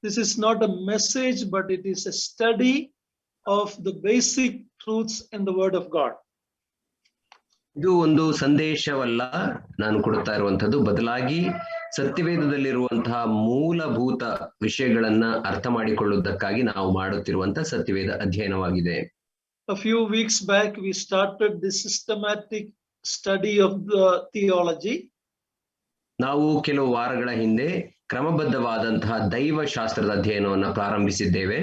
This is not a message, but it is a study of the basic truths in the Word of God. ಇದು ಒಂದು ಸಂದೇಶವಲ್ಲ ನಾನು ಕೊಡ್ತಾ ಇರುವಂತದ್ದು, ಬದಲಾಗಿ ಸತ್ಯವೇದದಲ್ಲಿರುವಂತಹ ಮೂಲಭೂತ ವಿಷಯಗಳನ್ನ ಅರ್ಥ ಮಾಡಿಕೊಳ್ಳುವುದಕ್ಕಾಗಿ ನಾವು ಮಾಡುತ್ತಿರುವಂತಹ ಸತ್ಯವೇದ ಅಧ್ಯಯನವಾಗಿದೆ. A few weeks back we started this systematic study of the theology. ನಾವು ಕೆಲವು ವಾರಗಳ ಹಿಂದೆ ಕ್ರಮಬದ್ಧವಾದಂತಹ ದೈವಶಾಸ್ತ್ರದ ಅಧ್ಯಯನವನ್ನು ಪ್ರಾರಂಭಿಸಿದ್ದೇವೆ.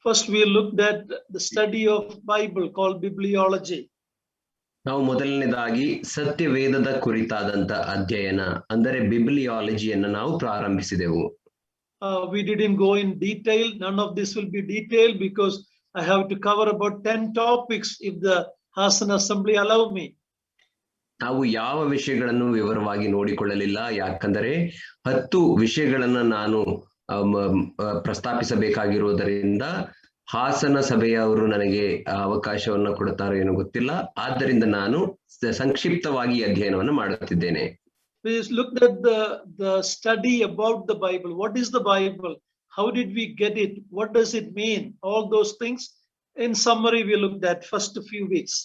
First we looked at the study of Bible called bibliology. ನಾವು ಮೊದಲನೇದಾಗಿ ಸತ್ಯವೇದದ ಕುರಿತಾದಂತ ಅಧ್ಯಯನ ಅಂದರೆ ಬಿಬ್ಲಿಯಾಲಜಿಯನ್ನು ನಾವು ಪ್ರಾರಂಭಿಸಿದೆವು. We didn't go in detail. None of this will be detailed because I have to cover about 10 topics if the Hasan Assembly allow me. ನಾವು ಯಾವ ವಿಷಯಗಳನ್ನು ವಿವರವಾಗಿ ನೋಡಿಕೊಳ್ಳಲಿಲ್ಲ, ಯಾಕಂದರೆ 10 ವಿಷಯಗಳನ್ನ ನಾನು ಪ್ರಸ್ತಾಪಿಸಬೇಕಾಗಿರುವುದರಿಂದ ಹಾಸನ ಸಭೆಯವರು ನನಗೆ ಅವಕಾಶವನ್ನು ಕೊಡುತ್ತಾರೋ ಏನೋ ಗೊತ್ತಿಲ್ಲ. ಆದ್ದರಿಂದ ನಾನು ಸಂಕ್ಷಿಪ್ತವಾಗಿ ಅಧ್ಯಯನವನ್ನು ಮಾಡುತ್ತಿದ್ದೇನೆ. We looked at the study about the Bible. What is the Bible? How did we get it? What does it mean? All those things. In summary, we looked at first few weeks.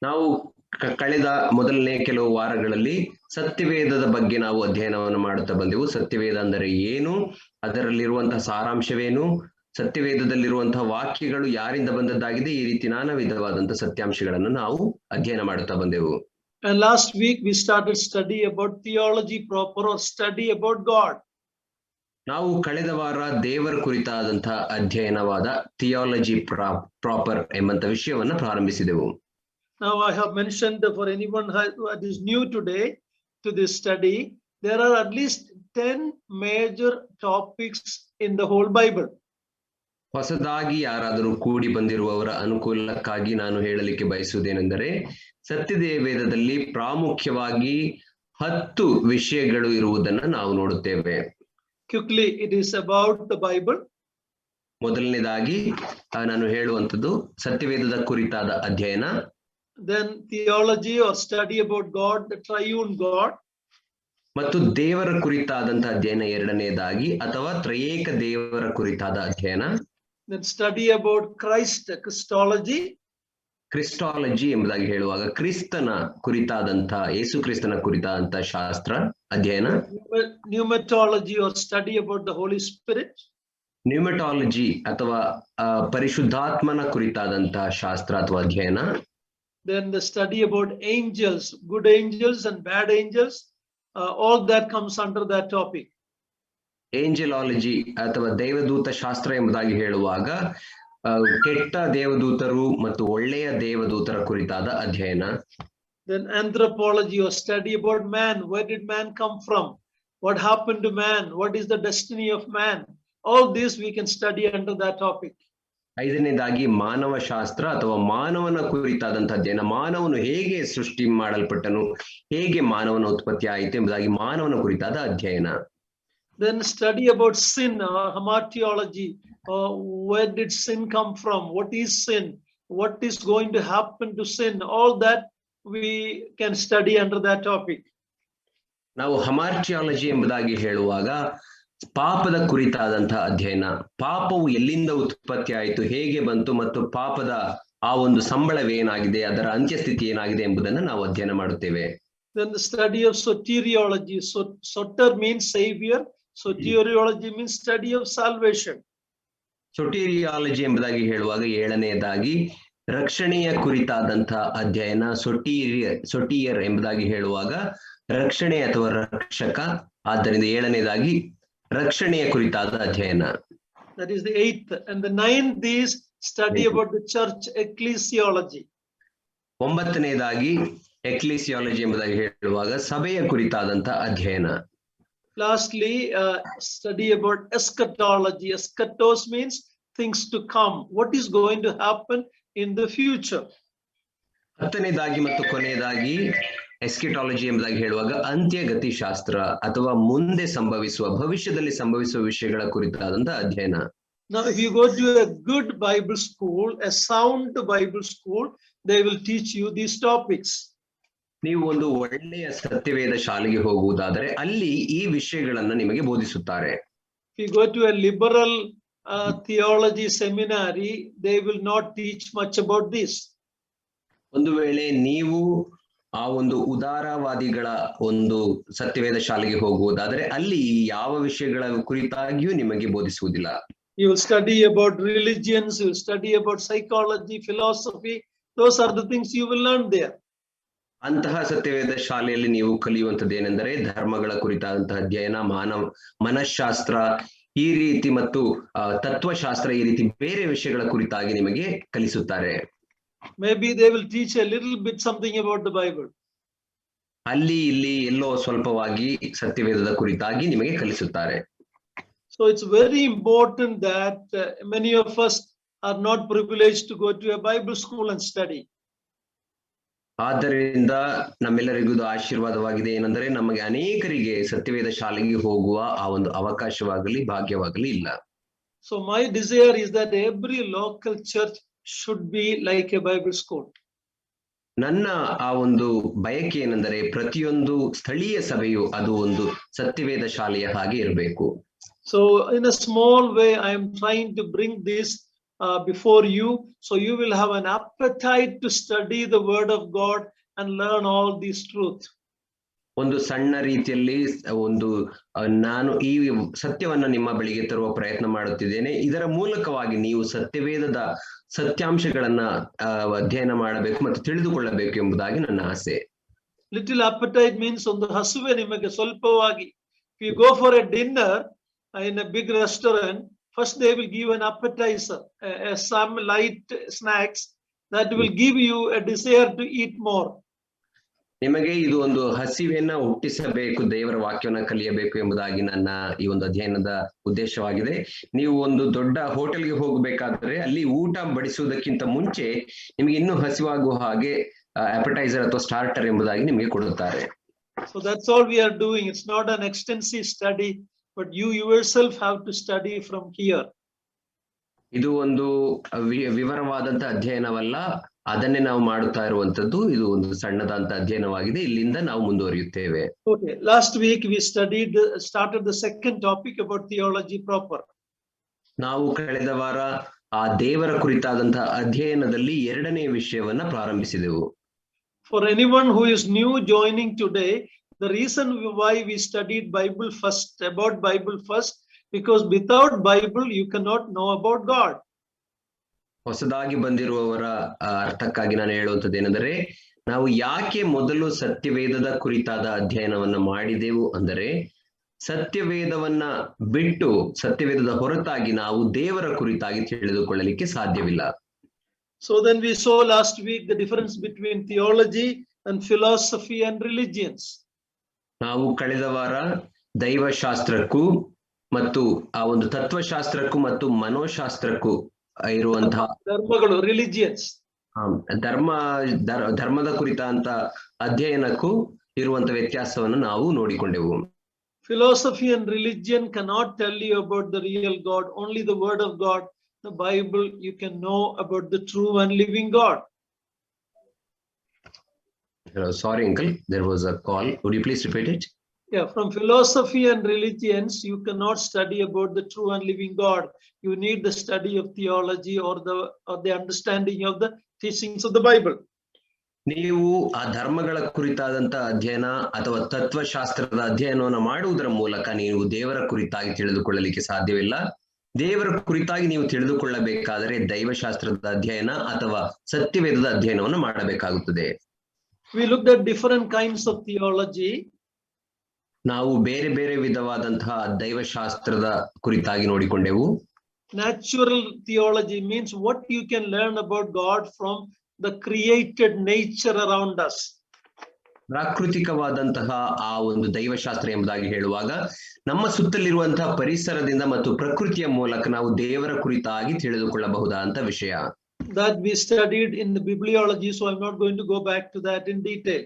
ನಾವು ಕಳೆದ ಮೊದಲನೇ ಕೆಲವು ವಾರಗಳಲ್ಲಿ ಸತ್ಯವೇದದ ಬಗ್ಗೆ ನಾವು ಅಧ್ಯಯನವನ್ನು ಮಾಡುತ್ತಾ ಬಂದೆವು. ಸತ್ಯವೇದ ಅಂದರೆ ಏನು, ಅದರಲ್ಲಿರುವಂತಹ ಸಾರಾಂಶವೇನು, ಸತ್ಯವೇದದಲ್ಲಿರುವಂತಹ ವಾಕ್ಯಗಳು ಯಾರಿಂದ ಬಂದದ್ದಾಗಿದೆ, ಈ ರೀತಿ ನಾನಾ ವಿಧವಾದಂತಹ ಸತ್ಯಾಂಶಗಳನ್ನು ನಾವು ಅಧ್ಯಯನ ಮಾಡುತ್ತಾ ಬಂದೆವು. And last week we started study about theology proper or study about God. ನಾವು ಕಳೆದ ವಾರ ದೇವರ ಕುರಿತಾದಂತಹ ಅಧ್ಯಯನವಾದ ಥಿಯಾಲಜಿ ಪ್ರಾಪರ್ ಎಂಬಂತ ವಿಷಯವನ್ನು ಪ್ರಾರಂಭಿಸಿದೆವು. Now I have mentioned for anyone who is new today to this study, there are at least 10 major topics in the whole Bible. ಹೊಸದಾಗಿ ಯಾರಾದರೂ ಕೂಡಿ ಬಂದಿರುವವರ ಅನುಕೂಲಕ್ಕಾಗಿ ನಾನು ಹೇಳಲಿಕ್ಕೆ ಬಯಸುವುದೇನೆಂದರೆ, ಸತ್ಯವೇದದಲ್ಲಿ ಪ್ರಾಮುಖ್ಯವಾಗಿ 10 ವಿಷಯಗಳು ಇರುವುದನ್ನು ನಾವು ನೋಡುತ್ತೇವೆ. Quickly, it is about the Bible. ಮೊದಲನೇದಾಗಿ ನಾನು ಹೇಳುವಂತದ್ದು ಸತ್ಯವೇದದ ಕುರಿತಾದ ಅಧ್ಯಯನ. Then theology or study about God, the triune God. ಮತ್ತು ದೇವರ ಕುರಿತಾದಂತಹ ಅಧ್ಯಯನ ಎರಡನೇದಾಗಿ, ಅಥವಾ ತ್ರಯೇಕ ದೇವರ ಕುರಿತಾದ ಅಧ್ಯಯನ. Then study about Christ, Christology. ಕ್ರಿಸ್ಟಾಲಜಿ ಎಂಬುದಾಗಿ ಹೇಳುವಾಗ ಕ್ರಿಸ್ತನ ಕುರಿತಾದಂತಹ, ಯೇಸು ಕ್ರಿಸ್ತನ ಶಾಸ್ತ್ರ ಅಧ್ಯಯನ. Pneumatology or study about the Holy Spirit. ನ್ಯೂಮಟಾಲಜಿ ಅಥವಾ ಪರಿಶುದ್ಧಾತ್ಮನ ಕುರಿತಾದಂತಹ ಶಾಸ್ತ್ರ ಅಥವಾ ಅಧ್ಯಯನ. Then the study about angels, good angels and bad angels, all that comes under that topic. ಏಂಜಲಾಲಜಿ ಅಥವಾ ದೇವದೂತ ಶಾಸ್ತ್ರ ಎಂಬುದಾಗಿ ಹೇಳುವಾಗ ಕೆಟ್ಟ ದೇವದೂತರು ಮತ್ತು ಒಳ್ಳೆಯ ದೇವದೂತರ ಕುರಿತಾದ ಅಧ್ಯಯನ. Then anthropology or study about man, where did man come from, what happened to man, what is the destiny of man, all this we can study under that topic. ಐದನೇದಾಗಿ ಮಾನವ ಶಾಸ್ತ್ರ ಅಥವಾ ಮಾನವನ ಕುರಿತಾದಂತಹ ಅಧ್ಯಯನ. ಮಾನವನು ಹೇಗೆ ಸೃಷ್ಟಿ ಮಾಡಲ್ಪಟ್ಟನು, ಹೇಗೆ ಮಾನವನ ಉತ್ಪತ್ತಿ ಆಯಿತು ಎಂಬುದಾಗಿ ಮಾನವನ ಕುರಿತಾದ ಅಧ್ಯಯನ. Then study about sin, hamartiology, where did sin come from, what is sin, what is going to happen to sin, all that we can study under that topic. ನಾವು ಹಮಾರ್ಟಿಯಾಲಜಿ ಎಂಬುದಾಗಿ ಹೇಳುವಾಗ ಪಾಪದ ಕುರಿತಾದಂತಹ ಅಧ್ಯಯನ. ಪಾಪವು ಎಲ್ಲಿಂದ ಉತ್ಪತ್ತಿ ಆಯಿತು, ಹೇಗೆ ಬಂತು ಮತ್ತು ಪಾಪದ ಆ ಒಂದು ಸಂಬಳವೇನಾಗಿದೆ, ಅದರ ಅಂತ್ಯಸ್ಥಿತಿ ಏನಾಗಿದೆ ಎಂಬುದನ್ನು ನಾವು ಅಧ್ಯಯನ ಮಾಡುತ್ತೇವೆ. Then the study of soteriology. Soter means savior, soteriology means study of salvation. ಸೊಟೀರಿಯಾಲಜಿ ಎಂಬುದಾಗಿ ಹೇಳುವಾಗ ಏಳನೆಯದಾಗಿ ರಕ್ಷಣೆಯ ಕುರಿತಾದಂತಹ ಅಧ್ಯಯನ. ಸೊಟಿಯರ್ ಎಂಬುದಾಗಿ ಹೇಳುವಾಗ ರಕ್ಷಣೆ ಅಥವಾ ರಕ್ಷಕ, ಆದ್ದರಿಂದ ಏಳನೆಯದಾಗಿ ರಕ್ಷಣೆಯ ಕುರಿತಾದ ಅಧ್ಯಯನ. That is the 8th. And the 9th is study about the church, ecclesiology. 9ನೇದಾಗಿ ಎಕ್ಲಿಸಿಯಾಲಜಿ ಎಂಬುದಾಗಿ ಹೇಳುವಾಗ ಸಭೆಯ ಕುರಿತಾದಂತಹ ಅಧ್ಯಯನ. Lastly, study about eschatology. Eschatos means things to come. What is going to happen in the future? 10ನೇದಾಗಿ ಮತ್ತು ಕೊನೆಯದಾಗಿ ಎಸ್ಕೆಟಾಲಜಿ ಎಂಬುದಾಗಿ ಹೇಳುವಾಗ ಅಂತ್ಯಗತಿ ಶಾಸ್ತ್ರ ಅಥವಾ ಮುಂದೆ ಸಂಭವಿಸುವ, ಭವಿಷ್ಯದಲ್ಲಿ ಸಂಭವಿಸುವ ವಿಷಯಗಳ ಕುರಿತಾದಂತಹ ಅಧ್ಯಯನ. Now, if you go to a good Bible school, a sound Bible school, they will teach you these topics. ನೀವು ಒಂದು ಒಳ್ಳೆಯ ಸತ್ಯವೇದ ಶಾಲೆಗೆ ಹೋಗುವುದಾದರೆ ಅಲ್ಲಿ ಈ ವಿಷಯಗಳನ್ನು ನಿಮಗೆ ಬೋಧಿಸುತ್ತಾರೆ. If you go to a liberal theology seminary, they will not teach much about this. ಒಂದು ವೇಳೆ ನೀವು ಆ ಒಂದು ಉದಾರವಾದಿಗಳ ಒಂದು ಸತ್ಯವೇದ ಶಾಲೆಗೆ ಹೋಗುವುದಾದರೆ ಅಲ್ಲಿ ಯಾವ ವಿಷಯಗಳ ಕುರಿತಾಗಿಯೂ ನಿಮಗೆ ಬೋಧಿಸುವುದಿಲ್ಲ. You will study about religions, you will study about psychology, philosophy. Those are the things you will learn there. ಅಂತಹ ಸತ್ಯವೇದ ಶಾಲೆಯಲ್ಲಿ ನೀವು ಕಲಿಯುವಂತದ್ದು ಏನೆಂದರೆ ಧರ್ಮಗಳ ಕುರಿತಾದಂತಹ ಅಧ್ಯಯನ, ಮನಃಶಾಸ್ತ್ರ ಈ ರೀತಿ ಮತ್ತು ತತ್ವಶಾಸ್ತ್ರ ಈ ರೀತಿ ಬೇರೆ ವಿಷಯಗಳ ಕುರಿತಾಗಿ ನಿಮಗೆ ಕಲಿಸುತ್ತಾರೆ. Maybe they will teach a little bit something about the Bible. ಅಲ್ಲಿ ಇಲ್ಲಿ ಎಲ್ಲೋ ಸ್ವಲ್ಪವಾಗಿ ಸತ್ಯವೇದದ ಕುರಿತಾಗಿ ನಿಮಗೆ ಕಲಿಸುತ್ತಾರೆ. So it's very important that many of us are not privileged to go to a Bible school and study. ಆದ್ದರಿಂದ ನಮ್ಮೆಲ್ಲರಿಗೂ ಆಶೀರ್ವಾದವಾಗಿದೆ ಏನೆಂದರೆ ನಮಗೆ ಅನೇಕರಿಗೆ ಸತ್ಯವೇದ ಶಾಲೆಗೆ ಹೋಗುವ ಆ ಒಂದು ಅವಕಾಶವಾಗಲಿ ಭಾಗ್ಯವಾಗಲಿ ಇಲ್ಲ. So my desire is that every local church should be like a Bible school. ನನ್ನ ಆ ಒಂದು ಬಯಕೆ ಏನೆಂದರೆ ಪ್ರತಿಯೊಂದು ಸ್ಥಳೀಯ ಸಭೆಯು ಅದು ಒಂದು ಸತ್ಯವೇದ ಶಾಲೆಯ ಹಾಗೆ ಇರಬೇಕು. So in a small way I am trying to bring this before you, so you will have an appetite to study the word of God and learn all these truth. ಒಂದು ಸಣ್ಣ ರೀತಿಯಲ್ಲಿ ಒಂದು ನಾನು ಈ ಸತ್ಯವನ್ನ ನಿಮ್ಮ ಬಳಿಗೆ ತರುವ ಪ್ರಯತ್ನ ಮಾಡುತ್ತಿದ್ದೇನೆ. ಇದರ ಮೂಲಕವಾಗಿ ನೀವು ಸತ್ಯವೇದದ ಸತ್ಯಾಂಶಗಳನ್ನ ಅಧ್ಯಯನ ಮಾಡಬೇಕು ಮತ್ತು ತಿಳಿದುಕೊಳ್ಳಬೇಕು ಎಂಬುದಾಗಿ ನನ್ನ ಆಸೆ. Little appetite means ಒಂದು ಹಸುವೆ ನಿಮಗೆ ಸ್ವಲ್ಪವಾಗಿ. If you go for a dinner in a big restaurant, first they will give an appetizer, some light snacks that will give you a desire to eat more. ನಿಮಗೆ ಇದು ಒಂದು ಹಸಿವೆಯನ್ನ ಹುಟ್ಟಿಸಬೇಕು, ದೇವರ ವಾಕ್ಯವನ್ನ ಕಲಿಯಬೇಕು ಎಂಬುದಾಗಿ ನನ್ನ ಈ ಒಂದು ಅಧ್ಯಯನದ ಉದ್ದೇಶವಾಗಿದೆ. ನೀವು ಒಂದು ದೊಡ್ಡ ಹೋಟೆಲ್ಗೆ ಹೋಗಬೇಕಾದ್ರೆ ಅಲ್ಲಿ ಊಟ ಬಡಿಸುವುದಕ್ಕಿಂತ ಮುಂಚೆ ನಿಮಗೆ ಇನ್ನೂ ಹಸಿವಾಗುವ ಹಾಗೆ ಅಪಟೈಸರ್ ಅಥವಾ ಸ್ಟಾರ್ಟರ್ ಎಂಬುದಾಗಿ ನಿಮಗೆ ಕೊಡುತ್ತಾರೆ. So that's all we are doing. It's not an extensive study, but you yourself have to study from here. ಇದು ಒಂದು ವಿವರವಾದಂತ ಅಧ್ಯಯನವಲ್ಲ, ಅದನ್ನೇ ನಾವು ಮಾಡುತ್ತಾ ಇರುವಂತದ್ದು. ಇದು ಒಂದು ಸಣ್ಣದಾದಂತ ಅಧ್ಯಯನವಾಗಿದೆ. ಇಲ್ಲಿಂದ ನಾವು ಮುಂದುವರಿಯುತ್ತೇವೆ. Okay, last week we started the second topic about theology proper. ನಾವು ಕಳೆದ ವಾರ ಆ ದೇವರ ಕುರಿತಾದಂತಹ ಅಧ್ಯಯನದಲ್ಲಿ ಎರಡನೇ ವಿಷಯವನ್ನ ಪ್ರಾರಂಭಿಸಿದೆವು. For anyone who is new joining today, the reason why we studied Bible first, because without Bible you cannot know about God. ಹೊಸದಾಗಿ ಬಂದಿರುವವರ ಅರ್ಥಕ್ಕಾಗಿ ನಾನು ಹೇಳುವಂಥದ್ದು ಏನೆಂದರೆ, ನಾವು ಯಾಕೆ ಮೊದಲು ಸತ್ಯವೇದದ ಕುರಿತಾದ ಅಧ್ಯಯನವನ್ನ ಮಾಡಿದೆವು ಅಂದರೆ, ಸತ್ಯವೇದವನ್ನ ಬಿಟ್ಟು ಸತ್ಯವೇದದ ಹೊರತಾಗಿ ನಾವು ದೇವರ ಕುರಿತಾಗಿ ತಿಳಿದುಕೊಳ್ಳಲಿಕ್ಕೆ ಸಾಧ್ಯವಿಲ್ಲ. So then we saw last week the difference between theology and philosophy and religions. ನಾವು ಕಳೆದ ವಾರ ದೈವಶಾಸ್ತ್ರಕ್ಕೂ ಮತ್ತು ಆ ಒಂದು ತತ್ವಶಾಸ್ತ್ರಕ್ಕೂ ಮತ್ತು ಮನೋಶಾಸ್ತ್ರಕ್ಕೂ ಇರುವಂತಹ ಧರ್ಮಗಳು, ರಿಲಿಜಿಯನ್ಸ್, ಧರ್ಮದ ಕುರಿತಂತ ಅಧ್ಯಯನಕ್ಕೂ ಇರುವಂತ ವ್ಯತ್ಯಾಸವನ್ನು ನಾವು ನೋಡಿಕೊಂಡೆವು. Philosophy and religion cannot tell you about the real God. Only the word of God, the Bible, you can know about the true and living God. Sorry uncle, there was a call. Would you please repeat it? Yeah, from philosophy and religions you cannot study about the true and living God. You need the study of theology or the understanding of the teachings of the Bible. ನೀವು ಆ ಧರ್ಮಗಳ ಕುರಿತಾದಂತ ಅಧ್ಯಯನ ಅಥವಾ ತತ್ವಶಾಸ್ತ್ರದ ಅಧ್ಯಯನವನ್ನು ಮಾಡುವುದರ ಮೂಲಕ ನೀವು ದೇವರ ಕುರಿತಾಗಿ ತಿಳಿದುಕೊಳ್ಳಲಿಕ್ಕೆ ಸಾಧ್ಯವಿಲ್ಲ. ದೇವರ ಕುರಿತಾಗಿ ನೀವು ತಿಳಿದುಕೊಳ್ಳಬೇಕಾದರೆ ದೈವಶಾಸ್ತ್ರದ ಅಧ್ಯಯನ ಅಥವಾ ಸತ್ಯವೇದದ ಅಧ್ಯಯನವನ್ನು ಮಾಡಬೇಕಾಗುತ್ತದೆ. We looked at different kinds of theology. ನಾವು ಬೇರೆ ಬೇರೆ ವಿಧವಾದಂತಹ ದೈವಶಾಸ್ತ್ರದ ಕುರಿತಾಗಿ ನೋಡಿಕೊಂಡೆವು. Natural theology means what you can learn about God from the created nature around us. ಪ್ರಾಕೃತಿಕವಾದಂತಹ ಆ ಒಂದು ದೈವಶಾಸ್ತ್ರ ಎಂಬುದಾಗಿ ಹೇಳುವಾಗ ನಮ್ಮ ಸುತ್ತಲಿರುವಂತಹ ಪರಿಸರದಿಂದ ಮತ್ತು ಪ್ರಕೃತಿಯ ಮೂಲಕ ನಾವು ದೇವರ ಕುರಿತಾಗಿ ತಿಳಿದುಕೊಳ್ಳಬಹುದಾದಂತ ವಿಷಯ. That we studied in the bibliology, so I'm not going to go back to that in detail.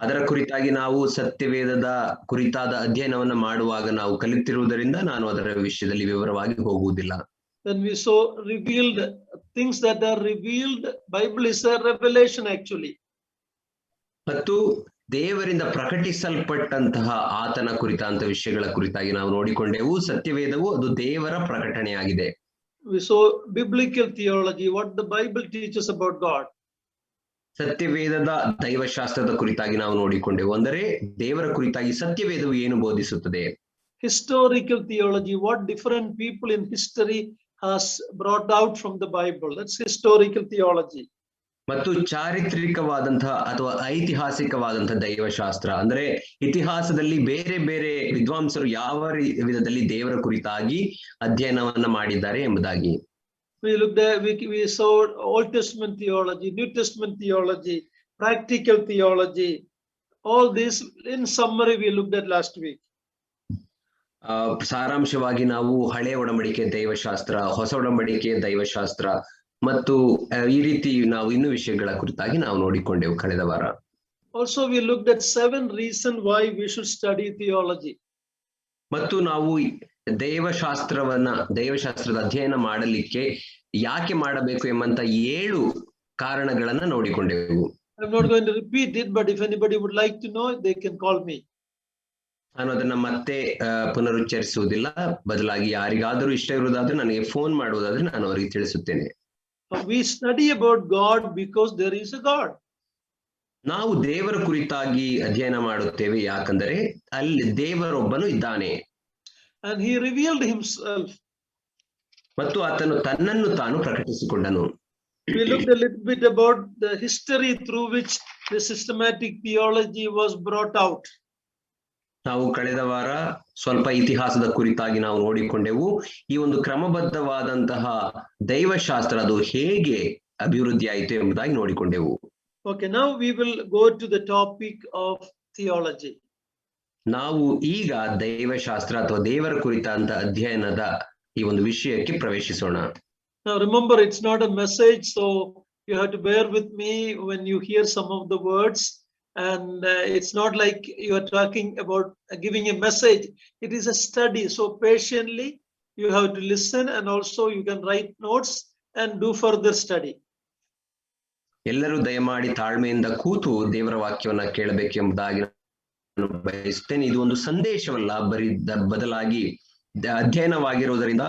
ಅದರ ಕುರಿತಾಗಿ ನಾವು ಸತ್ಯವೇದದ ಕುರಿತಾದ ಅಧ್ಯಯನವನ್ನ ಮಾಡುವಾಗ ನಾವು ಕಲಿತಿರುವುದರಿಂದ ನಾನು ಅದರ ವಿಷಯದಲ್ಲಿ ವಿವರವಾಗಿ ಹೋಗುವುದಿಲ್ಲ. Then we saw revealed things that are revealed. Bible is a revelation actually. ಮತ್ತು ದೇವರಿಂದ ಪ್ರಕಟಿಸಲ್ಪಟ್ಟಂತಹ ಆತನ ಕುರಿತಂತ ವಿಷಯಗಳ ಕುರಿತಾಗಿ ನಾವು ನೋಡಿಕೊಂಡೆವು. ಸತ್ಯವೇದವು ಅದು ದೇವರ ಪ್ರಕಟಣೆಯಾಗಿದೆ. We saw biblical theology, what the Bible teaches about God. ಸತ್ಯವೇದದ ದೈವಶಾಸ್ತ್ರದ ಕುರಿತಾಗಿ ನಾವು ನೋಡಿಕೊಂಡೆವು. ಅಂದರೆ ದೇವರ ಕುರಿತಾಗಿ ಸತ್ಯವೇದವು ಏನು ಬೋಧಿಸುತ್ತದೆ. Historical theology, what different people in history has brought out from the Bible. That's historical theology. ಮತ್ತು ಚಾರಿತ್ರಿಕವಾದಂತಹ ಅಥವಾ ಐತಿಹಾಸಿಕವಾದಂತಹ ದೈವಶಾಸ್ತ್ರ ಅಂದ್ರೆ ಇತಿಹಾಸದಲ್ಲಿ ಬೇರೆ ಬೇರೆ ವಿದ್ವಾಂಸರು ಯಾವ ವಿಧದಲ್ಲಿ ದೇವರ ಕುರಿತಾಗಿ ಅಧ್ಯಯನವನ್ನ ಮಾಡಿದ್ದಾರೆ ಎಂಬುದಾಗಿ. We looked at, we saw Old Testament theology, New Testament theology, practical theology. All this in summary we looked at last week. ಸಾರಾಂಶವಾಗಿ ನಾವು ಹಳೆ ಒಡಂಬಡಿಕೆ ದೈವಶಾಸ್ತ್ರ, ಹೊಸ ಒಡಂಬಡಿಕೆ ದೈವಶಾಸ್ತ್ರ ಮತ್ತು ಈ ರೀತಿ ನಾವು ಇನ್ನೂ ವಿಷಯಗಳ ಕುರಿತಾಗಿ ನಾವು ನೋಡಿಕೊಂಡೆವು ಕಳೆದ ವಾರ. Also we looked at 7 reasons why we should study theology. ಮತ್ತು ನಾವು ದೈವಶಾಸ್ತ್ರದ ಅಧ್ಯಯನ ಮಾಡಲಿಕ್ಕೆ ಯಾಕೆ ಮಾಡಬೇಕು ಎಂಬಂತ 7 ಕಾರಣಗಳನ್ನ ನೋಡಿಕೊಂಡೆವು. I'm not going to repeat it, but if anybody would like to know, they can call me. ನಾನು ಅದನ್ನ ಮತ್ತೆ ಪುನರುಚ್ಚರಿಸುವುದಿಲ್ಲ, ಬದಲಾಗಿ ಯಾರಿಗಾದರೂ ಇಷ್ಟ ಇರುವುದಾದ್ರೆ ನನಗೆ ಫೋನ್ ಮಾಡುವುದಾದ್ರೆ ನಾನು ಅವರಿಗೆ ತಿಳಿಸುತ್ತೇನೆ. We study about God because there is a God. ನಾವು ದೇವರ ಕುರಿತಾಗಿ ಅಧ್ಯಯನ ಮಾಡುತ್ತೇವೆ ಯಾಕಂದರೆ ಅಲ್ಲಿ ದೇವರೊಬ್ಬನು ಇದ್ದಾನೆ. And he revealed himself. ಮತ್ತು ಆತನು ತನ್ನನ್ನು ತಾನು ಪ್ರಕಟಿಸಿಕೊಂಡನು. We looked a little bit about the history through which the systematic theology was brought out. ನಾವು ಕಳೆದ ವಾರ ಸ್ವಲ್ಪ ಇತಿಹಾಸದ ಕುರಿತಾಗಿ ನಾವು ನೋಡಿಕೊಂಡೆವು. ಈ ಒಂದು ಕ್ರಮಬದ್ಧವಾದಂತಹ ದೈವಶಾಸ್ತ್ರ ಅದು ಹೇಗೆ ಅಭಿವೃದ್ಧಿ ಆಯಿತು ಎಂಬುದಾಗಿ ನೋಡಿಕೊಂಡೆವು. Okay, now we will go to the topic of theology. ನಾವು ಈಗ ದೈವಶಾಸ್ತ್ರ ಅಥವಾ ದೇವರ ಕುರಿತಂತ ಅಧ್ಯಯನದ ಈ ಒಂದು ವಿಷಯಕ್ಕೆ ಪ್ರವೇಶಿಸೋಣ. Now remember, it's not a message, so you have to bear with me when you hear some of the words. And it's not like you are talking about giving a message. It is a study. So patiently you have to listen, and also you can write notes and do further study. ಎಲ್ಲರೂ ದಯಮಾಡಿ ತಾಳ್ಮೆಯಿಂದ ಕೂತು ದೇವರ ವಾಕ್ಯವನ್ನ ಕೇಳಬೇಕೆಂಬುದಾಗಿ ನಾನು ಬಯಸುತ್ತೇನೆ. ಇದು ಒಂದು ಸಂದೇಶವಲ್ಲ, ಬದಲಾಗಿ ಅಧ್ಯಯನವಾಗಿರುವುದರಿಂದ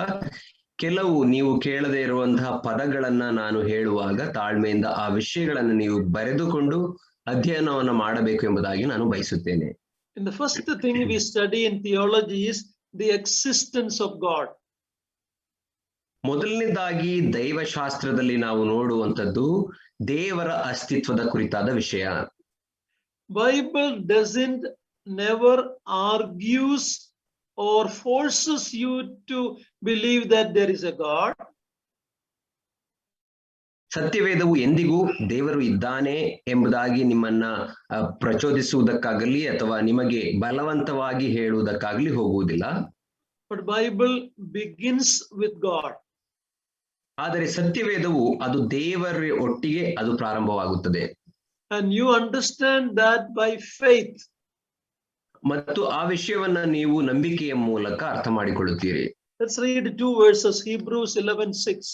ಕೆಲವು ನೀವು ಕೇಳದೇ ಇರುವಂತಹ ಪದಗಳನ್ನ ನಾನು ಹೇಳುವಾಗ ತಾಳ್ಮೆಯಿಂದ ಆ ವಿಷಯಗಳನ್ನು ನೀವು ಬರೆದುಕೊಂಡು ಅಧ್ಯಯನವನ್ನು ಮಾಡಬೇಕು ಎಂಬುದಾಗಿ ನಾನು ಬಯಸುತ್ತೇನೆ. And the first thing we study in theology is the existence of God. ಮೊದಲನೇದಾಗಿ ದೈವಶಾಸ್ತ್ರದಲ್ಲಿ ನಾವು ನೋಡುವಂತದ್ದು ದೇವರ ಅಸ್ತಿತ್ವದ ಕುರಿತಾದ ವಿಷಯ. Bible doesn't never argues or forces you to believe that there is a God. ಸತ್ಯವೇದವು ಎಂದಿಗೂ ದೇವರು ಇದ್ದಾನೆ ಎಂಬುದಾಗಿ ನಿಮ್ಮನ್ನ ಪ್ರಚೋದಿಸುವುದಕ್ಕಾಗಲಿ ಅಥವಾ ನಿಮಗೆ ಬಲವಂತವಾಗಿ ಹೇಳುವುದಕ್ಕಾಗಲಿ ಹೋಗುವುದಿಲ್ಲ. But Bible begins with God. ಆದರೆ ಸತ್ಯವೇದವು ಅದು ದೇವರ ಒಟ್ಟಿಗೆ ಅದು ಪ್ರಾರಂಭವಾಗುತ್ತದೆ. And you understand that by faith. ಮತ್ತು ಆ ವಿಷಯವನ್ನ ನೀವು ನಂಬಿಕೆಯ ಮೂಲಕ ಅರ್ಥ ಮಾಡಿಕೊಳ್ಳುತ್ತೀರಿ. Let's read 2 verses, Hebrews 11:6.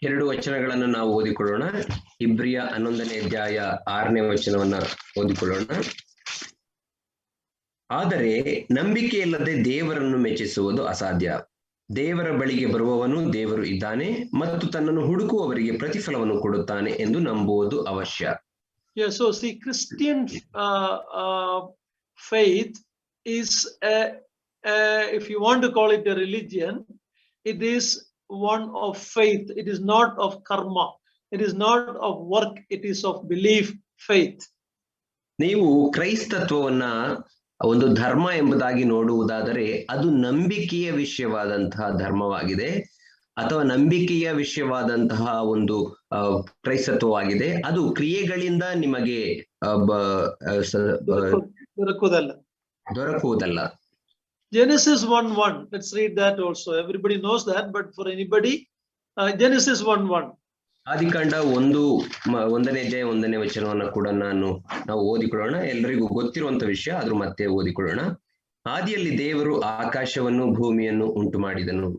2 ವಚನಗಳನ್ನು ನಾವು ಓದಿಕೊಳ್ಳೋಣ. ಇಬ್ರಿಯ 11ನೇ ಅಧ್ಯಾಯ 6ನೇ ವಚನವನ್ನ ಓದಿಕೊಳ್ಳೋಣ. ಆದರೆ ನಂಬಿಕೆಯಿಲ್ಲದೆ ದೇವರನ್ನು ಮೆಚ್ಚಿಸುವುದು ಅಸಾಧ್ಯ. ದೇವರ ಬಳಿಗೆ ಬರುವವನು ದೇವರು ಇದ್ದಾನೆ ಮತ್ತು ತನ್ನನ್ನು ಹುಡುಕುವವರಿಗೆ ಪ್ರತಿಫಲವನ್ನು ಕೊಡುತ್ತಾನೆ ಎಂದು ನಂಬುವುದು ಅವಶ್ಯ. Yeah, so see, Christian faith is if you want to call it a religion, it is one of faith. It is not of karma. It is not of work. It is of belief, faith. ನೀವು ಕ್ರೈಸ್ತತ್ವವನ್ನ ಒಂದು ಧರ್ಮ ಎಂಬುದಾಗಿ ನೋಡುವುದಾದರೆ ಅದು ನಂಬಿಕೆಯ ವಿಷಯವಾದಂತಹ ಧರ್ಮವಾಗಿದೆ ಅಥವಾ ನಂಬಿಕೆಯ ವಿಷಯವಾದಂತಹ ಒಂದು ಕ್ರೈಸ್ತತ್ವವಾಗಿದೆ. ಅದು ಕ್ರಿಯೆಗಳಿಂದ ನಿಮಗೆ ದೊರಕುವುದಲ್ಲ. Genesis 1:1. Let's read that also. Everybody knows that, but for anybody, Genesis 1:1. ಆದಿಕಾಂಡ 1ನೇ ಅಧ್ಯಾಯ 1ನೇ ವಚನವನ್ನ ಕೂಡ ನಾವು ಓದಿಕೊಳ್ಳೋಣ. ಎಲ್ಲರಿಗೂ ಗೊತ್ತಿರುವಂತ ವಿಷಯ, ಆದ್ರೂ ಮತ್ತೆ ಓದಿಕೊಳ್ಳೋಣ. ಆದಿಯಲ್ಲಿ ದೇವರು ಆಕಾಶವನ್ನು ಭೂಮಿಯನ್ನು ಉಂಟು ಮಾಡಿದನು.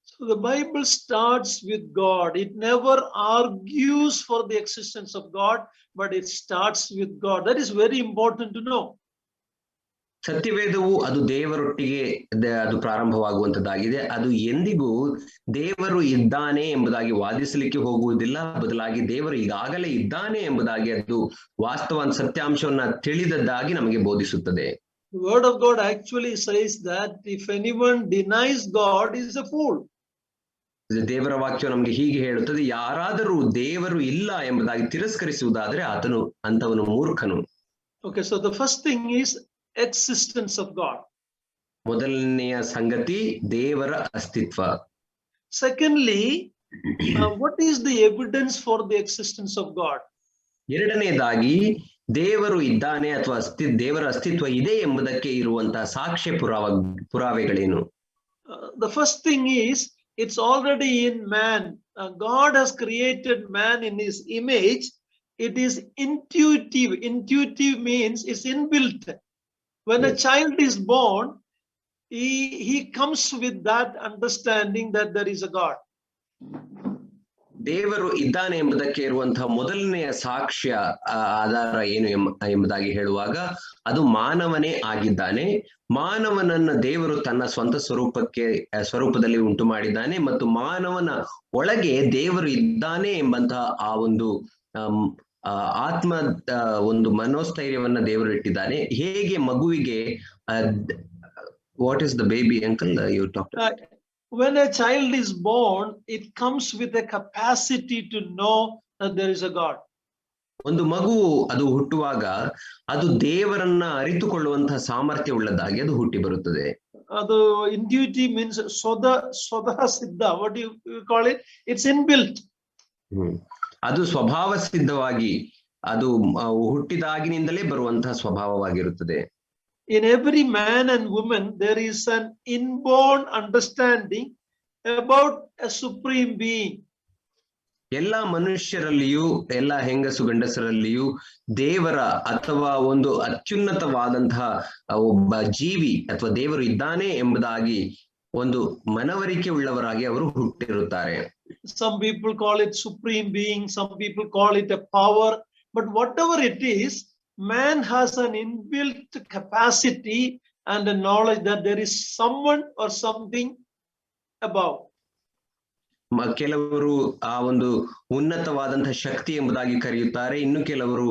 So the Bible starts with God. It never argues for the existence of God, but it starts with God. That is very important to know. ಸತ್ಯವೇದವು ಅದು ದೇವರೊಟ್ಟಿಗೆ ಅದು ಪ್ರಾರಂಭವಾಗುವಂತದ್ದಾಗಿದೆ. ಅದು ಎಂದಿಗೂ ದೇವರು ಇದ್ದಾನೆ ಎಂಬುದಾಗಿ ವಾದಿಸಲಿಕ್ಕೆ ಹೋಗುವುದಿಲ್ಲ, ಬದಲಾಗಿ ದೇವರು ಈಗಾಗಲೇ ಇದ್ದಾನೆ ಎಂಬುದಾಗಿ ಅದು ವಾಸ್ತವ ಸತ್ಯಾಂಶವನ್ನ ತಿಳಿದದ್ದಾಗಿ ನಮಗೆ ಬೋಧಿಸುತ್ತದೆ. The word of God actually says that if anyone denies God, he is a fool. ದೇವರ ವಾಕ್ಯ ನಮಗೆ ಹೀಗೆ ಹೇಳುತ್ತದೆ, ಯಾರಾದರೂ ದೇವರು ಇಲ್ಲ ಎಂಬುದಾಗಿ ತಿರಸ್ಕರಿಸುವುದಾದರೆ ಆತನು ಅಂತವನು ಮೂರ್ಖನು. Okay, so the first thing is existence of God. ಮೊದಲನೆಯ ಸಂಗತಿ ದೇವರ ಅಸ್ತಿತ್ವ. Secondly, what is the evidence for the existence of God? ಎರಡನೇದಾಗಿ ದೇವರು ಇದ್ದಾನೆ ಅಥವಾ ದೇವರ ಅಸ್ತಿತ್ವ ಇದೆ ಎಂಬುದಕ್ಕೆ ಇರುವಂತಹ ಸಾಕ್ಷ್ಯ ಪುರಾವೆಗಳೇನು? The first thing is, it's already in man. God has created man in his image. It is intuitive. Intuitive means it's inbuilt. When a child is born, he comes with that understanding that there is a God. ದೇವರು ಇದ್ದಾನೆ ಎಂಬುದಕ್ಕೆ ಇರುವಂತಹ ಮೊದಲನೆಯ ಸಾಕ್ಷ್ಯ ಆಧಾರ ಏನು ಎಂಬುದಾಗಿ ಹೇಳುವಾಗ ಅದು ಮಾನವನೇ ಆಗಿದ್ದಾನೆ. ಮಾನವನನ್ನ ದೇವರು ತನ್ನ ಸ್ವಂತ ಸ್ವರೂಪದಲ್ಲಿ ಉಂಟು ಮಾಡಿದ್ದಾನೆ ಮತ್ತು ಮಾನವನ ಒಳಗೆ ದೇವರು ಇದ್ದಾನೆ ಎಂಬಂತಹ ಆ ಒಂದು ಆತ್ಮ ಒಂದು ಮನೋಸ್ಥೈರ್ಯವನ್ನ ದೇವರು ಇಟ್ಟಿದ್ದಾನೆ. ಹೇಗೆ ಮಗುವಿಗೆ what is the baby uncle you talk? When a child is born, it comes with a capacity to know that there is a God. ಒಂದು ಮಗು ಅದು ಹುಟ್ಟುವಾಗ ಅದು ದೇವರನ್ನ ಅರಿತುಕೊಳ್ಳುವಂತಹ ಸಾಮರ್ಥ್ಯ ಉಳ್ಳದಾಗಿ ಅದು ಹುಟ್ಟಿ ಬರುತ್ತದೆ. ಅದು intuitive means ಸ್ವತಃ ಸಿದ್ಧ. What do you call it? It's inbuilt. ಅದು ಸ್ವಭಾವ ಸಿದ್ಧವಾಗಿ ಅದು ಹುಟ್ಟಿದಾಗಿನಿಂದಲೇ ಬರುವಂತಹ ಸ್ವಭಾವವಾಗಿರುತ್ತದೆ. In every man and woman, there is an inborn understanding about a supreme being. ಎಲ್ಲ ಮನುಷ್ಯರಲ್ಲಿಯೂ ಎಲ್ಲ ಹೆಂಗಸು ಗಂಡಸರಲ್ಲಿಯೂ ದೇವರ ಅಥವಾ ಒಂದು ಅತ್ಯುನ್ನತವಾದಂತಹ ಒಬ್ಬ ಜೀವಿ ಅಥವಾ ದೇವರು ಇದ್ದಾನೆ ಎಂಬುದಾಗಿ ಒಂದು ಮನವರಿಕೆ ಉಳ್ಳವರಾಗಿ ಅವರು ಹುಟ್ಟಿರುತ್ತಾರೆ. Some people call it supreme being, some people call it a power, but whatever it is, man has an inbuilt capacity and a knowledge that there is someone or something above. ಕೆಲವರು ಆ ಒಂದು ಉನ್ನತವಾದಂತಹ ಶಕ್ತಿ ಎಂಬುದಾಗಿ ಕರೆಯುತ್ತಾರೆ, ಇನ್ನು ಕೆಲವರು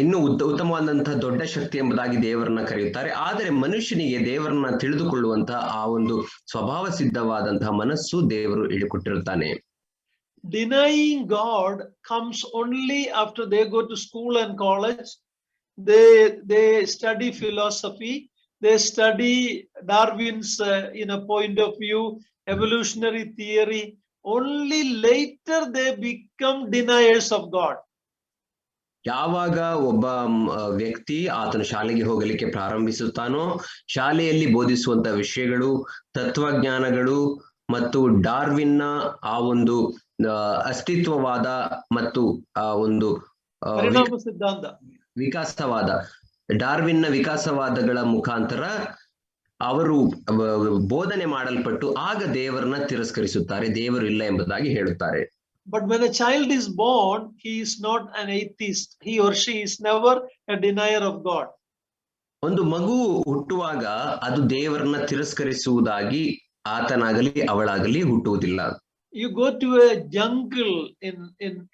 ಇನ್ನು ಉತ್ತಮವಾದಂತಹ ದೊಡ್ಡ ಶಕ್ತಿ ಎಂಬುದಾಗಿ ದೇವರನ್ನ ಕರೆಯುತ್ತಾರೆ. ಆದರೆ ಮನುಷ್ಯನಿಗೆ ದೇವರನ್ನ ತಿಳಿದುಕೊಳ್ಳುವಂತಹ ಆ ಒಂದು ಸ್ವಭಾವ ಸಿದ್ಧವಾದಂತಹ ಮನಸ್ಸು ದೇವರು ಇಳಿಕೊಟ್ಟಿರುತ್ತಾನೆ. Denying God comes only after they go to school and college. They study philosophy. They study Darwin's point of view, evolutionary theory. Only later they become deniers of God. ಯಾವಾಗ ಒಬ್ಬ ವ್ಯಕ್ತಿ ಆತನು ಶಾಲೆಗೆ ಹೋಗಲಿಕ್ಕೆ ಪ್ರಾರಂಭಿಸುತ್ತಾನೋ, ಶಾಲೆಯಲ್ಲಿ ಬೋಧಿಸುವಂತಹ ವಿಷಯಗಳು, ತತ್ವಜ್ಞಾನಗಳು ಮತ್ತು ಡಾರ್ವಿನ್ನ ಆ ಒಂದು ಅಸ್ತಿತ್ವವಾದ ಮತ್ತು ಆ ಒಂದು ವಿಕಾಸವಾದ ಡಾರ್ವಿನ್ನ ವಿಕಾಸವಾದಗಳ ಮುಖಾಂತರ ಅವರು ಬೋಧನೆ ಮಾಡಲ್ಪಟ್ಟು ಆಗ ದೇವರನ್ನ ತಿರಸ್ಕರಿಸುತ್ತಾರೆ, ದೇವರು ಇಲ್ಲ ಎಂಬುದಾಗಿ ಹೇಳುತ್ತಾರೆ. But when a child is born, he is not an atheist. He or she is never a denier of God. ಒಂದು ಮಗು ಹುಟ್ಟುವಾಗ ಅದು ದೇವರನ್ನ ತಿರಸ್ಕರಿಸುವುದಾಗಿ ಆತನಾಗಲಿ ಅವಳಾಗಲಿ ಹುಟ್ಟುವುದಿಲ್ಲ. You go to a jungle,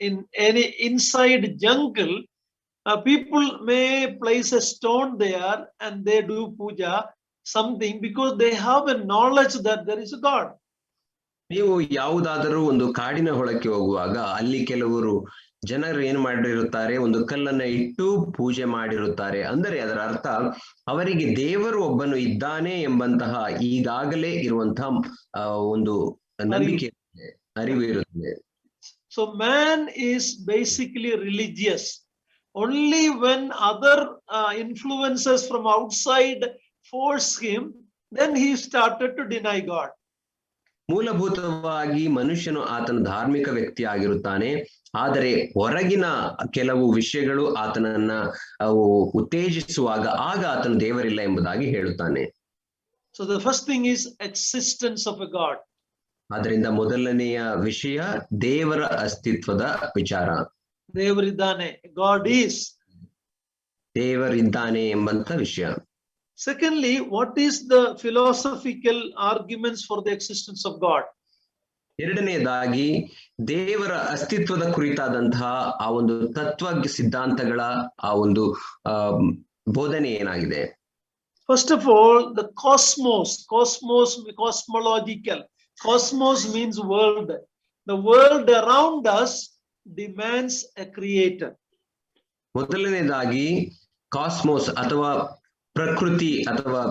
in any inside jungle, people may place a stone there and they do puja something because they have a knowledge that there is a God. ನೀವು ಯಾವುದಾದರೂ ಒಂದು ಕಾಡಿನ ಹೊಳಕ್ಕೆ ಹೋಗುವಾಗ ಅಲ್ಲಿ ಕೆಲವರು ಜನರು ಏನು ಮಾಡಿರುತ್ತಾರೆ, ಒಂದು ಕಲ್ಲನ್ನ ಇಟ್ಟು ಪೂಜೆ ಮಾಡಿರುತ್ತಾರೆ. ಅಂದರೆ ಅದರ ಅರ್ಥ ಅವರಿಗೆ ದೇವರು ಒಬ್ಬನು ಇದ್ದಾನೆ ಎಂಬಂತಹ ಈಗಾಗಲೇ ಇರುವಂತಹ ಒಂದು ನಂಬಿಕೆ ಅರಿವು ಇರುತ್ತದೆ. So man is basically religious. Only when other influences from outside force him, then he started to deny God. ಮೂಲಭೂತವಾಗಿ ಮನುಷ್ಯನು ಆತನ ಧಾರ್ಮಿಕ ವ್ಯಕ್ತಿ ಆಗಿರುತ್ತಾನೆ. ಆದರೆ ಹೊರಗಿನ ಕೆಲವು ವಿಷಯಗಳು ಆತನನ್ನ ಉತ್ತೇಜಿಸುವಾಗ ಆಗ ಆತನು ದೇವರಿಲ್ಲ ಎಂಬುದಾಗಿ ಹೇಳುತ್ತಾನೆ. So the first thing is existence of a God. ಅದರಿಂದ ಮೊದಲನೆಯ ವಿಷಯ ದೇವರ ಅಸ್ತಿತ್ವದ ವಿಚಾರ. ದೇವರಿದ್ದಾನೆ, God is. ದೇವರಿದ್ದಾನೆ ಎಂಬಂತ ವಿಷಯ. Secondly, what is the philosophical arguments for the existence of God? ಎರಡನೆಯದಾಗಿ ದೇವರ ಅಸ್ತಿತ್ವದ ಕುರಿತಾದಂತಹ ಆ ಒಂದು ತತ್ವ ಸಿದ್ಧಾಂತಗಳ ಆ ಒಂದು ಬೋಧನೆ ಏನಾಗಿದೆ? First of all, the cosmological. Cosmos means world. The world around us demands a creator. ಮೊದಲನೇದಾಗಿ ಕಾಸ್ಮೋಸ್ ಅಥವಾ ಪ್ರಕೃತಿ ಅಥವಾ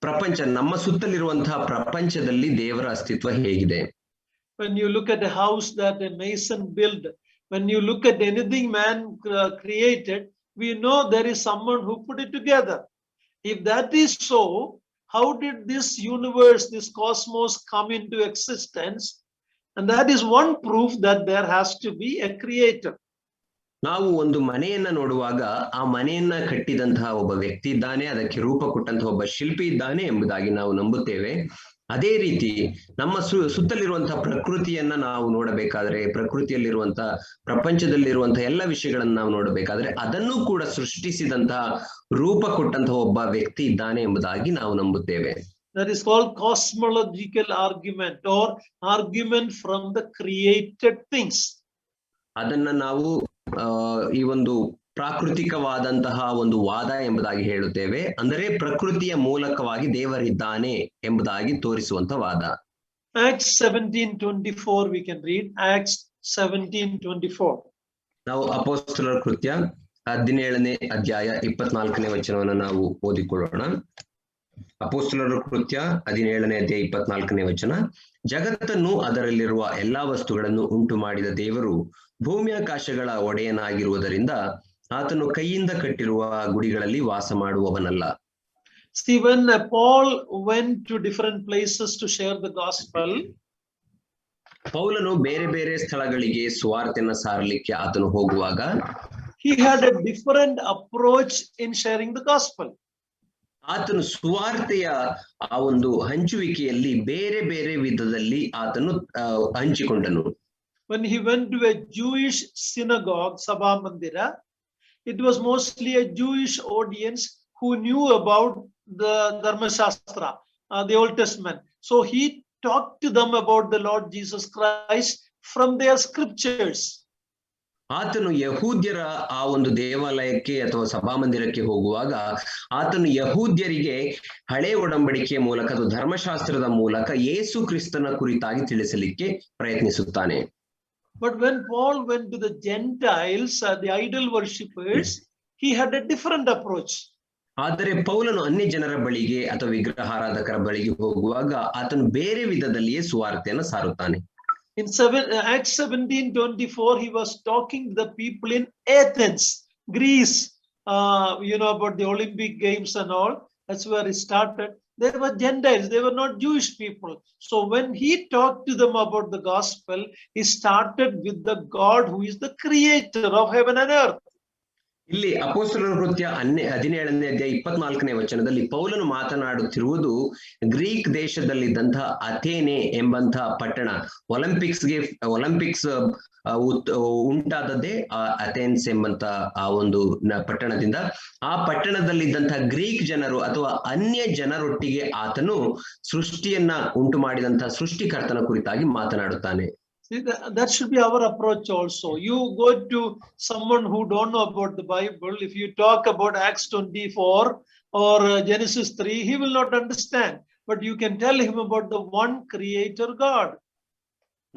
ಪ್ರಪಂಚ, ನಮ್ಮ ಸುತ್ತಲಿರುವಂತಹ ಪ್ರಪಂಚದಲ್ಲಿ ದೇವರ ಅಸ್ತಿತ್ವ ಹೇಗಿದೆ? When you look at a house that a mason built, when you look at anything man created, we know there is someone who put it together. If that is so, how did this universe, this cosmos come into existence? And that is one proof that there has to be a creator. ನಾವು ಒಂದು ಮನೆಯನ್ನ ನೋಡುವಾಗ ಆ ಮನೆಯನ್ನ ಕಟ್ಟಿದಂತಹ ಒಬ್ಬ ವ್ಯಕ್ತಿ ಇದ್ದಾನೆ, ಅದಕ್ಕೆ ರೂಪ ಕೊಟ್ಟಂತಹ ಒಬ್ಬ ಶಿಲ್ಪಿ ಇದ್ದಾನೆ ಎಂಬುದಾಗಿ ನಾವು ನಂಬುತ್ತೇವೆ. ಅದೇ ರೀತಿ ನಮ್ಮ ಸುತ್ತಲಿರುವಂತಹ ಪ್ರಕೃತಿಯನ್ನ ನಾವು ನೋಡಬೇಕಾದ್ರೆ, ಪ್ರಕೃತಿಯಲ್ಲಿರುವಂತಹ ಪ್ರಪಂಚದಲ್ಲಿರುವಂತಹ ಎಲ್ಲ ವಿಷಯಗಳನ್ನ ನಾವು ನೋಡಬೇಕಾದ್ರೆ ಅದನ್ನು ಕೂಡ ಸೃಷ್ಟಿಸಿದಂತಹ ರೂಪ ಕೊಟ್ಟಂತಹ ಒಬ್ಬ ವ್ಯಕ್ತಿ ಇದ್ದಾನೆ ಎಂಬುದಾಗಿ ನಾವು ನಂಬುತ್ತೇವೆ. That is called cosmological argument or argument from the created things. ಅದನ್ನ ನಾವು ಈ ಒಂದು ಪ್ರಾಕೃತಿಕವಾದಂತಹ ಒಂದು ವಾದ ಎಂಬುದಾಗಿ ಹೇಳುತ್ತೇವೆ. ಅಂದರೆ ಪ್ರಕೃತಿಯ ಮೂಲಕವಾಗಿ ದೇವರಿದ್ದಾನೆ ಎಂಬುದಾಗಿ ತೋರಿಸುವಂತ ವಾದ. Acts 17:24 we can read. Acts 17:24. ನಾವು ಅಪೊಸ್ತಲರ ಕೃತ್ಯ 17ನೇ ಅಧ್ಯಾಯ 24ನೇ ವಚನವನ್ನು ನಾವು ಓದಿಕೊಳ್ಳೋಣ. ಅಪೊಸ್ತಲರ ಕೃತ್ಯ 17ನೇ ಅಧ್ಯಾಯ 24ನೇ ವಚನ. ಜಗತ್ತನ್ನು ಅದರಲ್ಲಿರುವ ಎಲ್ಲಾ ವಸ್ತುಗಳನ್ನು ಉಂಟು ಮಾಡಿದ ದೇವರು ಭೂಮ್ಯಾಕಾಶಗಳ ಒಡೆಯನಾಗಿರುವುದರಿಂದ ಆತನು ಕೈಯಿಂದ ಕಟ್ಟಿರುವ ಗುಡಿಗಳಲ್ಲಿ ವಾಸ ಮಾಡುವವನಲ್ಲ. See, when Paul went to different places to share the gospel, ಪೌಲನು ಬೇರೆ ಬೇರೆ ಸ್ಥಳಗಳಿಗೆ ಸುವಾರ್ತೆಯನ್ನು ಸಾರಲಿಕ್ಕೆ ಆತನು ಹೋಗುವಾಗ he had a different approach in sharing the gospel. ಆತನು ಸುವಾರ್ತೆಯ ಆ ಒಂದು ಹಂಚುವಿಕೆಯಲ್ಲಿ ಬೇರೆ ಬೇರೆ ವಿಧದಲ್ಲಿ ಆತನು ಹಂಚಿಕೊಂಡನು. When he went to a Jewish synagogue, Sabha Mandira, it was mostly a Jewish audience who knew about the Dharma Shastra, the Old Testament. So he talked to them about the Lord Jesus Christ from their scriptures. ಆತನು ಯಹೂದ್ಯರ ಆ ಒಂದು ದೇವಾಲಯಕ್ಕೆ ಅಥವಾ ಸಭಾಮಂದಿರಕ್ಕೆ ಹೋಗುವಾಗ ಆತನು ಯಹೂದ್ಯರಿಗೆ ಹಳೆ ಒಡಂಬಡಿಕೆಯ ಮೂಲಕ ಅಥವಾ ಧರ್ಮಶಾಸ್ತ್ರದ ಮೂಲಕ ಯೇಸು ಕ್ರಿಸ್ತನ ಕುರಿತಾಗಿ ತಿಳಿಸಲಿಕ್ಕೆ ಪ್ರಯತ್ನಿಸುತ್ತಾನೆ. But when Paul went to the Gentiles, the idol worshippers, he had a different approach. ಆದರೆ ಪೌಲನು ಅನ್ಯ ಜನರ ಬಳಿಗೆ ಅಥವಾ ವಿಗ್ರಹಾರಾಧಕರ ಬಳಿಗೆ ಹೋಗುವಾಗ ಆತನು ಬೇರೆ ವಿಧದಲ್ಲಿಯೇ ಸುವಾರ್ತೆಯನ್ನು ಸಾರುತ್ತಾನೆ. In Acts 17:24, he was talking to the people in Athens, Greece, about the Olympic Games and all. That's where it started. They were Gentiles, they were not Jewish people. So when he talked to them about the gospel, he started with the God who is the creator of heaven and earth. ಇಲ್ಲಿ ಅಪೊಸ್ತಲರ ಕೃತ್ಯ 17ನೇ ಅಧ್ಯಾಯ 24ನೇ ವಚನದಲ್ಲಿ ಪೌಲನು ಮಾತನಾಡುತ್ತಿರುವುದು Greek ದೇಶದಲ್ಲಿದ್ದಂತಹ ಅಥೇನೆ ಎಂಬಂತಹ ಪಟ್ಟಣ. Olympics ಉಂಟಾದದ್ದೇ Athens ಎಂಬಂತ ಆ ಒಂದು ಪಟ್ಟಣದಿಂದ. ಆ ಪಟ್ಟಣದಲ್ಲಿದ್ದಂತಹ ಗ್ರೀಕ್ ಜನರು ಅಥವಾ ಅನ್ಯ ಜನರೊಟ್ಟಿಗೆ ಆತನು ಸೃಷ್ಟಿಯನ್ನ ಉಂಟು ಮಾಡಿದಂತಹ ಸೃಷ್ಟಿಕರ್ತನ ಕುರಿತಾಗಿ ಮಾತನಾಡುತ್ತಾನೆ. See, that should be our approach also. You go to someone who don't know about the Bible, if you talk about Acts 24 or Genesis 3, he will not understand. But you can tell him about the one creator God.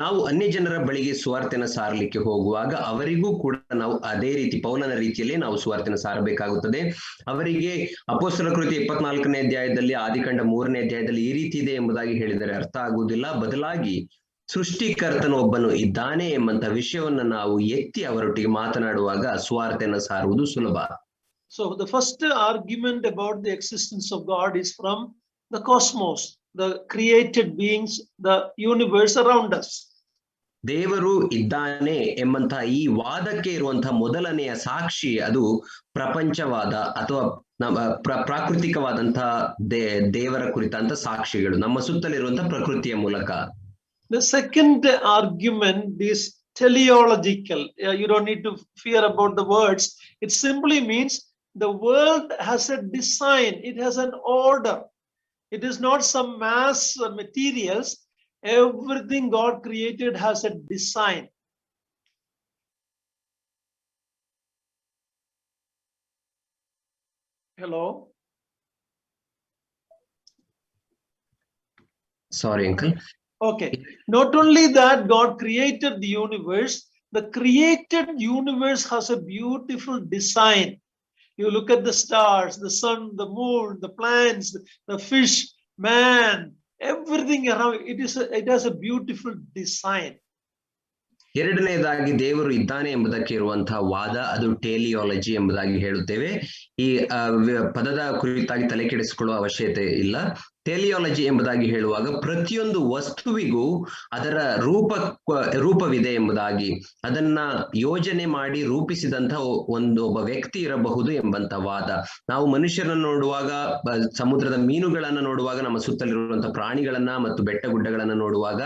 ನಾವು ಅನ್ಯ ಜನರ ಬಳಿಗೆ ಸುವಾರ್ತೆನ ಸಾರಲಿಕ್ಕೆ ಹೋಗುವಾಗ ಅವರಿಗೂ ಕೂಡ ನಾವು ಅದೇ ರೀತಿ ಪೌಲನ ರೀತಿಯಲ್ಲಿ ನಾವು ಸುವಾರ್ತೆನ ಸಾರಬೇಕಾಗುತ್ತದೆ. ಅವರಿಗೆ ಅಪೊಸ್ತಲರ ಕೃತ್ಯ 24ನೇ ಅಧ್ಯಾಯದಲ್ಲಿ, ಆದಿಕಾಂಡ 3ನೇ ಅಧ್ಯಾಯದಲ್ಲಿ ಈ ರೀತಿ ಇದೆ ಎಂಬುದಾಗಿ ಹೇಳಿದರೆ ಅರ್ಥ ಆಗುವುದಿಲ್ಲ. ಬದಲಾಗಿ ಸೃಷ್ಟಿಕರ್ತನು ಒಬ್ಬನು ಇದ್ದಾನೆ ಎಂಬಂತ ವಿಷಯವನ್ನ ನಾವು ಎತ್ತಿ ಅವರೊಟ್ಟಿಗೆ ಮಾತನಾಡುವಾಗ ಸುವಾರ್ತೆಯನ್ನು ಸಾರುವುದು ಸುಲಭ. So the first argument about the existence of God is from the cosmos, the created beings, the universe around us. ದೇವರು ಇದ್ದಾನೆ ಎಂಬಂತಹ ಈ ವಾದಕ್ಕೆ ಇರುವಂತಹ ಮೊದಲನೆಯ ಸಾಕ್ಷಿ ಅದು ಪ್ರಪಂಚವಾದ ಅಥವಾ ನಮ್ಮ ಪ್ರಾಕೃತಿಕವಾದಂತಹ ದೇವರ ಕುರಿತಂತ ಸಾಕ್ಷಿಗಳು ನಮ್ಮ ಸುತ್ತಲಿರುವಂತಹ ಪ್ರಕೃತಿಯ ಮೂಲಕ. The second argument is teleological. You don't need to fear about the words. It simply means the world has a design. It has an order. It is not some mass materials. Everything God created has a design. Hello? Sorry, uncle. Okay. Not only that, God created the universe. The created universe has a beautiful design. You look at the stars, the sun, the moon, the plants, the fish, man, everything around. It has a beautiful design. ಎರಡನೇದಾಗಿ ದೇವರು ಇದ್ದಾನೆ ಎಂಬುದಕ್ಕೆ ಇರುವಂತಹ ವಾದ ಅದು ಟೇಲಿಯಾಲಜಿ ಎಂಬುದಾಗಿ ಹೇಳುತ್ತೇವೆ. ಈ ಪದದ ಕುರಿತಾಗಿ ತಲೆ ಕೆಡಿಸಿಕೊಳ್ಳುವ ಅವಶ್ಯಕತೆ ಇಲ್ಲ. ಟೇಲಿಯಾಲಜಿ ಎಂಬುದಾಗಿ ಹೇಳುವಾಗ ಪ್ರತಿಯೊಂದು ವಸ್ತುವಿಗೂ ಅದರ ರೂಪವಿದೆ ಎಂಬುದಾಗಿ, ಅದನ್ನ ಯೋಜನೆ ಮಾಡಿ ರೂಪಿಸಿದಂತಹ ಒಬ್ಬ ವ್ಯಕ್ತಿ ಇರಬಹುದು ಎಂಬಂತ ವಾದ. ನಾವು ಮನುಷ್ಯರನ್ನು ನೋಡುವಾಗ, ಸಮುದ್ರದ ಮೀನುಗಳನ್ನ ನೋಡುವಾಗ, ನಮ್ಮ ಸುತ್ತಲಿರುವಂತಹ ಪ್ರಾಣಿಗಳನ್ನ ಮತ್ತು ಬೆಟ್ಟ ಗುಡ್ಡಗಳನ್ನ ನೋಡುವಾಗ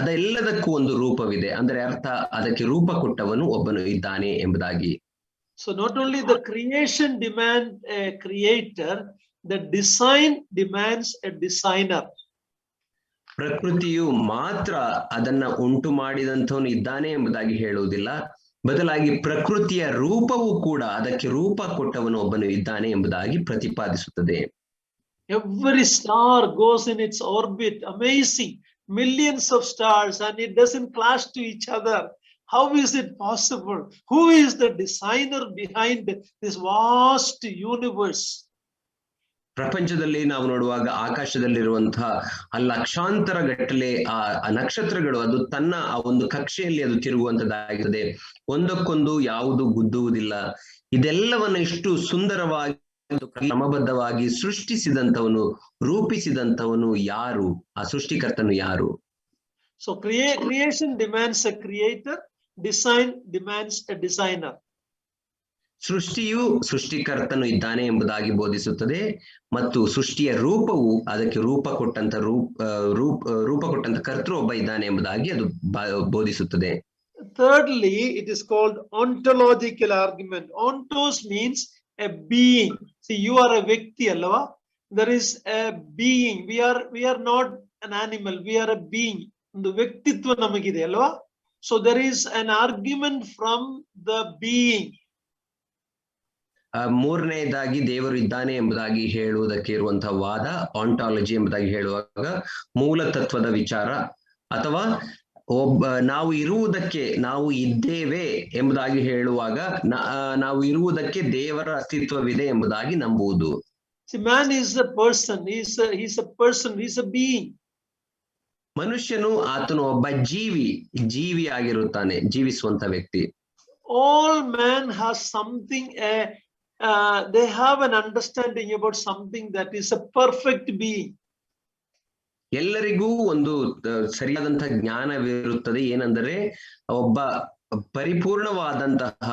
ಅದೆಲ್ಲದಕ್ಕೂ ಒಂದು ರೂಪವಿದೆ. ಅಂದ್ರೆ ಅರ್ಥ ಅದಕ್ಕೆ ರೂಪ ಕೊಟ್ಟವನು ಒಬ್ಬನು ಇದ್ದಾನೆ ಎಂಬುದಾಗಿ. So not only the creation demands a creator, the design demands a designer. ಪ್ರಕೃತಿಯು ಮಾತ್ರ ಅದನ್ನ ಉಂಟು ಮಾಡಿದಂಥವನು ಇದ್ದಾನೆ ಎಂಬುದಾಗಿ ಹೇಳುವುದಿಲ್ಲ, ಬದಲಾಗಿ ಪ್ರಕೃತಿಯ ರೂಪವು ಕೂಡ ಅದಕ್ಕೆ ರೂಪ ಕೊಟ್ಟವನು ಒಬ್ಬನು ಇದ್ದಾನೆ ಎಂಬುದಾಗಿ ಪ್ರತಿಪಾದಿಸುತ್ತದೆ. Every star goes in its orbit, amazing, millions of stars, and it doesn't clash to each other. How is it possible? Who is the designer behind this vast universe? ಪ್ರಪಂಚದಲ್ಲಿ ನಾವು ನೋಡುವಾಗ ಆಕಾಶದಲ್ಲಿರುವಂತಹ ಲಕ್ಷಾಂತರ ಗಟ್ಟಲೆ ಆ ನಕ್ಷತ್ರಗಳು ಅದು ತನ್ನ ಆ ಒಂದು ಕಕ್ಷೆಯಲ್ಲಿ ಅದು ತಿರುಗುವಂತದ್ದಾಗಿದೆ. ಒಂದಕ್ಕೊಂದು ಯಾವುದು ಗುದ್ದುವುದಿಲ್ಲ. ಇದೆಲ್ಲವನ್ನ ಇಷ್ಟು ಸುಂದರವಾಗಿ ಕ್ರಮಬದ್ಧವಾಗಿ ಸೃಷ್ಟಿಸಿದಂತವನು, ರೂಪಿಸಿದಂತವನು ಯಾರು? ಆ ಸೃಷ್ಟಿಕರ್ತನು ಯಾರು? So creation demands a creator, design demands a designer. ಸೃಷ್ಟಿಯು ಸೃಷ್ಟಿಕರ್ತನು ಇದ್ದಾನೆ ಎಂಬುದಾಗಿ ಬೋಧಿಸುತ್ತದೆ ಮತ್ತು ಸೃಷ್ಟಿಯ ರೂಪವು ಅದಕ್ಕೆ ರೂಪ ಕೊಟ್ಟಂತ ಕರ್ತೃ ಒಬ್ಬ ಇದ್ದಾನೆ ಎಂಬುದಾಗಿ ಅದು ಬೋಧಿಸುತ್ತದೆ. Thirdly, it is called ontological argument. Ontos means a being. See, you are a vyakti, alva. There is a being. We are not an animal. We are a being. The vyaktitva namagide, alva. So there is an argument from the being. ಮೂರನೇದಾಗಿ ದೇವರು ಇದ್ದಾನೆ ಎಂಬುದಾಗಿ ಹೇಳುವುದಕ್ಕೆ ಇರುವಂತಹ ವಾದ ಆಂಟಾಲಜಿ ಎಂಬುದಾಗಿ ಹೇಳುವಾಗ ಮೂಲತತ್ವದ ವಿಚಾರ, ಅಥವಾ ನಾವು ಇರುವುದಕ್ಕೆ, ನಾವು ಇದ್ದೇವೆ ಎಂಬುದಾಗಿ ಹೇಳುವಾಗ ನಾವು ಇರುವುದಕ್ಕೆ ದೇವರ ಅಸ್ತಿತ್ವವಿದೆ ಎಂಬುದಾಗಿ ನಂಬುವುದು. See, man is a person. He's a person. He's a being. ಮನುಷ್ಯನು ಆತನು ಒಬ್ಬ ಜೀವಿ ಆಗಿರುತ್ತಾನೆ, ಜೀವಿಸುವಂತ ವ್ಯಕ್ತಿ. All man has something. They have an understanding about something that is a perfect being. ಎಲ್ಲರಿಗೂ ಒಂದು ಸರಿಯಾದಂತಹ ಜ್ಞಾನವಿರುತ್ತದೆ, ಏನೆಂದರೆ ಒಬ್ಬ ಪರಿಪೂರ್ಣವಾದಂತಹ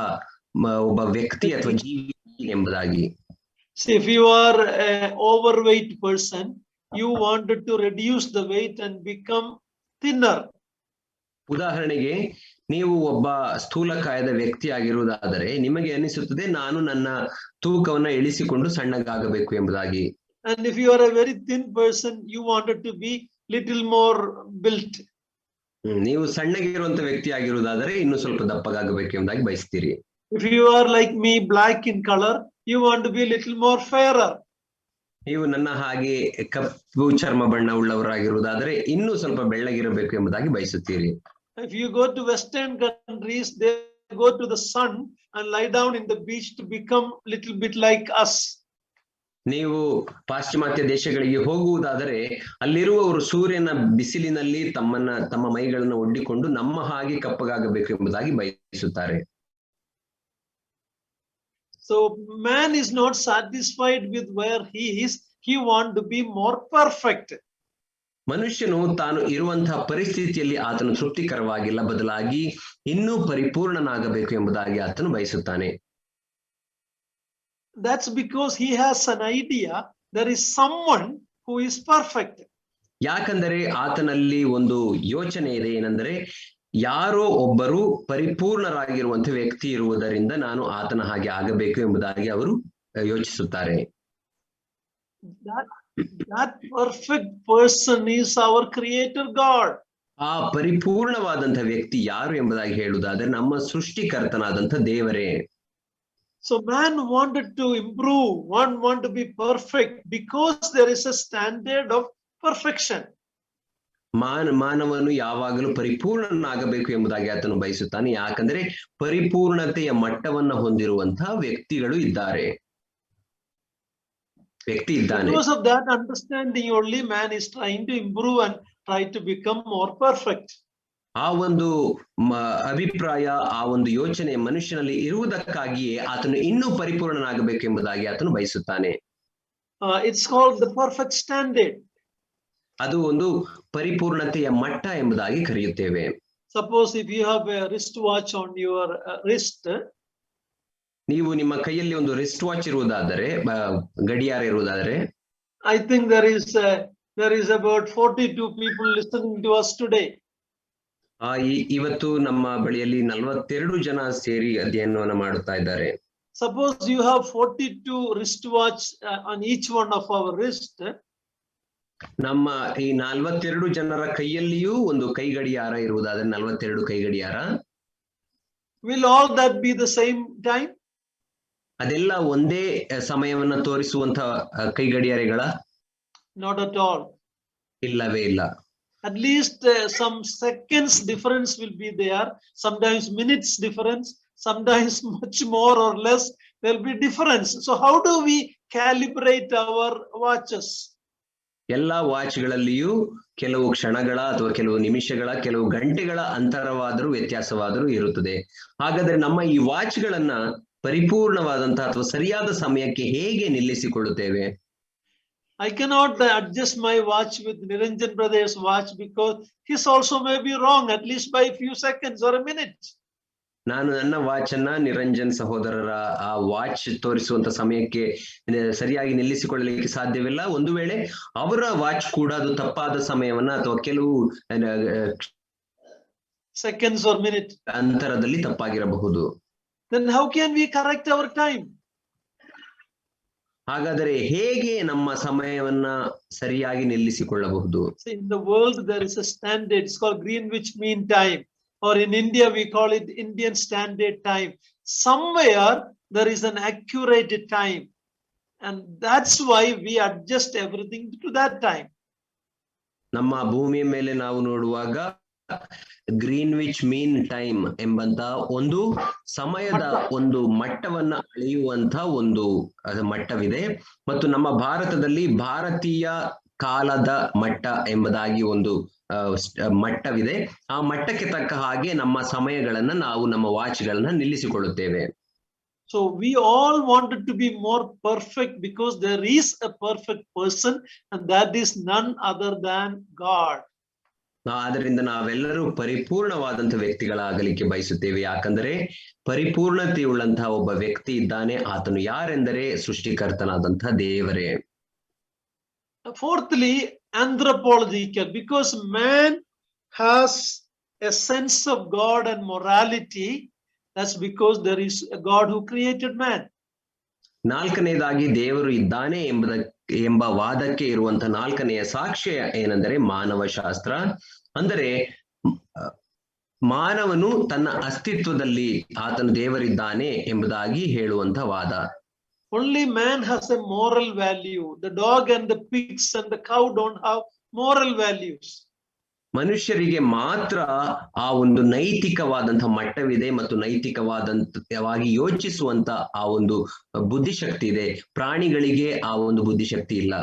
ಒಬ್ಬ ವ್ಯಕ್ತಿ ಅಥವಾ ಜೀವಿ ಎಂಬುದಾಗಿ. See, if you are an overweight person, you wanted to reduce the weight and become thinner. ಉದಾಹರಣೆಗೆ, ನೀವು ಒಬ್ಬ ಸ್ಥೂಲಕಾಯದ ವ್ಯಕ್ತಿ ಆಗಿರುವುದಾದರೆ ನಿಮಗೆ ಅನಿಸುತ್ತದೆ ನಾನು ನನ್ನ ತೂಕವನ್ನ ಇಳಿಸಿಕೊಂಡು ಸಣ್ಣಗಾಗಬೇಕು ಎಂಬುದಾಗಿ. And if you are a very thin person, you wanted to be little more built. ನೀವು ಸಣ್ಣಗಿರುವಂತ ವ್ಯಕ್ತಿ ಆಗಿರುವುದಾದರೆ ಇನ್ನು ಸ್ವಲ್ಪ ದಪ್ಪಗಾಗಬೇಕು ಎಂಬುದಾಗಿ ಬಯಸ್ತೀರಿ. If you are like me, black in color, you want to be little more fairer. ನೀವು ನನ್ನ ಹಾಗೆ ಕಪ್ಪು ಚರ್ಮ ಬಣ್ಣ ಉಳ್ಳವರಾಗಿರುವುದಾದರೆ ಇನ್ನೂ ಸ್ವಲ್ಪ ಬೆಳ್ಳಗಿರಬೇಕು ಎಂಬುದಾಗಿ ಬಯಸುತ್ತೀರಿ. If you go to Western countries, they go to the sun and lie down in the beach to become little bit like us. ನೀವು ಪಾಶ್ಚಿಮಾತ್ಯ ದೇಶಗಳಿಗೆ ಹೋಗುವುದಾದರೆ ಅಲ್ಲಿರುವವರು ಸೂರ್ಯನ ಬಿಸಿಲಿನಲ್ಲಿ ತಮ್ಮ ಮೈಗಳನ್ನು ಒಡ್ಡಿಕೊಂಡು ನಮ್ಮ ಹಾಗೆ ಕಪ್ಪಗಾಗಬೇಕು ಎಂಬುದಾಗಿ ಬಯಸುತ್ತಾರೆ. So man is not satisfied with where he is. He wants to be more perfect. ಮನುಷ್ಯನು ತಾನು ಇರುವಂತಹ ಪರಿಸ್ಥಿತಿಯಲ್ಲಿ ಆತನು ತೃಪ್ತಿಕರವಾಗಿಲ್ಲ, ಬದಲಾಗಿ ಇನ್ನೂ ಪರಿಪೂರ್ಣನಾಗಬೇಕು ಎಂಬುದಾಗಿ ಆತನು ಬಯಸುತ್ತಾನೆ. that's because he has an idea there is someone who is perfect. ಯಾಕಂದರೆ ಆತನಲ್ಲಿ ಒಂದು ಯೋಚನೆ ಇದೆ, ಏನಂದ್ರೆ ಯಾರೋ ಒಬ್ಬರು ಪರಿಪೂರ್ಣರಾಗಿರುವಂತಹ ವ್ಯಕ್ತಿ ಇರುವುದರಿಂದ ನಾನು ಆತನ ಹಾಗೆ ಆಗಬೇಕು ಎಂಬುದಾಗಿ ಅವರು ಯೋಚಿಸುತ್ತಾರೆ. That perfect person is our creator God. ಆ ಪರಿಪೂರ್ಣವಾದಂತಹ ವ್ಯಕ್ತಿ ಯಾರು ಎಂಬುದಾಗಿ ಹೇಳುವುದಾದರೆ ನಮ್ಮ ಸೃಷ್ಟಿಕರ್ತನಾದಂಥ ದೇವರೇ. So man wanted to improve, one want to be perfect because there is a standard of perfection. ಮಾನವನು ಯಾವಾಗಲೂ ಪರಿಪೂರ್ಣನಾಗಬೇಕು ಎಂಬುದಾಗಿ ಆತನು ಬಯಸುತ್ತಾನೆ, ಯಾಕಂದ್ರೆ ಪರಿಪೂರ್ಣತೆಯ ಮಟ್ಟವನ್ನ ಹೊಂದಿರುವಂತಹ ವ್ಯಕ್ತಿಗಳು ಇದ್ದಾರೆ, ವ್ಯಕ್ತಿ ಇದ್ದಾನೆ. Because of that understanding only man is trying to improve and try to become more perfect. ಆ ಒಂದು ಅಭಿಪ್ರಾಯ, ಆ ಒಂದು ಯೋಚನೆ ಮನುಷ್ಯನಲ್ಲಿ ಇರುವುದಕ್ಕಾಗಿಯೇ ಆತನು ಇನ್ನೂ ಪರಿಪೂರ್ಣನಾಗಬೇಕು ಎಂಬುದಾಗಿ ಆತನು ಬಯಸುತ್ತಾನೆ. It's called the perfect standard. ಅದು ಒಂದು ಪರಿಪೂರ್ಣತೆಯ ಮಟ್ಟ ಎಂಬುದಾಗಿ ಕರೆಯುತ್ತೇವೆ. Suppose if you have a wristwatch on your wrist, ನೀವು ನಿಮ್ಮ ಕೈಯಲ್ಲಿ ಒಂದು ರಿಸ್ಟ್ ವಾಚ್ ಇರುವುದಾದರೆ, ಗಡಿಯಾರ ಇರುವುದಾದರೆ, I think there is about 42 people listening to us today. ಇವತ್ತು ನಮ್ಮ ಬಳಿಯಲ್ಲಿ 42 ಜನ ಸೇರಿ ಅಧ್ಯಯನವನ್ನು ಮಾಡುತ್ತಾ ಇದ್ದಾರೆ. Suppose you have 42 wristwatch on each one of our wrist. ನಮ್ಮ ಈ 42 ಜನರ ಕೈಯಲ್ಲಿಯೂ ಒಂದು ಕೈ ಗಡಿಯಾರ ಇರುವುದಾದರೆ 42 ಕೈ ಗಡಿಯಾರ, will all that be the same time? ಅದೆಲ್ಲ ಒಂದೇ ಸಮಯವನ್ನ ತೋರಿಸುವಂತಹ ಕೈ ಗಡಿಯಾರಗಳ? Not at all. ಇಲ್ಲವೇ ಇಲ್ಲ. At least some seconds difference will be there, sometimes minutes difference, sometimes much more or less there will be difference. So how do we calibrate our watches? ಎಲ್ಲ ವಾಚ್ಗಳಲ್ಲಿಯೂ ಕೆಲವು ಕ್ಷಣಗಳ ಅಥವಾ ಕೆಲವು ನಿಮಿಷಗಳ, ಕೆಲವು ಗಂಟೆಗಳ ಅಂತರವಾದರೂ ವ್ಯತ್ಯಾಸವಾದರೂ ಇರುತ್ತದೆ. ಹಾಗಾದ್ರೆ ನಮ್ಮ ಈ ವಾಚ್ಗಳನ್ನ ಪರಿಪೂರ್ಣವಾದಂತಹ ಅಥವಾ ಸರಿಯಾದ ಸಮಯಕ್ಕೆ ಹೇಗೆ ನಿಲ್ಲಿಸಿಕೊಳ್ಳುತ್ತೇವೆ? I cannot adjust my watch with Niranjan brother's watch because his also may be wrong at least by a few seconds or a minute. ನಾನು ನನ್ನ ವಾಚ್ ಅನ್ನ ನಿರಂಜನ್ ಸಹೋದರರ ಆ ವಾಚ್ ತೋರಿಸುವಂತ ಸಮಯಕ್ಕೆ ಸರಿಯಾಗಿ ನಿಲ್ಲಿಸಿಕೊಳ್ಳಲಿಕ್ಕೆ ಸಾಧ್ಯವಿಲ್ಲ. ಒಂದು ವೇಳೆ ಅವರ ವಾಚ್ ಕೂಡ ಅದು ತಪ್ಪಾದ ಸಮಯವನ್ನ ಅಥವಾ ಕೆಲವು seconds or minute ಅಂತರದಲ್ಲಿ ತಪ್ಪಾಗಿರಬಹುದು. Then how can we correct our time? ಹಾಗಾದರೆ ಹೇಗೆ ನಮ್ಮ ಸಮಯವನ್ನ ಸರಿಯಾಗಿ ನಿಲ್ಲಿಸಿಕೊಳ್ಳಬಹುದು? In the world there is a standard, it's called Greenwich Mean Time, or in India we call it Indian Standard Time. Somewhere there is an accurate time, and that's why we adjust everything to that time. ನಮ್ಮ ಭೂಮಿಯ ಮೇಲೆ ನಾವು ನೋಡುವಾಗ Greenwich mean time ಎಂಬಂತ ಒಂದು ಸಮಯದ ಒಂದು ಮಟ್ಟವನ್ನ ಅಳೆಯುವಂತ ಒಂದು ಮಟ್ಟವಿದೆ, ಮತ್ತು ನಮ್ಮ ಭಾರತದಲ್ಲಿ ಭಾರತೀಯ ಕಾಲದ ಮಟ್ಟ ಎಂಬುದಾಗಿ ಒಂದು ಮಟ್ಟವಿದೆ. ಆ ಮಟ್ಟಕ್ಕೆ ತಕ್ಕ ಹಾಗೆ ನಮ್ಮ ಸಮಯಗಳನ್ನ ನಾವು ನಮ್ಮ ವಾಚ್ಗಳನ್ನ ನಿಲ್ಲಿಸಿಕೊಳ್ಳುತ್ತೇವೆ. So we all wanted to be more perfect because there is a perfect person, and that is none other than God. ಆದ್ದರಿಂದ ನಾವೆಲ್ಲರೂ ಪರಿಪೂರ್ಣವಾದಂತ ವ್ಯಕ್ತಿಗಳಾಗಲಿಕ್ಕೆ ಬಯಸುತ್ತೇವೆ, ಯಾಕಂದ್ರೆ ಪರಿಪೂರ್ಣತೆಯುಳ್ಳಂತಹ ಒಬ್ಬ ವ್ಯಕ್ತಿ ಇದ್ದಾನೆ. ಆತನು ಯಾರೆಂದರೆ ಸೃಷ್ಟಿಕರ್ತನಾದಂತಹ ದೇವರೇ. Fourthly, anthropological, because man has a sense of God and morality. That's because there is a God who created man. ನಾಲ್ಕನೇದಾಗಿ ದೇವರು ಇದ್ದಾನೆ ಎಂಬ ವಾದಕ್ಕೆ ಇರುವಂತಹ ನಾಲ್ಕನೆಯ ಸಾಕ್ಷ್ಯ ಏನೆಂದರೆ ಮಾನವ ಶಾಸ್ತ್ರ. ಅಂದರೆ ಮಾನವನು ತನ್ನ ಅಸ್ತಿತ್ವದಲ್ಲಿ ಆತನು ದೇವರಿದ್ದಾನೆ ಎಂಬುದಾಗಿ ಹೇಳುವಂತ ವಾದ. Only man has a moral value. The dog and the pigs and the cow don't have moral values. ಮನುಷ್ಯರಿಗೆ ಮಾತ್ರ ಆ ಒಂದು ನೈತಿಕವಾದಂತಹ ಮಟ್ಟವಿದೆ ಮತ್ತು ನೈತಿಕವಾದಂತವಾಗಿ ಯೋಚಿಸುವಂತ ಆ ಒಂದು ಬುದ್ಧಿಶಕ್ತಿ ಇದೆ. ಪ್ರಾಣಿಗಳಿಗೆ ಆ ಒಂದು ಬುದ್ಧಿಶಕ್ತಿ ಇಲ್ಲ.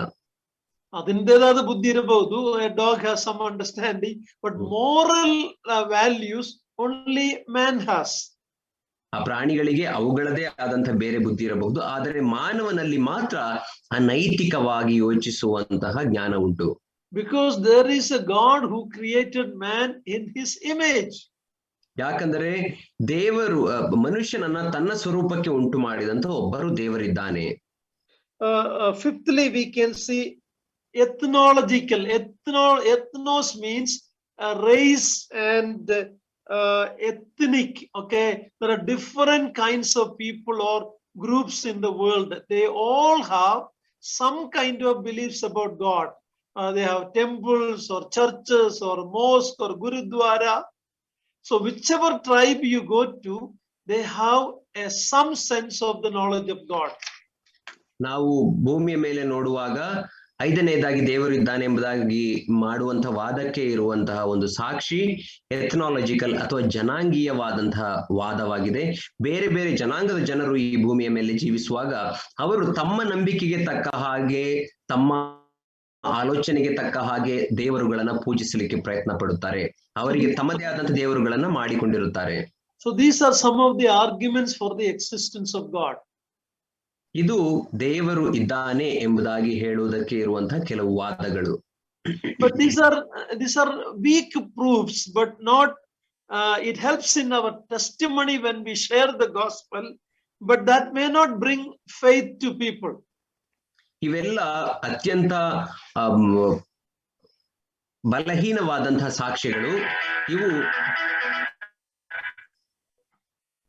ಅದಿಂದೇದಾದ ಬುದ್ಧಿ ಇರಬಹುದು, a dog has some understanding, but moral values only man has. ಆ ಪ್ರಾಣಿಗಳಿಗೆ ಅವುಗಳದೇ ಆದಂತಹ ಬೇರೆ ಬುದ್ಧಿ ಇರಬಹುದು, ಆದರೆ ಮಾನವನಲ್ಲಿ ಮಾತ್ರ ಅನೈತಿಕವಾಗಿ ಯೋಚಿಸುವಂತಹ ಜ್ಞಾನ ಉಂಟು. Because there is a God who created man in his image. ಯಾಕಂದ್ರೆ ದೇವರು ಮನುಷ್ಯನನ್ನ ತನ್ನ ಸ್ವರೂಪಕ್ಕೆ ಉಂಟು ಮಾಡಿದಂತ ಒಬ್ಬರು ದೇವರಿದ್ದಾನೆ. Fifthly, we can see ethnological. Ethnos means race and ethnic. Okay, there are different kinds of people or groups in the world. They all have some kind of beliefs about God. They have temples or churches or mosque or gurudwara. So whichever tribe you go to, they have some sense of the knowledge of God. ನಾವು ಭೂಮಿಯ ಮೇಲೆ ನೋಡುವಾಗ ಐದನೇದಾಗಿ ದೇವರು ಇದ್ದಾನೆ ಎಂಬುದಾಗಿ ಮಾಡುವಂತಹ ವಾದಕ್ಕೆ ಇರುವಂತಹ ಒಂದು ಸಾಕ್ಷಿ ಎಥ್ನಾಲಜಿಕಲ್ ಅಥವಾ ಜನಾಂಗೀಯವಾದಂತಹ ವಾದವಾಗಿದೆ. ಬೇರೆ ಬೇರೆ ಜನಾಂಗದ ಜನರು ಈ ಭೂಮಿಯ ಮೇಲೆ ಜೀವಿಸುವಾಗ ಅವರು ತಮ್ಮ ನಂಬಿಕೆಗೆ ತಕ್ಕ ಹಾಗೆ, ತಮ್ಮ ಆಲೋಚನೆಗೆ ತಕ್ಕ ಹಾಗೆ ದೇವರುಗಳನ್ನ ಪೂಜಿಸಲಿಕ್ಕೆ ಪ್ರಯತ್ನ ಪಡುತ್ತಾರೆ. ಅವರಿಗೆ ತಮ್ಮದೇ ಆದಂತಹ ದೇವರುಗಳನ್ನ ಮಾಡಿಕೊಂಡಿರುತ್ತಾರೆ. So these are some of the arguments for the existence of God. ಇದು ದೇವರು ಇದ್ದಾನೆ ಎಂಬುದಾಗಿ ಹೇಳುವುದಕ್ಕೆ ಇರುವಂತಹ ಕೆಲವು ವಾದಗಳು. But these are weak proofs, but not it helps in our testimony when we share the gospel, but that may not bring faith to people. ಇವೆಲ್ಲ ಅತ್ಯಂತ ಬಲಹೀನವಾದಂತಹ ಸಾಕ್ಷ್ಯಗಳು.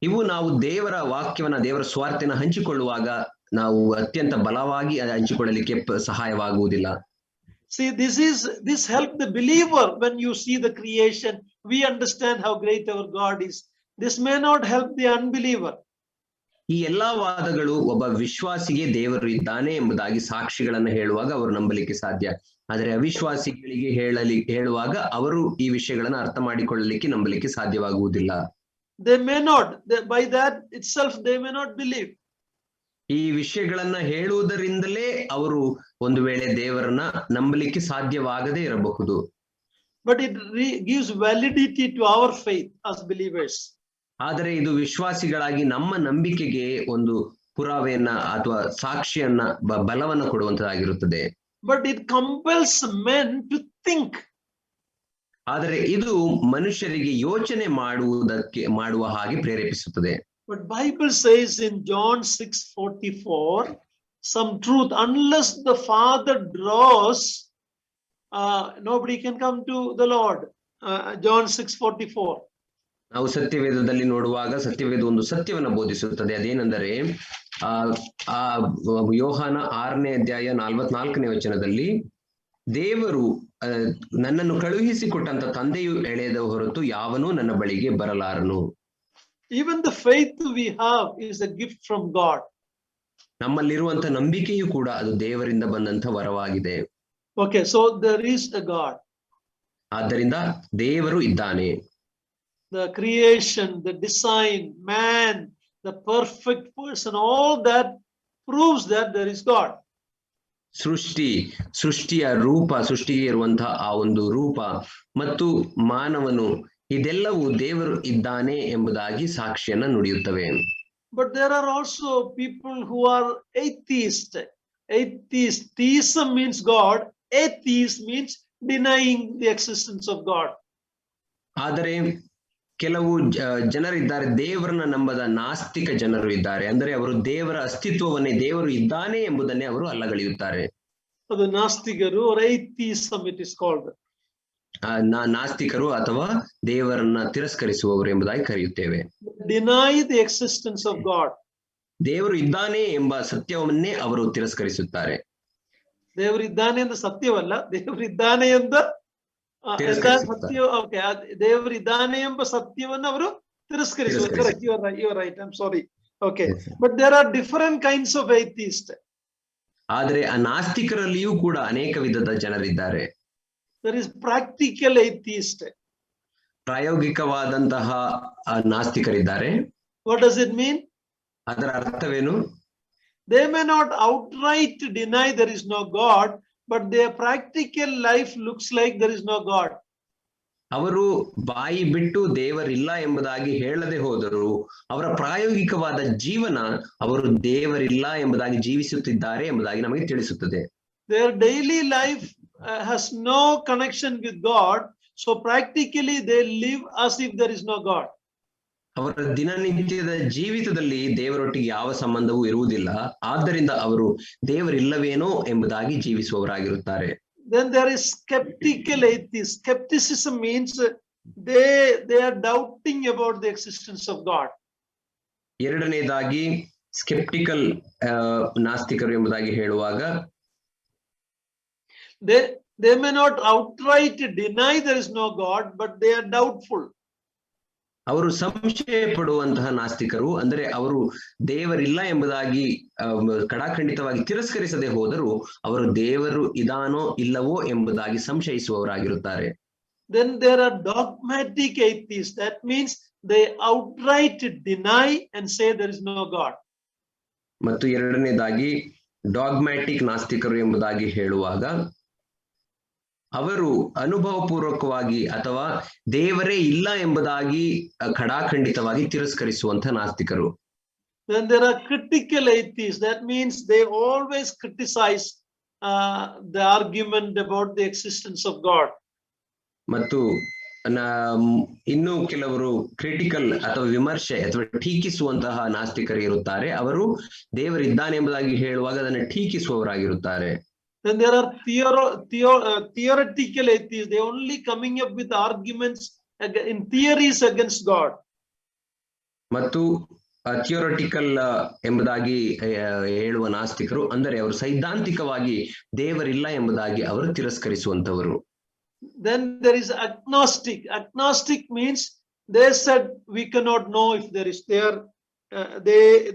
ಇವು ನಾವು ದೇವರ ವಾಕ್ಯವನ್ನ, ದೇವರ ಸ್ವಾರ್ಥನ ಹಂಚಿಕೊಳ್ಳುವಾಗ ನಾವು ಅತ್ಯಂತ ಬಲವಾಗಿ ಹಂಚಿಕೊಳ್ಳಲಿಕ್ಕೆ ಸಹಾಯವಾಗುವುದಿಲ್ಲ. See, this help the believer. When you see the creation, we understand how great our God is. This may not help the unbeliever. ಈ ಎಲ್ಲಾ ವಾದಗಳು ಒಬ್ಬ ವಿಶ್ವಾಸಿಗೆ ದೇವರು ಇದ್ದಾನೆ ಎಂಬುದಾಗಿ ಸಾಕ್ಷಿಗಳನ್ನು ಹೇಳುವಾಗ ಅವರು ನಂಬಲಿಕ್ಕೆ ಸಾಧ್ಯ. ಆದರೆ ಅವಿಶ್ವಾಸಿಗಳಿಗೆ ಹೇಳುವಾಗ ಅವರು ಈ ವಿಷಯಗಳನ್ನು ಅರ್ಥ ಮಾಡಿಕೊಳ್ಳಲಿಕ್ಕೆ ನಂಬಲಿಕ್ಕೆ ಸಾಧ್ಯವಾಗುವುದಿಲ್ಲ. They may not, by that itself they may not believe. ಈ ವಿಷಯಗಳನ್ನ ಹೇಳುವುದರಿಂದಲೇ ಅವರು ಒಂದು ವೇಳೆ ದೇವರನ್ನ ನಂಬಲಿಕ್ಕೆ ಸಾಧ್ಯವಾಗದೇ ಇರಬಹುದು. But it gives validity to our faith as believers. ಆದರೆ ಇದು ವಿಶ್ವಾಸಿಗಳಾಗಿ ನಮ್ಮ ನಂಬಿಕೆಗೆ ಒಂದು ಪುರಾವೆಯನ್ನ ಅಥವಾ ಸಾಕ್ಷಿಯನ್ನ ಬಲವನ್ನ ಕೊಡುವಂತದ್ದಾಗಿರುತ್ತದೆ. But it compels men to think. ಆದರೆ ಇದು ಮನುಷ್ಯರಿಗೆ ಯೋಚನೆ ಮಾಡುವ ಹಾಗೆ ಪ್ರೇರೇಪಿಸುತ್ತದೆ. But Bible says in John 6:44 some truth, unless the Father draws, nobody can come to the Lord. John 6:44. ನಾವು ಸತ್ಯವೇದದಲ್ಲಿ ನೋಡುವಾಗ ಸತ್ಯವೇದ ಒಂದು ಸತ್ಯವನ್ನ ಬೋಧಿಸುತ್ತದೆ. ಅದೇನೆಂದರೆ ಯೋಹಾನ 6ನೇ ಅಧ್ಯಾಯ 44ನೇ ವಚನದಲ್ಲಿ ದೇವರು ನನ್ನನ್ನು ಕಳುಹಿಸಿಕೊಟ್ಟಂತ ತಂದೆಯು ಎಳೆದ ಹೊರತು ಯಾವನೂ ನನ್ನ ಬಳಿಗೆ ಬರಲಾರನು. Even the faith we have is a gift from God. ನಮ್ಮಲ್ಲಿರುವಂತ ನಂಬಿಕೆಯು ಕೂಡ ಅದು ದೇವರಿಂದ ಬಂದಂತ ವರವಾಗಿದೆ. Okay, so there is a God. ಆದ್ದರಿಂದ ದೇವರು ಇದ್ದಾನೆ. The creation, the design, man, the perfect person, all that proves that there is God. ಸೃಷ್ಟಿಯ ರೂಪ, ಸೃಷ್ಟಿಗೆ ಇರುವಂತಹ ಆ ಒಂದು ರೂಪ ಮತ್ತು ಮಾನವನು, ಇದೆಲ್ಲವೂ ದೇವರು ಇದ್ದಾನೆ ಎಂಬುದಾಗಿ ಸಾಕ್ಷಿಯನ್ನ ನುಡಿಯುತ್ತವೆ. But there are also people who are atheist. Theism means God. Atheist means denying the existence of God. ಆದರೆ ಕೆಲವು ಜನರಿದ್ದಾರೆ, ದೇವರನ್ನ ನಂಬದ ನಾಸ್ತಿಕ ಜನರು ಇದ್ದಾರೆ. ಅಂದರೆ ಅವರು ದೇವರ ಅಸ್ತಿತ್ವವನ್ನೇ, ದೇವರು ಇದ್ದಾನೆ ಎಂಬುದನ್ನೇ ಅವರು ಅಲ್ಲಗಳೆಯುತ್ತಾರೆ. ಅದು ನಾಸ್ತಿಕರು, or atheism it is called. ನಾಸ್ತಿಕರು ಅಥವಾ ದೇವರನ್ನ ತಿರಸ್ಕರಿಸುವವರು ಎಂಬುದಾಗಿ ಕರೆಯುತ್ತೇವೆ. Deny the existence of God. ದೇವರು ಇದ್ದಾನೆ ಎಂಬ ಸತ್ಯವನ್ನೇ ಅವರು ತಿರಸ್ಕರಿಸುತ್ತಾರೆ. ದೇವರು ಇದ್ದಾನೆ ಎಂದ ಸತ್ಯವಲ್ಲ, ದೇವರು ಇದ್ದಾನೆ ಎಂದ ಸತ್ಯ. ಓಕೆ, ದೇವರು ಇದ್ದಾನೆ ಎಂಬ ಸತ್ಯವನ್ನು ಅವರು ತಿರಸ್ಕರಿಸುತ್ತಾರೆ. Correct, you are right. I'm sorry. Okay, but there are different kinds of atheists. ಆದರೆ ಆ ನಾಸ್ತಿಕರಲ್ಲಿಯೂ ಕೂಡ ಅನೇಕ ವಿಧದ ಜನರಿದ್ದಾರೆ. There is practical atheist. ಪ್ರಾಯೋಗಿಕವಾದಂತಹ ನಾಸ್ತಿಕರಿದ್ದಾರೆ. What does it mean? ಅದರ ಅರ್ಥವೇನು? They may not outright deny there is no God, but their practical life looks like there is no God. ಅವರು ಬಾಯಿ ಬಿಟ್ಟು ದೇವರಿಲ್ಲ ಎಂಬುದಾಗಿ ಹೇಳದೆ ಹೋದರು, ಅವರ ಪ್ರಾಯೋಗಿಕವಾದ ಜೀವನ ಅವರು ದೇವರಿಲ್ಲ ಎಂಬುದಾಗಿ ಜೀವಿಸುತ್ತಿದ್ದಾರೆ ಎಂಬುದಾಗಿ ನಮಗೆ ತಿಳಿಸುತ್ತದೆ. Their daily life has no connection with God, so practically they live as if there is no God. ಅವರ ದಿನನಿತ್ಯದ ಜೀವಿತದಲ್ಲಿ ದೇವರೊಟ್ಟಿಗೆ ಯಾವ ಸಂಬಂಧವೂ ಇರುವುದಿಲ್ಲ, ಆದ್ದರಿಂದ ಅವರು ದೇವರಿಲ್ಲವೇನೋ ಎಂಬುದಾಗಿ ಜೀವಿಸುವವರಾಗಿರುತ್ತಾರೆ. Then there is skeptical atheists. Skepticism means they are doubting about the existence of God. ಎರಡನೇದಾಗಿ sceptical ನಾಸ್ತಿಕರು ಎಂಬುದಾಗಿ ಹೇಳುವಾಗ, they may not outright deny there is no God, but they are doubtful. ಅವರು ಸಂಶಯ ಪಡುವಂತಹ ನಾಸ್ತಿಕರು, ಅಂದರೆ ಅವರು ದೇವರಿಲ್ಲ ಎಂಬುದಾಗಿ ಕಡಾಖಂಡಿತವಾಗಿ ತಿರಸ್ಕರಿಸದೆ ಹೋದರೂ ಅವರು ದೇವರು ಇದಾನೋ ಇಲ್ಲವೋ ಎಂಬುದಾಗಿ ಸಂಶಯಿಸುವವರಾಗಿರುತ್ತಾರೆ. Then there are dogmatic atheists. That means they outright deny and say there is no God. ಮತ್ತು ಎರಡನೇದಾಗಿ ಡಾಗ್ಮ್ಯಾಟಿಕ್ ನಾಸ್ತಿಕರು ಎಂಬುದಾಗಿ ಹೇಳುವಾಗ, ಅವರು ಅನುಭವಪೂರ್ವಕವಾಗಿ ಅಥವಾ ದೇವರೇ ಇಲ್ಲ ಎಂಬುದಾಗಿ ಖಡಾಖಂಡಿತವಾಗಿ ತಿರಸ್ಕರಿಸುವಂತಹ ನಾಸ್ತಿಕರು. Then there are critical atheists. That means they always criticize the argument about the existence of God. ಮತ್ತು ಇನ್ನು ಕೆಲವರು ಕ್ರಿಟಿಕಲ್ ಅಥವಾ ವಿಮರ್ಶೆ ಅಥವಾ ಟೀಕಿಸುವಂತಹ ನಾಸ್ತಿಕರು ಇರುತ್ತಾರೆ. ಅವರು ದೇವರಿದ್ದಾನೆ ಎಂಬುದಾಗಿ ಹೇಳುವಾಗ ಅದನ್ನು ಟೀಕಿಸುವವರಾಗಿರುತ್ತಾರೆ. Then there are theoretical atheists. They only coming up with arguments in theories against God. ಮತ್ತು ಥಿಯೋರಿಟಿಕಲ್ ಎಂಬುದಾಗಿ ಹೇಳುವ ನಾಸ್ತಿಕರು, ಅಂದರೆ ಅವರು ಸೈದ್ಧಾಂತಿಕವಾಗಿ ದೇವರಿಲ್ಲ ಎಂಬುದಾಗಿ ಅವರು ತಿರಸ್ಕರಿಸುವಂತವರು. Then there is agnostic. Agnostic means they said we cannot know if there is there.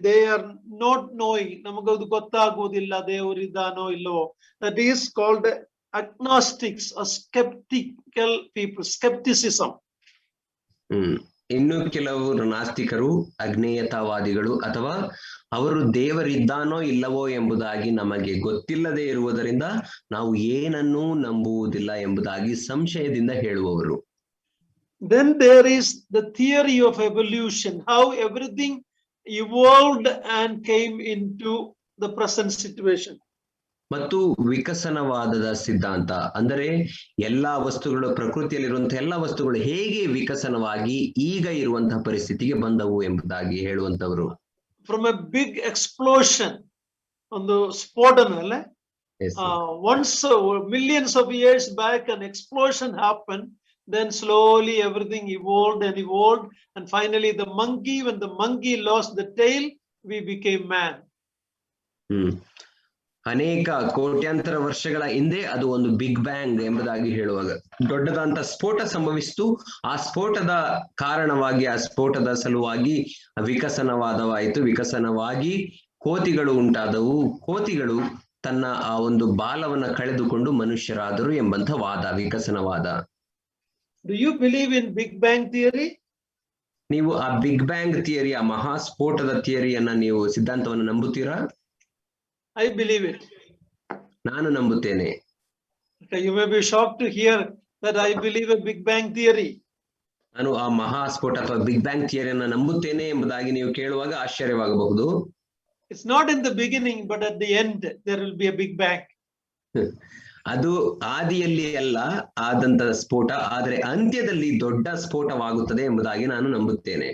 They are not knowing. ನಮಗದು ಗೊತ್ತಾಗುವುದಿಲ್ಲ ದೇವರಿದ್ದಾನೋ ಇಲ್ಲವೋ. That is called agnostics, or skeptical people. Skepticism. ಇನ್ನು ಕೆಲವರು ನಾಸ್ತಿಕರು ಅಜ್ಞೇಯತಾವಾದಿಗಳು, ಅಥವಾ ಅವರು ದೇವರಿದ್ದಾನೋ ಇಲ್ಲವೋ ಎಂಬುದಾಗಿ ನಮಗೆ ಗೊತ್ತಿಲ್ಲದೆ ಇರುವುದರಿಂದ ನಾವು ಏನನ್ನೂ ನಂಬುವುದಿಲ್ಲ ಎಂಬುದಾಗಿ ಸಂಶಯದಿಂದ ಹೇಳುವವರು. Then there is the theory of evolution, how everything evolved and came into the present situation. ಮತ್ತು ವಿಕಸನವಾದದ ಸಿದ್ಧಾಂತ, ಅಂದರೆ ಎಲ್ಲಾ ವಸ್ತುಗಳು, ಪ್ರಕೃತಿಯಲ್ಲಿರುವಂತಹ ಎಲ್ಲಾ ವಸ್ತುಗಳು ಹೇಗೆ ವಿಕಸನವಾಗಿ ಈಗ ಇರುವಂತಹ ಪರಿಸ್ಥಿತಿಗೆ ಬಂದವು ಎಂಬುದಾಗಿ ಹೇಳುವಂತವರು. From a big explosion on the ಸ್ಫೋಟನಲ್ಲೇ, once millions of years back an explosion happened, then slowly everything evolved and evolved, and finally the monkey, when the monkey lost the tail, we became man. ಅನೇಕ ಕೋಟ್ಯಾಂತರ ವರ್ಷಗಳ ಹಿಂದೆ ಅದು ಒಂದು big bang ಎಂಬುದಾಗಿ ಹೇಳುವಾಗ ದೊಡ್ಡದಾದಂತ ಸ್ಫೋಟ ಸಂಭವಿಸಿತು. ಆ ಸ್ಫೋಟದ ಕಾರಣವಾಗಿ, ಆ ಸ್ಫೋಟದ ಸಲುವಾಗಿ ವಿಕಸನವಾದವಾಯಿತು. ವಿಕಸನವಾಗಿ ಕೋತಿಗಳು ಉಂಟಾದವು. ಕೋತಿಗಳು ತನ್ನ ಆ ಒಂದು ಬಾಲವನ್ನ ಕಳೆದುಕೊಂಡು ಮನುಷ್ಯರಾದರು ಎಂಬಂತ ವಾದ, ವಿಕಸನವಾದ. Do you believe in Big Bang theory? ನೀವು ಆ ಬಿಗ್ ಬ್ಯಾಂಗ್ ಥಿಯರಿ, ಆ ಮಹಾಸ್ಫೋಟದ ಥಿಯರಿಯನ್ನ ನೀವು ಸಿದ್ಧಾಂತವನ್ನು ನಂಬುತ್ತೀರಾ? I believe it. ನಾನು ನಂಬುತ್ತೇನೆ. You may be shocked to hear that I believe a Big Bang theory. ನಾನು ಆ ಮಹಾಸ್ಫೋಟ ಅಥವಾ ಬಿಗ್ ಬ್ಯಾಂಗ್ ಥಿಯರಿಯನ್ನ ನಂಬುತ್ತೇನೆ ಎಂಬುದಾಗಿ ನೀವು ಕೇಳುವಾಗ ಆಶ್ಚರ್ಯವಾಗಬಹುದು. It's not in the beginning, but at the end there will be a Big Bang. ಅದು ಆದಿಯಲ್ಲಿ ಅಲ್ಲ ಆದಂತ ಸ್ಫೋಟ, ಆದರೆ ಅಂತ್ಯದಲ್ಲಿ ದೊಡ್ಡ ಸ್ಫೋಟವಾಗುತ್ತದೆ ಎಂಬುದಾಗಿ ನಾನು ನಂಬುತ್ತೇನೆ.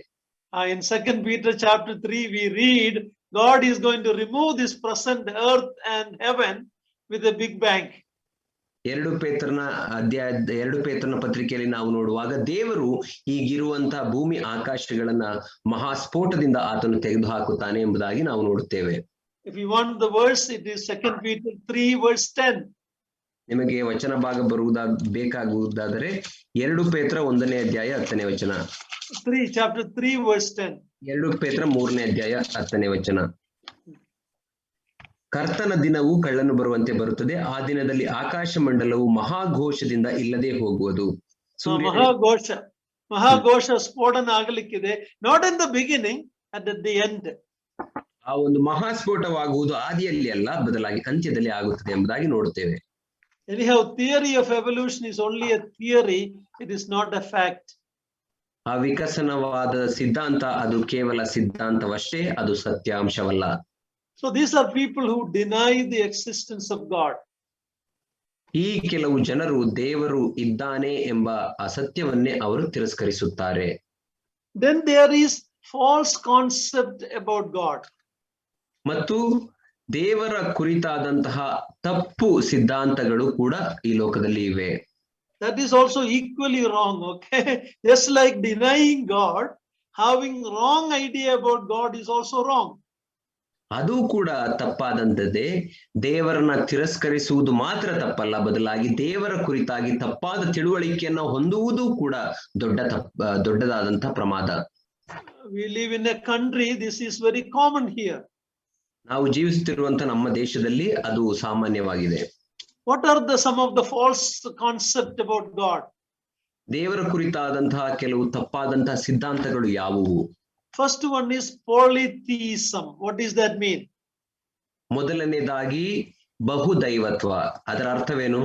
In 2 Peter chapter 3 we read God is going to remove this present earth and heaven with a big bang. 2 ಪೇತ್ರನ ಪತ್ರಿಕೆಯಲ್ಲಿ ನಾವು ನೋಡುವಾಗ ದೇವರು ಈಗಿರುವಂತಹ ಭೂಮಿ ಆಕಾಶಗಳನ್ನ ಮಹಾಸ್ಫೋಟದಿಂದ ಆತನು ತೆಗೆದು ಹಾಕುತ್ತಾನೆ ಎಂಬುದಾಗಿ ನಾವು ನೋಡುತ್ತೇವೆ. If you want the verse, it is 2 Peter 3 verse 10. ನಿಮಗೆ ವಚನ ಭಾಗ ಬೇಕಾಗುವುದಾದರೆ 2 ಪೇತ್ರ 1ನೇ ಅಧ್ಯಾಯ 10ನೇ ವಚನ. chapter 3 verse 10. 2 ಪೇತ್ರ 3ನೇ ಅಧ್ಯಾಯ 10ನೇ ವಚನ. ಕರ್ತನ ದಿನವು ಕಳ್ಳನು ಬರುವಂತೆ ಬರುತ್ತದೆ, ಆ ದಿನದಲ್ಲಿ ಆಕಾಶ ಮಂಡಲವು ಮಹಾಘೋಷದಿಂದ ಇಲ್ಲದೆ ಹೋಗುವುದು. ಮಹಾಘೋಷ ಸ್ಫೋಟನ ಆಗಲಿಕ್ಕಿದೆ. Not in the beginning, at the end. ಆ ಒಂದು ಮಹಾಸ್ಫೋಟವಾಗುವುದು ಆದಿಯಲ್ಲಿ ಅಲ್ಲ, ಬದಲಾಗಿ ಅಂತ್ಯದಲ್ಲಿ ಆಗುತ್ತದೆ ಎಂಬುದಾಗಿ ನೋಡುತ್ತೇವೆ. Anyhow, theory of evolution is only a theory, it is not a fact. ಆ ವಿಕಸನವಾದ ಸಿದ್ಧಾಂತ ಅದು ಕೇವಲ ಸಿದ್ಧಾಂತವಷ್ಟೇ, ಅದು ಸತ್ಯಾಂಶವಲ್ಲ. So these are people who deny the existence of God. ಈ ಕೆಲವು ಜನರು ದೇವರು ಇದ್ದಾನೆ ಎಂಬ ಅಸತ್ಯವನ್ನೇ ಅವರು ತಿರಸ್ಕರಿಸುತ್ತಾರೆ. Then there is false concept about God. ಮತ್ತು ದೇವರ ಕುರಿತಾದಂತಹ ತಪ್ಪು ಸಿದ್ಧಾಂತಗಳು ಕೂಡ ಈ ಲೋಕದಲ್ಲಿ ಇವೆ. That is also equally wrong, okay? Just like denying God, having wrong idea about God is also wrong. ಅದು ಕೂಡ ತಪ್ಪಾದಂತದ್ದೇ. ದೇವರನ್ನ ತಿರಸ್ಕರಿಸುವುದು ಮಾತ್ರ ತಪ್ಪಲ್ಲ, ಬದಲಾಗಿ ದೇವರ ಕುರಿತಾಗಿ ತಪ್ಪಾದ ತಿಳುವಳಿಕೆಯನ್ನು ಹೊಂದುವುದು ಕೂಡ ದೊಡ್ಡದಾದಂತಹ ಪ್ರಮಾದ. We live in a country, this is very common here. ನಾವು ಜೀವಿಸುತ್ತಿರುವಂತ ನಮ್ಮ ದೇಶದಲ್ಲಿ ಅದು ಸಾಮಾನ್ಯವಾಗಿದೆ. What are some of the false concept about God? ದೇವರ ಕುರಿತಾದಂತಹ ಕೆಲವು ತಪ್ಪಾದಂತಹ ಸಿದ್ಧಾಂತಗಳು ಯಾವುವು? First one is polytheism. What does that mean? ಮೊದಲನೇದಾಗಿ ಬಹುದೈವತ್ವ. ಅದರ ಅರ್ಥವೇನು?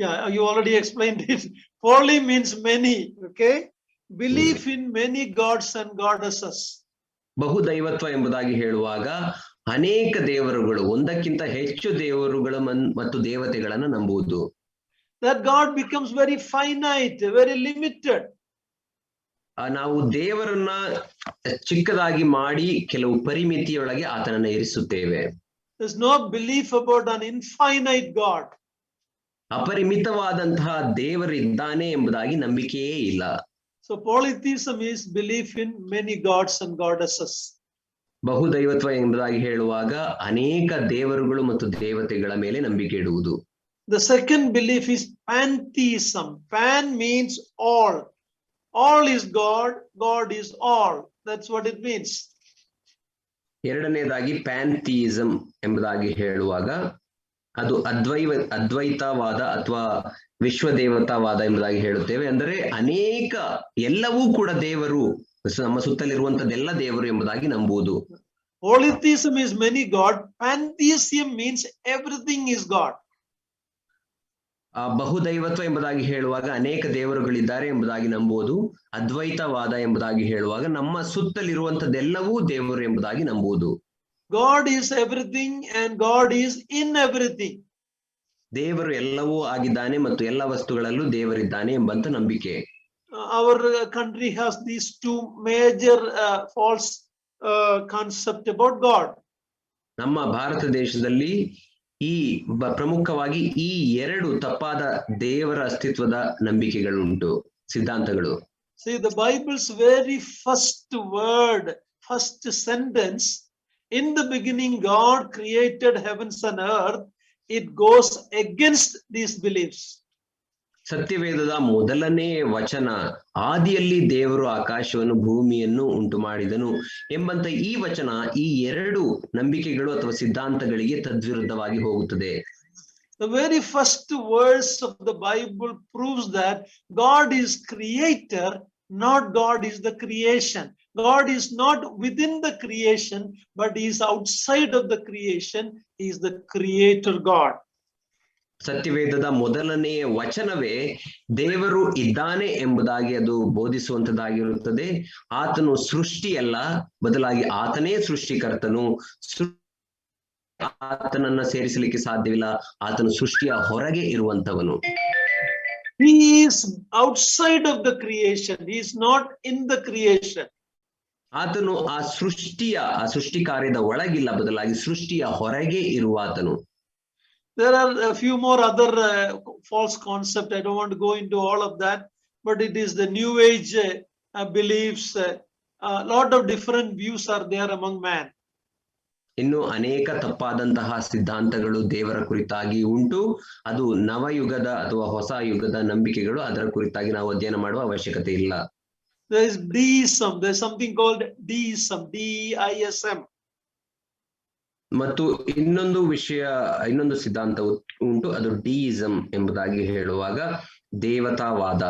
Yeah, you already explained it. Poly means many, okay? Belief in many gods and goddesses. ಬಹುದೈವತ್ವ ಎಂಬುದಾಗಿ ಹೇಳುವಾಗ ಅನೇಕ ದೇವರುಗಳು, ಒಂದಕ್ಕಿಂತ ಹೆಚ್ಚು ದೇವರುಗಳು ಮತ್ತು ದೇವತೆಗಳನ್ನು ನಂಬುವುದು. That God becomes very finite, very limited. ನಾವು ದೇವರನ್ನ ಚಿಕ್ಕದಾಗಿ ಮಾಡಿ ಕೆಲವು ಪರಿಮಿತಿಯೊಳಗೆ ಆತನನ್ನ ಇರಿಸುತ್ತೇವೆ. There's no belief about an infinite God. ಅಪರಿಮಿತವಾದಂತಹ ದೇವರಿದ್ದಾನೆ ಎಂಬುದಾಗಿ ನಂಬಿಕೆಯೇ ಇಲ್ಲ. So polytheism is belief in many gods and goddesses. ಬಹುದೈವತ್ವ ಎಂಬುದಾಗಿ ಹೇಳುವಾಗ ಅನೇಕ ದೇವರುಗಳು ಮತ್ತು ದೇವತೆಗಳ ಮೇಲೆ ನಂಬಿಕೆ ಇಡುವುದು. The second belief is pantheism. Pan means all. All is God, God is all. That's what it means. ಎರಡನೇದಾಗಿ ಪ್ಯಾನ್ಥಿಯಿಸಂ ಎಂಬುದಾಗಿ ಹೇಳುವಾಗ ಅದು ಅದ್ವೈತವಾದ ಅಥವಾ ವಿಶ್ವದೇವತಾವಾದ ಎಂಬುದಾಗಿ ಹೇಳುತ್ತೇವೆ. ಅಂದರೆ ಅನೇಕ, ಎಲ್ಲವೂ ಕೂಡ ದೇವರು, ನಮ್ಮ ಸುತ್ತಲಿರುವಂತದ್ದೆಲ್ಲ ದೇವರು ಎಂಬುದಾಗಿ ನಂಬುವುದು. Polytheism is many God. Pantheism means everything is God. ಬಹುದೈವತ್ವ ಎಂಬುದಾಗಿ ಹೇಳುವಾಗ ಅನೇಕ ದೇವರುಗಳಿದ್ದಾರೆ ಎಂಬುದಾಗಿ ನಂಬುವುದು. ಅದ್ವೈತವಾದ ಎಂಬುದಾಗಿ ಹೇಳುವಾಗ ನಮ್ಮ ಸುತ್ತಲಿರುವಂತದ್ದೆಲ್ಲವೂ ದೇವರು ಎಂಬುದಾಗಿ ನಂಬುವುದು. God is everything and God is in everything. ದೇವರು ಎಲ್ಲವೂ ಆಗಿದ್ದಾನೆ ಮತ್ತು ಎಲ್ಲ ವಸ್ತುಗಳಲ್ಲೂ ದೇವರಿದ್ದಾನೆ ಎಂಬಂತ ನಂಬಿಕೆ. Our country has these two major false concept about God. ನಮ್ಮ ಭಾರತ ದೇಶದಲ್ಲಿ ಈ ಪ್ರಮುಖವಾಗಿ ಈ ಎರಡು ತಪ್ಪಾದ ದೇವರ ಅಸ್ತಿತ್ವದ ನಂಬಿಕೆಗಳುಂಟು, ಸಿದ್ಧಾಂತಗಳು. See, the Bible's very first word, first sentence, in the beginning God created heavens and earth, it goes against these beliefs. ಸತ್ಯವೇದದ ಮೊದಲನೇ ವಚನ, ಆದಿಯಲ್ಲಿ ದೇವರು ಆಕಾಶವನ್ನು ಭೂಮಿಯನ್ನು ಉಂಟು ಮಾಡಿದನು ಎಂಬಂತ ಈ ವಚನ ಈ ಎರಡು ನಂಬಿಕೆಗಳು ಅಥವಾ ಸಿದ್ಧಾಂತಗಳಿಗೆ ತದ್ವಿರುದ್ಧವಾಗಿ ಹೋಗುತ್ತದೆ. The very first verse of the Bible proves that God is creator, not God is the creation. God is not within the creation, but he is outside of the creation. He is the creator God. ಸತ್ಯವೇದದ ಮೊದಲನೆಯ ವಚನವೇ ದೇವರು ಇದ್ದಾನೆ ಎಂಬುದಾಗಿ ಅದು ಬೋಧಿಸುವಂತದ್ದಾಗಿರುತ್ತದೆ. ಆತನು ಸೃಷ್ಟಿಯಲ್ಲ, ಬದಲಾಗಿ ಆತನೇ ಸೃಷ್ಟಿಕರ್ತನು. ಆತನನ್ನ ಸೇರಿಸಲಿಕ್ಕೆ ಸಾಧ್ಯವಿಲ್ಲ, ಆತನು ಸೃಷ್ಟಿಯ ಹೊರಗೆ ಇರುವಂತವನು. He is outside of the creation. He is not in the creation. ಆತನು ಆ ಸೃಷ್ಟಿ ಕಾರ್ಯದ ಒಳಗಿಲ್ಲ, ಬದಲಾಗಿ ಸೃಷ್ಟಿಯ ಹೊರಗೆ ಇರುವ ಆತನು. There are a few more other false concepts. I don't want to go into all of that, but it is the New Age beliefs. A lot of different views are there among man. ಇನ್ನು ಅನೇಕ ತಪ್ಪಾದಂತಹ ಸಿದ್ಧಾಂತಗಳು ದೇವರ ಕುರಿತಾಗಿ ಉಂಟು. ಅದು ನವಯುಗದ ಅಥವಾ ಹೊಸ ಯುಗದ ನಂಬಿಕೆಗಳು, ಅದರ ಕುರಿತಾಗಿ ನಾವು ಅಧ್ಯಯನ ಮಾಡುವ ಅವಶ್ಯಕತೆ ಇಲ್ಲ. There is deism. There is something called deism, DEISM. ಮತ್ತು ಇನ್ನೊಂದು ಸಿದ್ಧಾಂತ ಉಂಟು, ಅದು ಡಿಯಿಸಂ ಎಂಬುದಾಗಿ ಹೇಳುವಾಗ ದೇವತಾವಾದ.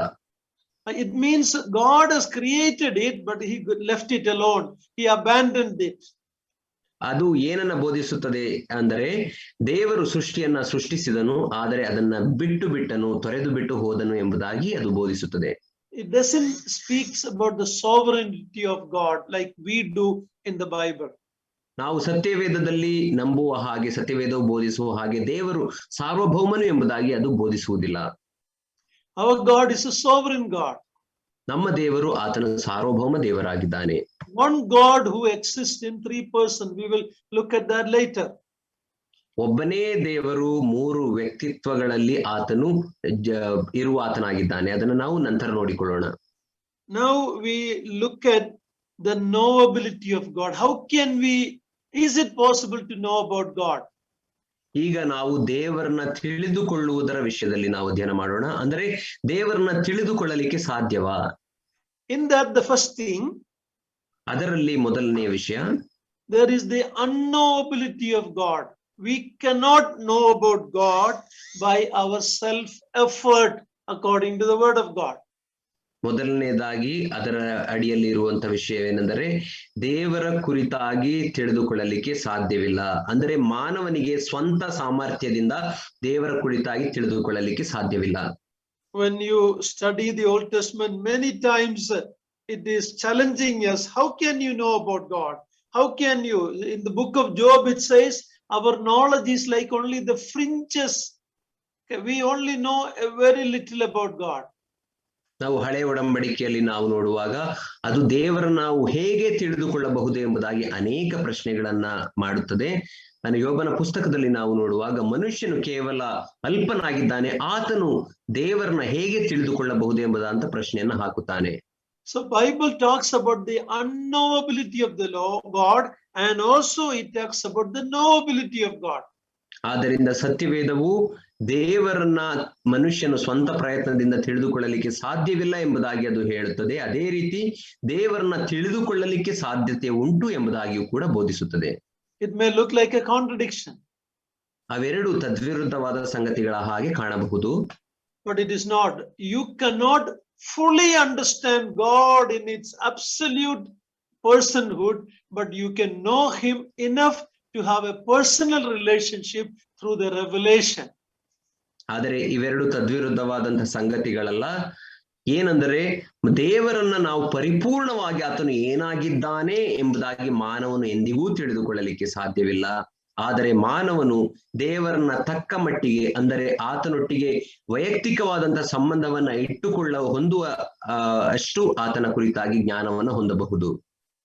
It means God has created it, but he left it alone. He abandoned it. ಅದು ಏನನ್ನ ಬೋಧಿಸುತ್ತದೆ ಅಂದರೆ, ದೇವರು ಸೃಷ್ಟಿಯನ್ನ ಸೃಷ್ಟಿಸಿದನು, ಆದರೆ ಅದನ್ನ ಬಿಟ್ಟನು, ತೊರೆದು ಬಿಟ್ಟು ಹೋದನು ಎಂಬುದಾಗಿ ಅದು ಬೋಧಿಸುತ್ತದೆ. It doesn't speaks about the sovereignty of God like we do in the Bible. ನಾವು ಸತ್ಯವೇದದಲ್ಲಿ ನಂಬುವ ಹಾಗೆ, ಸತ್ಯವೇದವು ಬೋಧಿಸುವ ಹಾಗೆ ದೇವರು ಸಾರ್ವಭೌಮನು ಎಂಬುದಾಗಿ ಅದು ಬೋಧಿಸುವುದಿಲ್ಲ. Our God is a sovereign God. ನಮ್ಮ ದೇವರು ಆತನ ಸಾರ್ವಭೌಮ ದೇವರಾಗಿದ್ದಾನೆ. One God who exists in three persons. We will look at that later. ಒಬ್ಬನೇ ದೇವರು ಮೂರು ವ್ಯಕ್ತಿತ್ವಗಳಲ್ಲಿ ಆತನು ಇರುವ ಆತನಾಗಿದ್ದಾನೆ. ಅದನ್ನು ನಾವು ನಂತರ ನೋಡಿಕೊಳ್ಳೋಣ. Now we look at the knowability of God. How can we, is it possible to know about God? ಈಗ ನಾವು ದೇವರನ್ನ ತಿಳಿದುಕೊಳ್ಳುವುದರ ವಿಷಯದಲ್ಲಿ ನಾವು ಅಧ್ಯಯನ ಮಾಡೋಣ. ಅಂದ್ರೆ ದೇವರನ್ನ ತಿಳಿದುಕೊಳ್ಳಲಿಕ್ಕೆ ಸಾಧ್ಯವಾ? In that, the first thing, ಅದರಲ್ಲಿ ಮೊದಲನೆಯ ವಿಷಯ, there is the unknowability of God. We cannot know about God by our self effort according to the word of God. ಮೊದಲನೇದಾಗಿ ಅದರ ಅಡಿಯಲ್ಲಿ ಇರುವಂತ ವಿಷಯವೇನೆಂದರೆ ದೇವರ ಕುರಿತಾಗಿ ತಿಳಿದುಕೊಳ್ಳಲಿಕ್ಕೆ ಸಾಧ್ಯವಿಲ್ಲ. ಅಂದರೆ ಮಾನವನಿಗೆ ಸ್ವಂತ ಸಾಮರ್ಥ್ಯದಿಂದ ದೇವರ ಕುರಿತಾಗಿ ತಿಳಿದುಕೊಳ್ಳಲಿಕ್ಕೆ ಸಾಧ್ಯವಿಲ್ಲ. When you study the Old Testament, many times it is challenging us. How can you know about God? How can you? In the book of Job, it says, our knowledge is like only the fringes. We only know a very little about God. ನಾವು ಹಳೆ ಒಡಂಬಡಿಕೆಯಲ್ಲಿ ನಾವು ನೋಡುವಾಗ ಅದು ದೇವರ ನಾವು ಹೇಗೆ ತಿಳಿದುಕೊಳ್ಳಬಹುದು ಎಂಬುದಾಗಿ ಅನೇಕ ಪ್ರಶ್ನೆಗಳನ್ನ ಮಾಡುತ್ತದೆ. ನಾನು ಯೋಬನ ಪುಸ್ತಕದಲ್ಲಿ ನಾವು ನೋಡುವಾಗ ಮನುಷ್ಯನು ಕೇವಲ ಅಲ್ಪನಾಗಿದ್ದಾನೆ, ಆತನು ದೇವರನ್ನ ಹೇಗೆ ತಿಳಿದುಕೊಳ್ಳಬಹುದು ಎಂಬುದಂತ ಪ್ರಶ್ನೆಯನ್ನ ಹಾಕುತ್ತಾನೆ. So Bible talks about the unknowability of the God, and also it talks about the knowability of God. ಆದ್ದರಿಂದ ಸತ್ಯವೇದವು ದೇವರನ್ನ ಮನುಷ್ಯನು ಸ್ವಂತ ಪ್ರಯತ್ನದಿಂದ ತಿಳಿದುಕೊಳ್ಳಲಿಕ್ಕೆ ಸಾಧ್ಯವಿಲ್ಲ ಎಂಬುದಾಗಿ ಅದು ಹೇಳುತ್ತದೆ. ಅದೇ ರೀತಿ ದೇವರನ್ನ ತಿಳಿದುಕೊಳ್ಳಲಿಕ್ಕೆ ಸಾಧ್ಯತೆ ಉಂಟು ಎಂಬುದಾಗಿಯೂ ಕೂಡ ಬೋಧಿಸುತ್ತದೆ. It may look like a contradiction. ಅವೆರಡು ತದ್ವಿರುದ್ಧವಾದ ಸಂಗತಿಗಳ ಹಾಗೆ ಕಾಣಬಹುದು. But it is not. You cannot fully understand God in its absolute personhood, but you can know him enough to have a personal relationship through the revelation. ಆದರೆ ಇವೆರಡು ತದ್ವಿರುದ್ಧವಾದಂತಹ ಸಂಗತಿಗಳಲ್ಲ. ಏನೆಂದರೆ ದೇವರನ್ನ ನಾವು ಪರಿಪೂರ್ಣವಾಗಿ ಆತನು ಏನಾಗಿದ್ದಾನೆ ಎಂಬುದಾಗಿ ಮಾನವನು ಎಂದಿಗೂ ತಿಳಿದುಕೊಳ್ಳಲಿಕ್ಕೆ ಸಾಧ್ಯವಿಲ್ಲ. ಆದರೆ ಮಾನವನು ದೇವರನ್ನ ತಕ್ಕ ಮಟ್ಟಿಗೆ, ಅಂದರೆ ಆತನೊಟ್ಟಿಗೆ ವೈಯಕ್ತಿಕವಾದಂತಹ ಸಂಬಂಧವನ್ನ ಹೊಂದುವ ಅಷ್ಟು ಆತನ ಕುರಿತಾಗಿ ಜ್ಞಾನವನ್ನು ಹೊಂದಬಹುದು.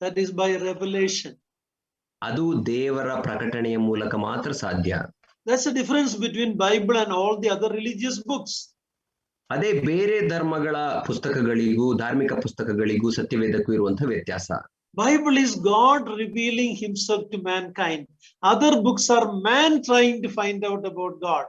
That is by revelation. ಅದು ದೇವರ ಪ್ರಕಟಣೆಯ ಮೂಲಕ ಮಾತ್ರ ಸಾಧ್ಯ. That's the difference between Bible and all the other religious books. ಅದೇ ಬೇರೆ ಧರ್ಮಗಳ ಪುಸ್ತಕಗಳಿಗೂ ಧಾರ್ಮಿಕ ಪುಸ್ತಕಗಳಿಗೂ ಸತ್ಯವೇದಕ್ಕೂ ಇರುವಂತಹ ವ್ಯತ್ಯಾಸ. Bible is God revealing himself to mankind. Other books are man trying to find out about God.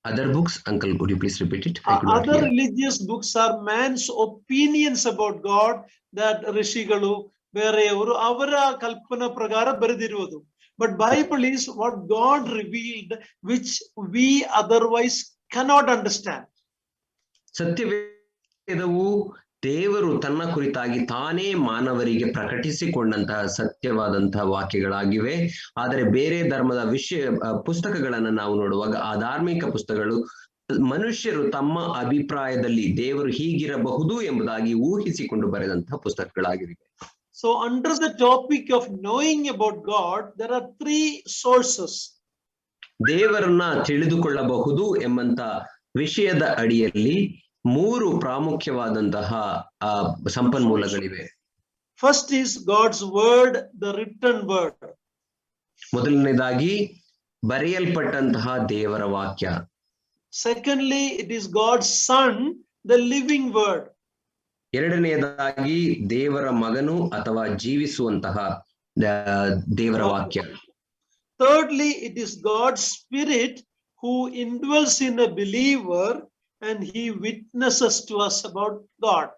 Other books, uncle, could you please repeat it? Other religious books are man's opinions about God that ಋಷಿಗಳು ಬೇರೆಯವರು ಅವರ ಕಲ್ಪನಾ ಪ್ರಕಾರ ಬರೆದಿರುವುದು. But Bible is what God revealed, which we otherwise cannot understand. ಸತ್ಯವೇದವು ದೇವರು ತನ್ನ ಕುರಿತಾಗಿ ತಾನೇ ಮಾನವರಿಗೆ ಪ್ರಕಟಿಸಿಕೊಂಡಂತಹ ಸತ್ಯವಾದಂತಹ ವಾಕ್ಯಗಳಾಗಿವೆ. ಆದರೆ ಬೇರೆ ಧರ್ಮದ ಪುಸ್ತಕಗಳನ್ನ ನಾವು ನೋಡುವಾಗ ಆ ಧಾರ್ಮಿಕ ಪುಸ್ತಕಗಳು ಮನುಷ್ಯರು ತಮ್ಮ ಅಭಿಪ್ರಾಯದಲ್ಲಿ ದೇವರು ಹೀಗಿರಬಹುದು ಎಂಬುದಾಗಿ ಊಹಿಸಿಕೊಂಡು ಬರೆದಂತಹ ಪುಸ್ತಕಗಳಾಗಿವೆ. So under the topic of knowing about God, there are three sources. ದೇವರನ್ನ ತಿಳಿದುಕೊಳ್ಳಬಹುದು ಎಂಬಂತ ವಿಷಯದ ಅಡಿಯಲ್ಲಿ ಮೂರು ಪ್ರಾಮುಖ್ಯವಾದಂತಹ ಸಂಪನ್ಮೂಲಗಳಿವೆ. First is God's word, the written word. ಮೊದಲನೇದಾಗಿ ಬರೆಯಲ್ಪಟ್ಟಂತಹ ದೇವರ ವಾಕ್ಯ. Secondly, it is God's Son, the living word. ಎರಡನೆಯದಾಗಿ ದೇವರ ಮಗನು ಅಥವಾ ಜೀವಿಸುವಂತಹ ದೇವರ ವಾಕ್ಯ. Thirdly, it is God's Spirit who indwells in a believer and he witnesses to us about God.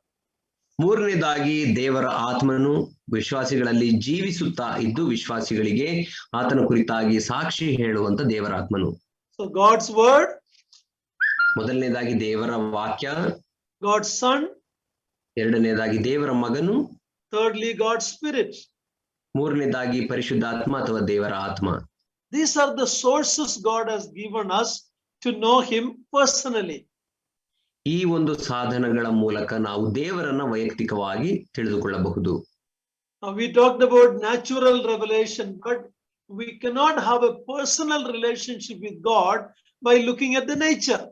ಮೂರನೇದಾಗಿ ದೇವರ ಆತ್ಮನು ವಿಶ್ವಾಸಿಗಳಲ್ಲಿ ಜೀವಿಸುತ್ತಾ ಇದ್ದು ವಿಶ್ವಾಸಿಗಳಿಗೆ ಆತನ ಕುರಿತಾಗಿ ಸಾಕ್ಷಿ ಹೇಳುವಂತ ದೇವರ ಆತ್ಮನು. So God's word, ಮೊದಲನೇದಾಗಿ ದೇವರ ವಾಕ್ಯ, God's Son, ಎರಡನೇದಾಗಿ ದೇವರ ಮಗನು, thirdly God's Spirit. ಮೂರನೇದಾಗಿ ಪರಿಶುದ್ಧಾತ್ಮ ಅಥವಾ ದೇವರ ಆತ್ಮ. These are the sources God has given us to know him personally. ಈ ಒಂದು ಸಾಧನಗಳ ಮೂಲಕ ನಾವು ದೇವರನ್ನ ವೈಯಕ್ತಿಕವಾಗಿ ತಿಳಿದುಕೊಳ್ಳಬಹುದು. We talked about natural revelation, but we cannot have a personal relationship with God by looking at the nature.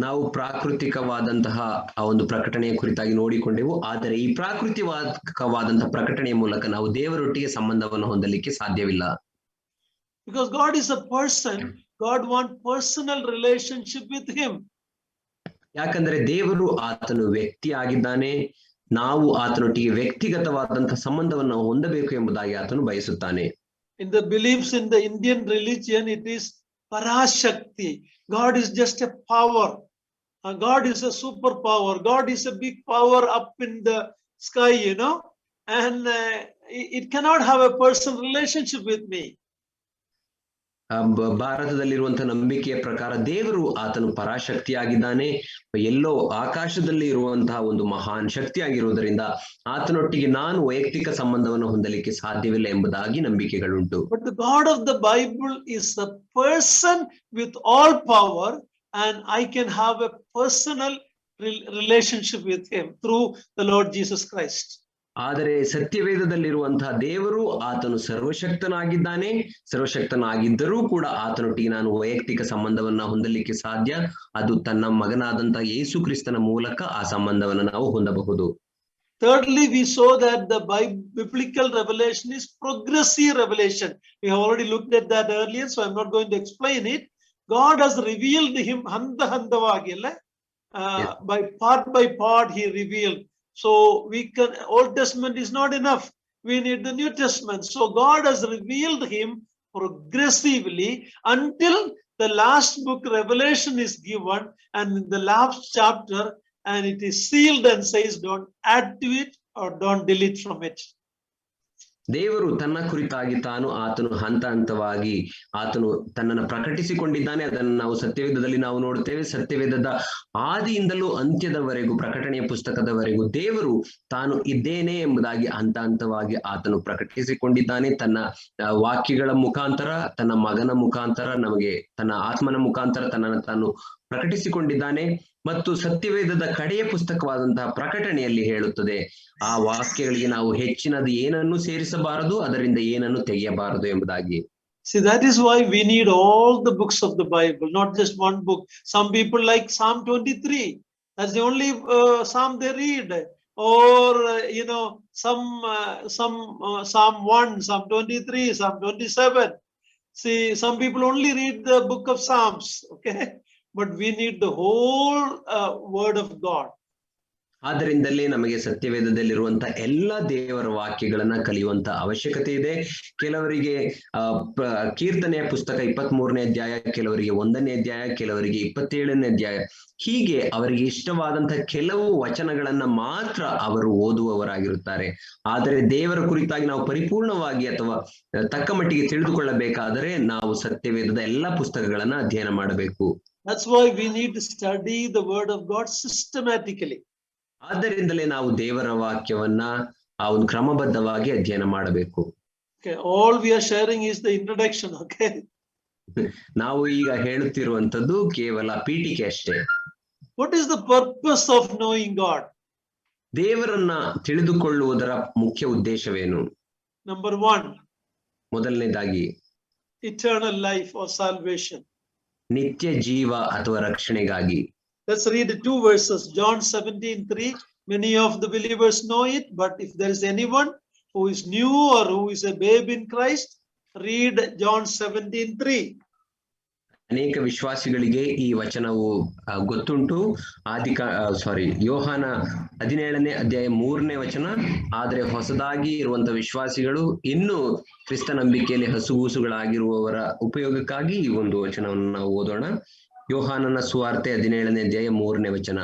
ನಾವು ಪ್ರಾಕೃತಿಕವಾದಂತಹ ಆ ಒಂದು ಪ್ರಕಟಣೆಯ ಕುರಿತಾಗಿ ನೋಡಿಕೊಂಡೆವು. ಆದರೆ ಈ ಪ್ರಾಕೃತಿಕವಾದಂತಹ ಪ್ರಕಟಣೆಯ ಮೂಲಕ ನಾವು ದೇವರೊಟ್ಟಿಗೆ ಸಂಬಂಧವನ್ನು ಹೊಂದಲಿಕ್ಕೆ ಸಾಧ್ಯವಿಲ್ಲ. Because God is a person, God wants personal relationship with him. ಯಾಕಂದ್ರೆ ದೇವರು ಆತನು ವ್ಯಕ್ತಿ ಆಗಿದ್ದಾನೆ, ನಾವು ಆತನೊಟ್ಟಿಗೆ ವ್ಯಕ್ತಿಗತವಾದಂತಹ ಸಂಬಂಧವನ್ನು ಹೊಂದಬೇಕು ಎಂಬುದಾಗಿ ಆತನು ಬಯಸುತ್ತಾನೆ. In the beliefs in the Indian religion, it is Parashakti. God is just a power. God is a superpower. God is a big power up in the sky, you know, and it cannot have a personal relationship with me. ಭಾರತದಲ್ಲಿರುವಂತಹ ನಂಬಿಕೆಯ ಪ್ರಕಾರ ದೇವರು ಆತನು ಪರಾಶಕ್ತಿಯಾಗಿದ್ದಾನೆ, ಎಲ್ಲೋ ಆಕಾಶದಲ್ಲಿ ಇರುವಂತಹ ಒಂದು ಮಹಾನ್ ಶಕ್ತಿಯಾಗಿರುವುದರಿಂದ ಆತನೊಟ್ಟಿಗೆ ನಾನು ವೈಯಕ್ತಿಕ ಸಂಬಂಧವನ್ನು ಹೊಂದಲಿಕ್ಕೆ ಸಾಧ್ಯವಿಲ್ಲ ಎಂಬುದಾಗಿ ನಂಬಿಕೆಗಳುಂಟು. But the God of the Bible is a person with all power, and I can have a personal relationship with him through the Lord Jesus Christ. ಆದರೆ ಸತ್ಯವೇದದಲ್ಲಿರುವಂತಹ ದೇವರು ಆತನು ಸರ್ವಶಕ್ತನಾಗಿದ್ದಾನೆ, ಸರ್ವಶಕ್ತನಾಗಿದ್ದರೂ ಕೂಡ ಆತನೊಟ್ಟಿಗೆ ನಾನು ವೈಯಕ್ತಿಕ ಸಂಬಂಧವನ್ನ ಹೊಂದಲಿಕ್ಕೆ ಸಾಧ್ಯ. ಅದು ತನ್ನ ಮಗನಾದಂತಹ ಯೇಸು ಕ್ರಿಸ್ತನ ಮೂಲಕ ಆ ಸಂಬಂಧವನ್ನು ನಾವು ಹೊಂದಬಹುದು. Thirdly, we saw that the biblical revelation is progressive revelation. We have already looked at that earlier, so I'm not going to explain it. God has revealed him by part he revealed. So Old Testament is not enough. We need the New Testament. So God has revealed him progressively until the last book, Revelation, is given, and in the last chapter, and it is sealed and says, don't add to it or don't delete from it. ದೇವರು ತನ್ನ ಕುರಿತಾಗಿ ತಾನು ಆತನು ಹಂತ ಹಂತವಾಗಿ ಆತನು ತನ್ನನ್ನು ಪ್ರಕಟಿಸಿಕೊಂಡಿದ್ದಾನೆ. ಅದನ್ನು ನಾವು ಸತ್ಯವೇದದಲ್ಲಿ ನಾವು ನೋಡುತ್ತೇವೆ. ಸತ್ಯವೇದದ ಆದಿಯಿಂದಲೂ ಅಂತ್ಯದವರೆಗೂ, ಪ್ರಕಟಣೆಯ ಪುಸ್ತಕದವರೆಗೂ ದೇವರು ತಾನು ಇದ್ದೇನೆ ಎಂಬುದಾಗಿ ಹಂತ ಹಂತವಾಗಿ ಆತನು ಪ್ರಕಟಿಸಿಕೊಂಡಿದ್ದಾನೆ. ತನ್ನ ವಾಕ್ಯಗಳ ಮುಖಾಂತರ, ತನ್ನ ಮಗನ ಮುಖಾಂತರ, ನಮಗೆ ತನ್ನ ಆತ್ಮನ ಮುಖಾಂತರ ತನ್ನನ್ನು ತಾನು ಪ್ರಕಟಿಸಿಕೊಂಡಿದ್ದಾನೆ. ಮತ್ತು ಸತ್ಯವೇದದ ಕಡೆಯ ಪುಸ್ತಕವಾದಂತಹ ಪ್ರಕಟಣೆಯಲ್ಲಿ ಹೇಳುತ್ತದೆ, ಆ ವಾಕ್ಯಗಳಿಗೆ ನಾವು ಹೆಚ್ಚಿನದು ಏನನ್ನು ಸೇರಿಸಬಾರದು, ಅದರಿಂದ ಏನನ್ನು ತೆಗೆಯಬಾರದು ಎಂಬುದಾಗಿ. See, that is why we need all the books of the Bible, not just one book. Some people like Psalm 23. That's the only psalm they read. Or, some Psalm 1, Psalm 23, Psalm 27. See, some people only read the book of Psalms, okay? But we need the whole word of God. ಆದ್ದರಿಂದಲೇ ನಮಗೆ ಸತ್ಯವೇದದಲ್ಲಿರುವಂತಹ ಎಲ್ಲ ದೇವರ ವಾಕ್ಯಗಳನ್ನ ಕಲಿಯುವಂತ ಅವಶ್ಯಕತೆ ಇದೆ. ಕೆಲವರಿಗೆ ಕೀರ್ತನೆಯ ಪುಸ್ತಕ 23ನೇ ಅಧ್ಯಾಯ, ಕೆಲವರಿಗೆ 1ನೇ ಅಧ್ಯಾಯ, ಕೆಲವರಿಗೆ 27ನೇ ಅಧ್ಯಾಯ, ಹೀಗೆ ಅವರಿಗೆ ಇಷ್ಟವಾದಂತಹ ಕೆಲವು ವಚನಗಳನ್ನ ಮಾತ್ರ ಅವರು ಓದುವವರಾಗಿರುತ್ತಾರೆ. ಆದರೆ ದೇವರ ಕುರಿತಾಗಿ ನಾವು ಪರಿಪೂರ್ಣವಾಗಿ ಅಥವಾ ತಕ್ಕ ಮಟ್ಟಿಗೆ ತಿಳಿದುಕೊಳ್ಳಬೇಕಾದರೆ ನಾವು ಸತ್ಯವೇದದ ಎಲ್ಲ ಪುಸ್ತಕಗಳನ್ನ ಅಧ್ಯಯನ ಮಾಡಬೇಕು. That's why we need to study the word of God systematically. ಆದ್ದರಿಂದಲೇ ನಾವು ದೇವರ ವಾಕ್ಯವನ್ನ ಆ ಒಂದು ಕ್ರಮಬದ್ಧವಾಗಿ ಅಧ್ಯಯನ ಮಾಡಬೇಕು. Okay, all we are sharing is the introduction, okay? ನಾವು ಈಗ ಹೇಳುತ್ತಿರುವಂತದ್ದು ಕೇವಲ ಪೀಠಿಕೆ ಅಷ್ಟೇ. What is the purpose of knowing God? ದೇವರನ್ನ ತಿಳಿದುಕೊಳ್ಳುವುದರ ಮುಖ್ಯ ಉದ್ದೇಶವೇನು? Number 1, ಮೊದಲನೇದಾಗಿ eternal life or salvation. ನಿತ್ಯ ಜೀವ ಅಥವಾ ರಕ್ಷಣೆಗಾಗಿ. Let's read 2 verses. John 17:3. Many of the believers know it, but if there is anyone who is new or who is a babe in Christ, read John 17:3. ಅನೇಕ ವಿಶ್ವಾಸಿಗಳಿಗೆ ಈ ವಚನವು ಗೊತ್ತುಂಟು. ಯೋಹಾನ 17ನೇ ಅಧ್ಯಾಯ 3ನೇ ವಚನ. ಆದ್ರೆ ಹೊಸದಾಗಿ ಇರುವಂತಹ ವಿಶ್ವಾಸಿಗಳು, ಇನ್ನು ಕ್ರಿಸ್ತ ನಂಬಿಕೆಯಲ್ಲಿ ಹಸುಗೂಸುಗಳಾಗಿರುವವರ ಉಪಯೋಗಕ್ಕಾಗಿ ಈ ಒಂದು ವಚನವನ್ನು ನಾವು ಓದೋಣ. ಯೋಹಾನನ ಸುವಾರ್ತೆ 17ನೇ ಅಧ್ಯಾಯ 3ನೇ ವಚನ.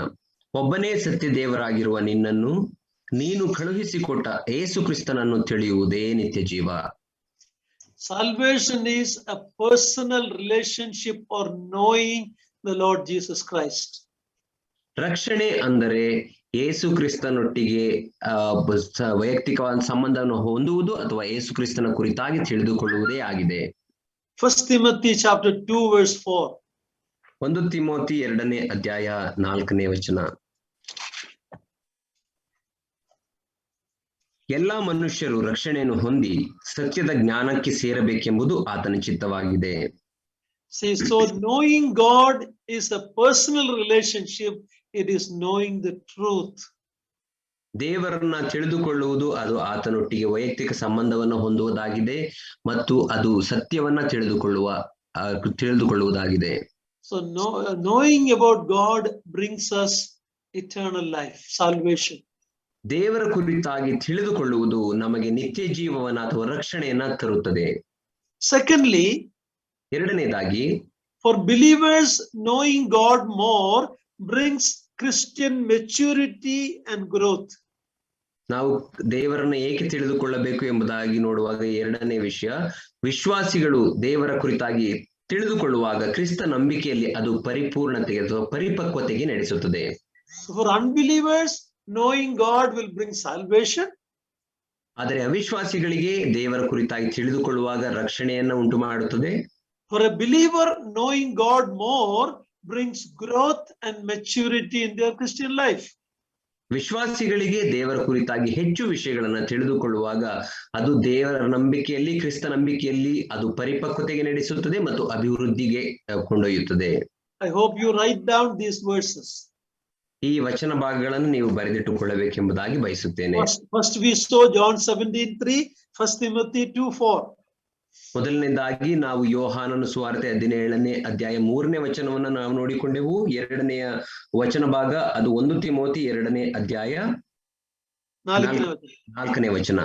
ಒಬ್ಬನೇ ಸತ್ಯ ದೇವರಾಗಿರುವ ನಿನ್ನನ್ನು ನೀನು ಕಳುಹಿಸಿಕೊಟ್ಟ ಯೇಸು ಕ್ರಿಸ್ತನನ್ನು ತಿಳಿಯುವುದೇ ನಿತ್ಯ ಜೀವ. Salvation is a personal relationship or knowing the Lord Jesus Christ. ರಕ್ಷಣೆ ಅಂದರೆ ಯೇಸು ಕ್ರಿಸ್ತನೊಟ್ಟಿಗೆ ವೈಯಕ್ತಿಕವಾದ ಸಂಬಂಧವನ್ನು ಹೊಂದುವುದು ಅಥವಾ ಯೇಸು ಕ್ರಿಸ್ತನ ಕುರಿತಾಗಿ ತಿಳಿದುಕೊಳ್ಳುವುದೇ ಆಗಿದೆ. 1 Timothy chapter 2 verse 4. 1 ತಿಮೋತಿ 2ನೇ ಅಧ್ಯಾಯ 4ನೇ ವಚನ. ಎಲ್ಲಾ ಮನುಷ್ಯರು ರಕ್ಷಣೆಯನ್ನು ಹೊಂದಿ ಸತ್ಯದ ಜ್ಞಾನಕ್ಕೆ ಸೇರಬೇಕೆಂಬುದು ಆತನ ಚಿತ್ತವಾಗಿದೆ. See, so knowing God is a personal relationship. It is knowing the truth. ದೇವರನ್ನ ತಿಳಿದುಕೊಳ್ಳುವುದು ಅದು ಆತನೊಟ್ಟಿಗೆ ವೈಯಕ್ತಿಕ ಸಂಬಂಧವನ್ನು ಹೊಂದುವುದಾಗಿದೆ ಮತ್ತು ಅದು ಸತ್ಯವನ್ನ ತಿಳಿದುಕೊಳ್ಳುವುದಾಗಿದೆ. So knowing about God brings us eternal life, salvation. ದೇವರ ಕುರಿತಾಗಿ ತಿಳಿದುಕೊಳ್ಳುವುದು ನಮಗೆ ನಿತ್ಯ ಜೀವವನ್ನ ಅಥವಾ ರಕ್ಷಣೆಯನ್ನ ತರುತ್ತದೆ. Secondly, ಎರಡನೇದಾಗಿ, for believers, knowing God more brings Christian maturity and growth. ನಾವು ದೇವರನ್ನ ಏಕೆ ತಿಳಿದುಕೊಳ್ಳಬೇಕು ಎಂಬುದಾಗಿ ನೋಡುವಾಗ ಎರಡನೇ ವಿಷಯ, ವಿಶ್ವಾಸಿಗಳು ದೇವರ ಕುರಿತಾಗಿ ತಿಳಿದುಕೊಳ್ಳುವಾಗ ಕ್ರಿಸ್ತ ನಂಬಿಕೆಯಲ್ಲಿ ಅದು ಪರಿಪೂರ್ಣತೆಗೆ ಅಥವಾ ಪರಿಪಕ್ವತೆಗೆ ನಡೆಸುತ್ತದೆ. For unbelievers, knowing God will bring salvation. ಆದರೆ ಅವಿಶ್ವಾಸಿಗಳಿಗೆ ದೇವರ ಕುರಿತಾಗಿ ತಿಳಿದುಕೊಳ್ಳುವಾಗ ರಕ್ಷಣೆಯನ್ನ ಉಂಟು ಮಾಡುತ್ತದೆ. For a believer, knowing God more brings growth and maturity in their Christian life. ವಿಶ್ವಾಸಿಗಳಿಗೆ ದೇವರ ಕುರಿತಾಗಿ ಹೆಚ್ಚು ವಿಷಯಗಳನ್ನ ತಿಳಿದುಕೊಳ್ಳುವಾಗ ಅದು ದೇವರ ನಂಬಿಕೆಯಲ್ಲಿ, ಕ್ರಿಸ್ತ ನಂಬಿಕೆಯಲ್ಲಿ ಅದು ಪರಿಪಕ್ವತೆಗೆ ನಡೆಸುತ್ತದೆ ಮತ್ತು ಅಭಿವೃದ್ಧಿಗೆ ಕೊಂಡೊಯ್ಯುತ್ತದೆ. I hope you write down these verses. ಈ ವಚನ ಭಾಗಗಳನ್ನು ನೀವು ಬರೆದಿಟ್ಟುಕೊಳ್ಳಬೇಕೆಂಬುದಾಗಿ ಬಯಸುತ್ತೇನೆ. First we saw John 17:3, 1 Timothy 2:4. ಮೊದಲನೇದಾಗಿ ನಾವು ಯೋಹಾನನ ಸುವಾರ್ತೆ 17ನೇ ಅಧ್ಯಾಯ 3ನೇ ವಚನವನ್ನು ನಾವು ನೋಡಿಕೊಂಡೆವು. ಎರಡನೆಯ ವಚನ ಭಾಗ ಅದು 1 ತಿಮೋತಿ 2ನೇ ಅಧ್ಯಾಯ 4ನೇ ವಚನ.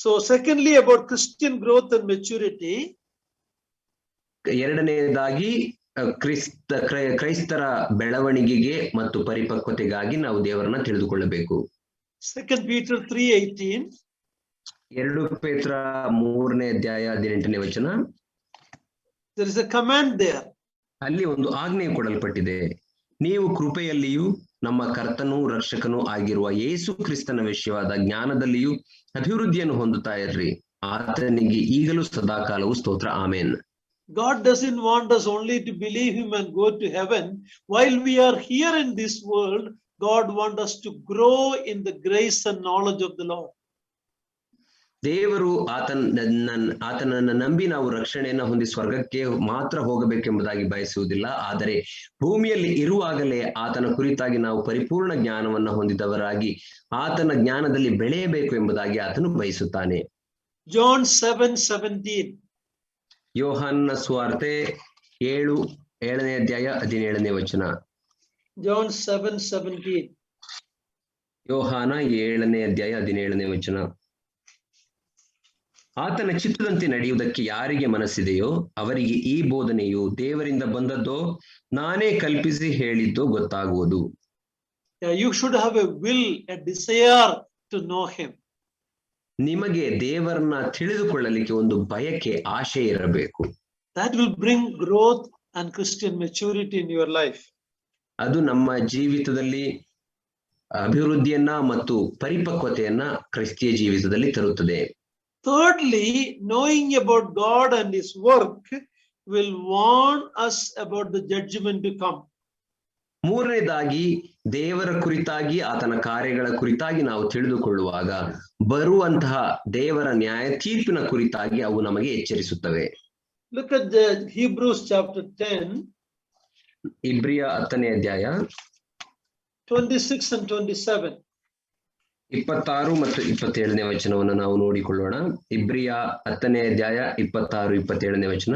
So secondly, about Christian growth and maturity. ಎರಡನೇದಾಗಿ ಕ್ರೈಸ್ತರ ಬೆಳವಣಿಗೆಗೆ ಮತ್ತು ಪರಿಪಕ್ವತೆಗಾಗಿ ನಾವು ದೇವರನ್ನ ತಿಳಿದುಕೊಳ್ಳಬೇಕು. 2 Peter 3:18. 2 ಪೇತ್ರ 3ನೇ ಅಧ್ಯಾಯ 18ನೇ ವಚನ. There is a command there. ಅಲ್ಲಿ ಒಂದು ಆಜ್ಞೆ ಕೊಡಲ್ಪಟ್ಟಿದೆ. ನೀವು ಕೃಪೆಯಲ್ಲಿಯೂ ನಮ್ಮ ಕರ್ತನೂ ರಕ್ಷಕನೂ ಆಗಿರುವ ಯೇಸು ಕ್ರಿಸ್ತನ ವಿಷಯವಾದ ಜ್ಞಾನದಲ್ಲಿಯೂ ಅಭಿವೃದ್ಧಿಯನ್ನು ಹೊಂದುತ್ತಾ ಇರ್ರಿ. ಆತನಿಗೆ ಈಗಲೂ ಸದಾಕಾಲವು ಸ್ತೋತ್ರ. ಆಮೇನ್. God doesn't want us only to believe him and go to heaven. While we are here in this world, God wants us to grow in the grace and knowledge of the Lord. ದೇವರು ಆತನನ್ನ ನಂಬಿ ನಾವು ರಕ್ಷಣೆಯನ್ನ ಹೊಂದಿ ಸ್ವರ್ಗಕ್ಕೆ ಮಾತ್ರ ಹೋಗಬೇಕೆಂಬುದಾಗಿ ಬಯಸುವುದಿಲ್ಲ. ಆದರೆ ಭೂಮಿಯಲ್ಲಿ ಇರುವಾಗಲೇ ಆತನ ಕುರಿತಾಗಿ ನಾವು ಪರಿಪೂರ್ಣ ಜ್ಞಾನವನ್ನ ಹೊಂದಿದವರಾಗಿ ಆತನ ಜ್ಞಾನದಲ್ಲಿ ಬೆಳೆಯಬೇಕು ಎಂಬುದಾಗಿ ಆತನು ಬಯಸುತ್ತಾನೆ. John 7:17. ಯೋಹಾನನ ಸುವಾರ್ತೆ 7ನೇ ಅಧ್ಯಾಯ 17ನೇ ವಚನ. John 7:17. ಯೋಹಾನ 7ನೇ ಅಧ್ಯಾಯ 17ನೇ ವಚನ. ಆತನ ಚಿತ್ತದಂತೆ ನಡೆಯುವುದಕ್ಕೆ ಯಾರಿಗೆ ಮನಸ್ಸಿದೆಯೋ ಅವರಿಗೆ ಈ ಬೋಧನೆಯು ದೇವರಿಂದ ಬಂದದ್ದೋ ನಾನೇ ಕಲ್ಪಿಸಿ ಹೇಳಿದ್ದೋ ಗೊತ್ತಾಗುವುದು. You should have a will, a desire to know him. ನಿಮಗೆ ದೇವರನ್ನ ತಿಳಿದುಕೊಳ್ಳಲಿಕ್ಕೆ ಒಂದು ಬಯಕೆ, ಆಶೆ ಇರಬೇಕು. That will bring growth and Christian maturity in your life. ಅದು ನಮ್ಮ ಜೀವಿತದಲ್ಲಿ ಅಭಿವೃದ್ಧಿಯನ್ನ ಮತ್ತು ಪರಿಪಕ್ವತೆಯನ್ನ ಕ್ರೈಸ್ತಿಯ ಜೀವಿತದಲ್ಲಿ ತರುತ್ತದೆ. Thirdly, knowing about God and his work will warn us about the judgment to come. ಮೂರನೇದಾಗಿ ದೇವರ ಕುರಿತಾಗಿ ಆತನ ಕಾರ್ಯಗಳ ಕುರಿತಾಗಿ ನಾವು ತಿಳಿದುಕೊಳ್ಳುವಾಗ ಬರುವಂತಹ ದೇವರ ನ್ಯಾಯ ತೀರ್ಪಿನ ಕುರಿತಾಗಿ ಅವು ನಮಗೆ ಎಚ್ಚರಿಸುತ್ತವೆ. Look at the Hebrews chapter 10. ಇಬ್ರಿಯ 10ನೇ ಅಧ್ಯಾಯ 26 and 27. 26 ಮತ್ತು 27ನೇ ವಚನವನ್ನು ನಾವು ನೋಡಿಕೊಳ್ಳೋಣ. ಇಬ್ರಿಯ 10ನೇ ಅಧ್ಯಾಯ 26, 27ನೇ ವಚನ.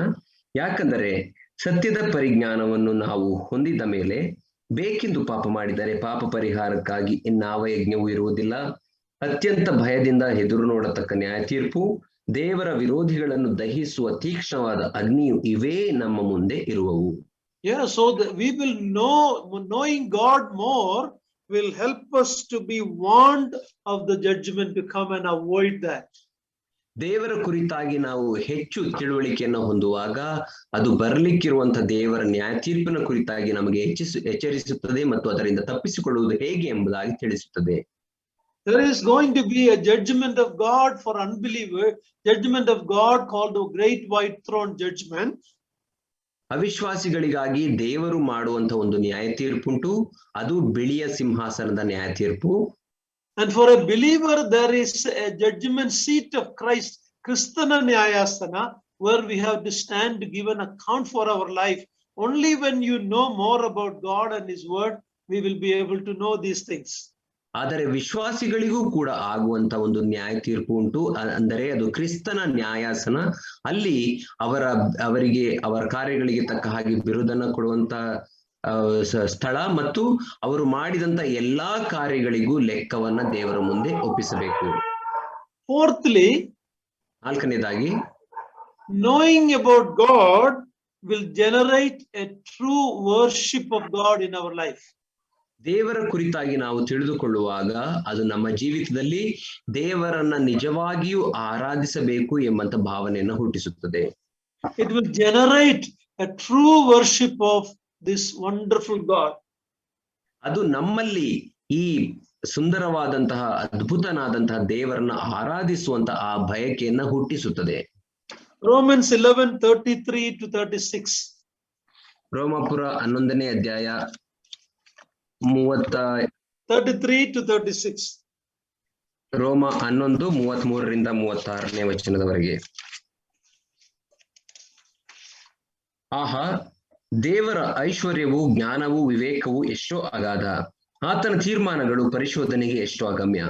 ಯಾಕಂದರೆ ಸತ್ಯದ ಪರಿಜ್ಞಾನವನ್ನು ನಾವು ಹೊಂದಿದ ಮೇಲೆ ಬೇಕೆಂದು ಪಾಪ ಮಾಡಿದರೆ ಪಾಪ ಪರಿಹಾರಕ್ಕಾಗಿ ಇನ್ನಾವ ಯಜ್ಞವೂ ಇರುವುದಿಲ್ಲ. ಅತ್ಯಂತ ಭಯದಿಂದ ಎದುರು ನೋಡತಕ್ಕ ನ್ಯಾಯ ತೀರ್ಪು, ದೇವರ ವಿರೋಧಿಗಳನ್ನು ದಹಿಸುವ ತೀಕ್ಷ್ಣವಾದ ಅಗ್ನಿಯು ಇವೇ ನಮ್ಮ ಮುಂದೆ ಇರುವವು. Yeah, so we will know, knowing God more will help us to be warned of the judgment to come and avoid that. ದೇವರ ಕುರಿತಾಗಿ ನಾವು ಹೆಚ್ಚು ತಿಳುವಳಿಕೆಯನ್ನು ಹೊಂದುವಾಗ ಅದು ಬರಲಿಕ್ಕಿರುವಂತಹ ದೇವರ ನ್ಯಾಯ ತೀರ್ಪಿನ ಕುರಿತಾಗಿ ನಮಗೆ ಎಚ್ಚರಿಸುತ್ತದೆ ಮತ್ತು ಅದರಿಂದ ತಪ್ಪಿಸಿಕೊಳ್ಳುವುದು ಹೇಗೆ ಎಂಬುದಾಗಿ ತಿಳಿಸುತ್ತದೆ. There is going to be a judgment of God for unbeliever, judgment of God called the great white throne judgment. ಅವಿಶ್ವಾಸಿಗಳಿಗಾಗಿ ದೇವರು ಮಾಡುವಂತ ಒಂದು ನ್ಯಾಯ ತೀರ್ಪುಂಟು, ಅದು ಬಿಳಿಯ ಸಿಂಹಾಸನದ ನ್ಯಾಯ ತೀರ್ಪು. And for a believer there is a judgment seat of Christ, Kristana Nyayasana, where we have to stand to give an account for our life. Only when you know more about God and His Word, we will be able to know these things. ಆದರೆ ವಿಶ್ವಾಸಿಗಳಿಗೂ ಕೂಡ ಆಗುವಂತ ಒಂದು ನ್ಯಾಯ ತೀರ್ಪು ಉಂಟು. ಅಂದರೆ ಅದು ಕ್ರಿಸ್ತನ ನ್ಯಾಯಾಸನ. ಅಲ್ಲಿ ಅವರಿಗೆ ಅವರ ಕಾರ್ಯಗಳಿಗೆ ತಕ್ಕ ಹಾಗೆ ಬಿರುದನ್ನ ಕೊಡುವಂತ ಸ್ಥಳ ಮತ್ತು ಅವರು ಮಾಡಿದಂತ ಎಲ್ಲಾ ಕಾರ್ಯಗಳಿಗೂ ಲೆಕ್ಕವನ್ನ ದೇವರ ಮುಂದೆ ಒಪ್ಪಿಸಬೇಕು. Fourthly, ನಾಲ್ಕನೇದಾಗಿ, knowing about God will generate a true worship of God in our life. ದೇವರ ಕುರಿತಾಗಿ ನಾವು ತಿಳಿದುಕೊಳ್ಳುವಾಗ ಅದು ನಮ್ಮ ಜೀವಿತದಲ್ಲಿ ದೇವರನ್ನ ನಿಜವಾಗಿಯೂ ಆರಾಧಿಸಬೇಕು ಎಂಬಂತ ಭಾವನೆಯನ್ನು ಹುಟ್ಟಿಸುತ್ತದೆ. It will generate a true worship of this wonderful God. ಅದು ನಮ್ಮಲ್ಲಿ ಈ ಸುಂದರವಾದಂತಹ ಅದ್ಭುತನಾದಂತಹ ದೇವರನ್ನ ಆರಾಧಿಸುವಂತ ಆ ಬಯಕೆಯನ್ನ ಹುಟ್ಟಿಸುತ್ತದೆ. Romans 11:33 to 36. ರೋಮಾಪುರ 11ನೇ ಅಧ್ಯಾಯ 33 to 36. ರೋಮ 11:33ರಿಂದ 36ನೇ ವಚನದವರೆಗೆ. ಆಹಾ, ದೇವರ ಐಶ್ವರ್ಯವು, ಜ್ಞಾನವು, ವಿವೇಕವು ಎಷ್ಟೋ ಅಗಾಧ. ಆತನ ತೀರ್ಮಾನಗಳು ಪರಿಶೋಧನೆಗೆ ಎಷ್ಟೋ ಅಗಮ್ಯ.